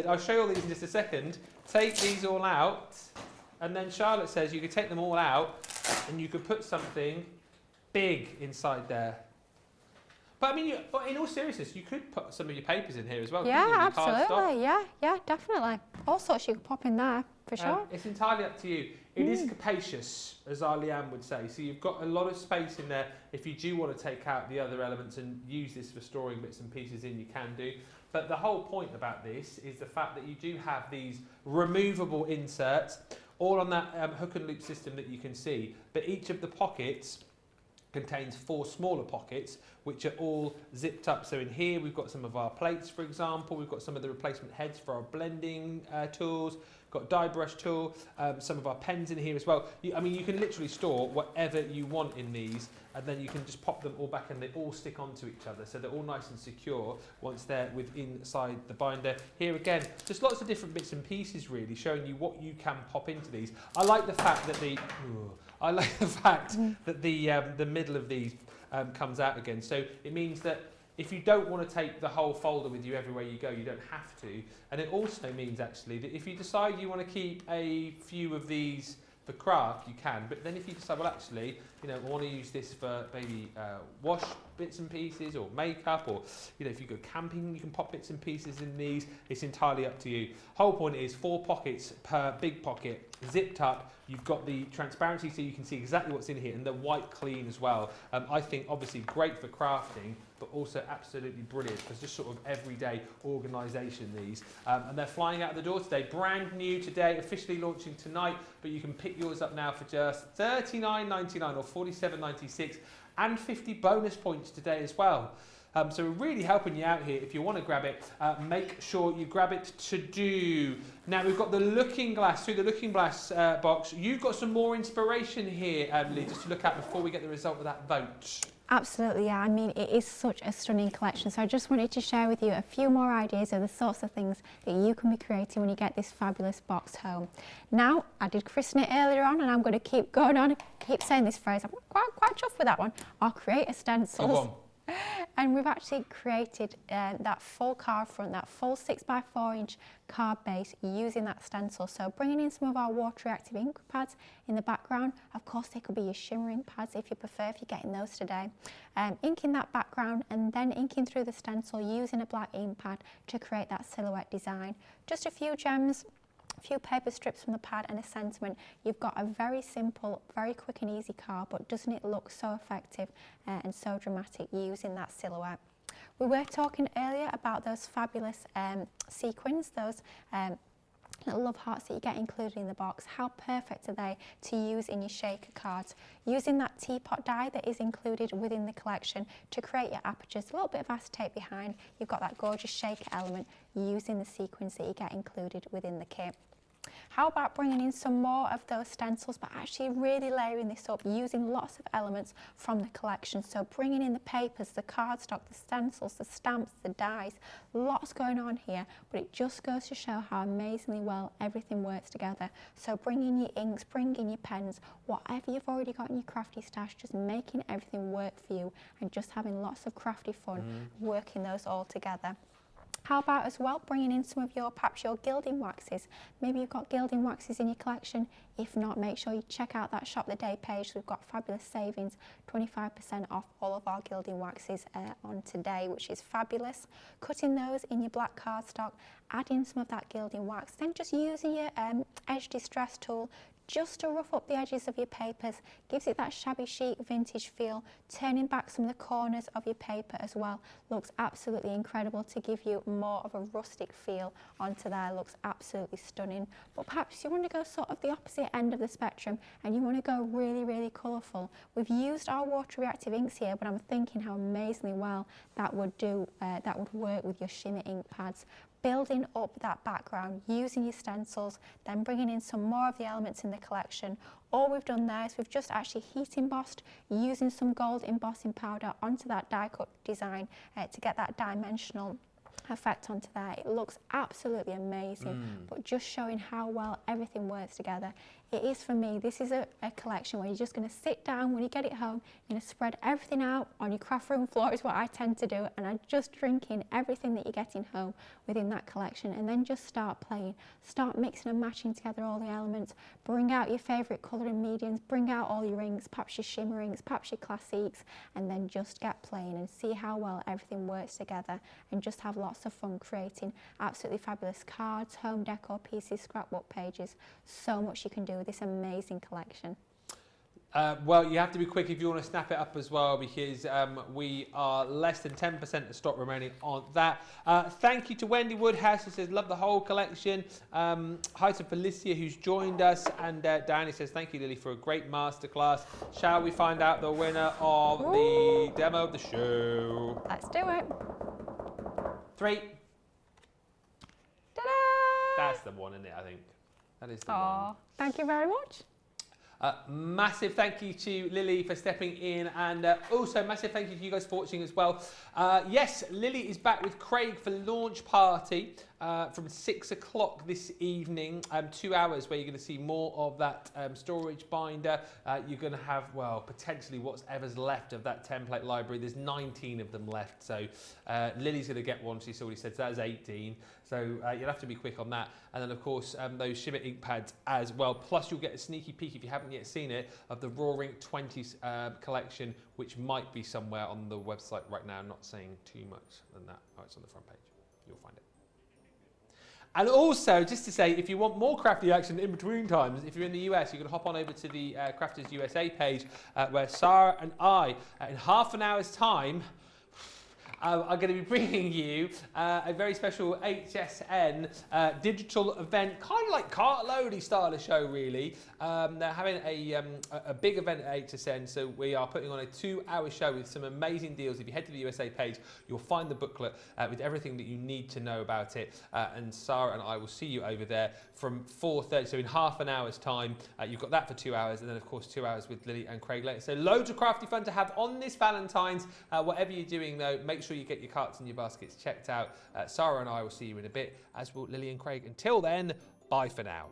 I'll show you all these in just a second. Take these all out. And then Charlotte says you could take them all out and you could put something big inside there. But I mean, but in all seriousness, you could put some of your papers in here as well. Yeah, couldn't you? absolutely. Yeah, definitely. All sorts you could pop in there, for sure. It's entirely up to you. It is capacious, as our Leanne would say. So you've got a lot of space in there. If you do want to take out the other elements and use this for storing bits and pieces in, you can do. But the whole point about this is the fact that you do have these removable inserts, all on that hook and loop system that you can see. But each of the pockets contains 4 smaller pockets, which are all zipped up. So in here, we've got some of our plates, for example. We've got some of the replacement heads for our blending tools. Got die brush tool, some of our pens in here as well. I mean, you can literally store whatever you want in these, and then you can just pop them all back and they all stick onto each other. So they're all nice and secure once they're inside the binder. Here again, just lots of different bits and pieces really, showing you what you can pop into these. I like the fact that the middle of these comes out again. So it means that if you don't want to take the whole folder with you everywhere you go, you don't have to. And it also means actually that if you decide you want to keep a few of these for craft, you can. But then if you decide, well, actually, I want to use this for maybe wash bits and pieces or makeup, or if you go camping, you can pop bits and pieces in these. It's entirely up to you. Whole point is 4 pockets per big pocket, zipped up. You've got the transparency so you can see exactly what's in here, and they're white clean as well. I think obviously great for crafting, but also absolutely brilliant for just sort of everyday organisation, these. And they're flying out the door today. Brand new today, officially launching tonight, but you can pick yours up now for just $39.99 or $47.96 and 50 bonus points today as well. So we're really helping you out here. If you want to grab it, make sure you grab it to do. Now we've got the looking glass, through the looking glass box. You've got some more inspiration here, Lee, just to look at before we get the result of that vote. Absolutely, yeah. I mean, it is such a stunning collection. So I just wanted to share with you a few more ideas of the sorts of things that you can be creating when you get this fabulous box home. Now, I did christen it earlier on, and I'm going to keep going on, keep saying this phrase. I'm quite chuffed with that one. I'll create a stencil. And we've actually created that full card front, that full 6x4 inch card base using that stencil. So bringing in some of our water reactive ink pads in the background. Of course, they could be your shimmering pads if you prefer, if you're getting those today. Inking that background and then inking through the stencil using a black ink pad to create that silhouette design. Just a few gems, a few paper strips from the pad and a sentiment. You've got a very simple, very quick and easy card, but doesn't it look so effective and so dramatic using that silhouette? We were talking earlier about those fabulous sequins, those little love hearts that you get included in the box. How perfect are they to use in your shaker cards? Using that teapot die that is included within the collection to create your apertures, a little bit of acetate behind, you've got that gorgeous shaker element using the sequins that you get included within the kit. How about bringing in some more of those stencils, but actually really layering this up using lots of elements from the collection. So bringing in the papers, the cardstock, the stencils, the stamps, the dies, lots going on here, but it just goes to show how amazingly well everything works together. So bring in your inks, bring in your pens, whatever you've already got in your crafty stash, just making everything work for you and just having lots of crafty fun working those all together. How about as well bringing in some of your, perhaps your gilding waxes. Maybe you've got gilding waxes in your collection. If not, make sure you check out that Shop the Day page. We've got fabulous savings, 25% off all of our gilding waxes on today, which is fabulous. Cutting those in your black cardstock, adding some of that gilding wax, then just using your edge distress tool just to rough up the edges of your papers, gives it that shabby chic vintage feel. Turning back some of the corners of your paper as well looks absolutely incredible to give you more of a rustic feel onto there. Looks absolutely stunning. But perhaps you want to go sort of the opposite end of the spectrum and you want to go really, really colourful. We've used our water reactive inks here, but I'm thinking how amazingly well that would do, that would work with your shimmer ink pads. Building up that background using your stencils, then bringing in some more of the elements in the collection. All we've done there is we've just actually heat embossed using some gold embossing powder onto that die cut design to get that dimensional effect onto there. It looks absolutely amazing, but just showing how well everything works together. It is, for me, this is a collection where you're just going to sit down when you get it home, you're going to spread everything out on your craft room floor is what I tend to do, and I just drink in everything that you're getting home within that collection and then just start playing. Start mixing and matching together all the elements, bring out your favourite colouring mediums, bring out all your inks, perhaps your shimmer inks, perhaps your classiques, and then just get playing and see how well everything works together and just have lots of fun creating absolutely fabulous cards, home decor pieces, scrapbook pages. So much you can do with this amazing collection. Well, you have to be quick if you want to snap it up as well, because we are less than 10% of stock remaining on that. Thank you to Wendy Woodhouse, who says, love the whole collection. Hi to Felicia, who's joined us. And Diana says, thank you, Lily, for a great masterclass. Shall we find out the winner of the demo of the show? Let's do it. 3. Ta-da! That's the one, isn't it, I think? That is the one. Thank you very much. Massive thank you to Lily for stepping in, and also massive thank you to you guys for watching as well. Yes, Lily is back with Craig for launch party from 6 o'clock this evening. 2 hours where you're going to see more of that storage binder. You're going to have, well, potentially whatever's left of that template library. There's 19 of them left, so Lily's going to get one. She's already said, so that is 18. So you'll have to be quick on that. And then, of course, those shimmer ink pads as well. Plus, you'll get a sneaky peek, if you haven't yet seen it, of the Raw Ink 20s collection, which might be somewhere on the website right now. I'm not saying too much than that. Oh, it's on the front page. You'll find it. And also, just to say, if you want more crafty action in between times, if you're in the US, you can hop on over to the Crafters USA page, where Sara and I, in half an hour's time, are going to be bringing you a very special HSN digital event, kind of like cartloady style of show, really. They're having a big event at HSN, so we are putting on a 2-hour show with some amazing deals. If you head to the USA page, you'll find the booklet with everything that you need to know about it. And Sara and I will see you over there from 4:30, so in half an hour's time. You've got that for 2 hours, and then, of course, 2 hours with Lily and Craig later. So loads of crafty fun to have on this Valentine's. Whatever you're doing, though, make sure you get your carts and your baskets checked out. Sara and I will see you in a bit, as will Lily and Craig. Until then, bye for now.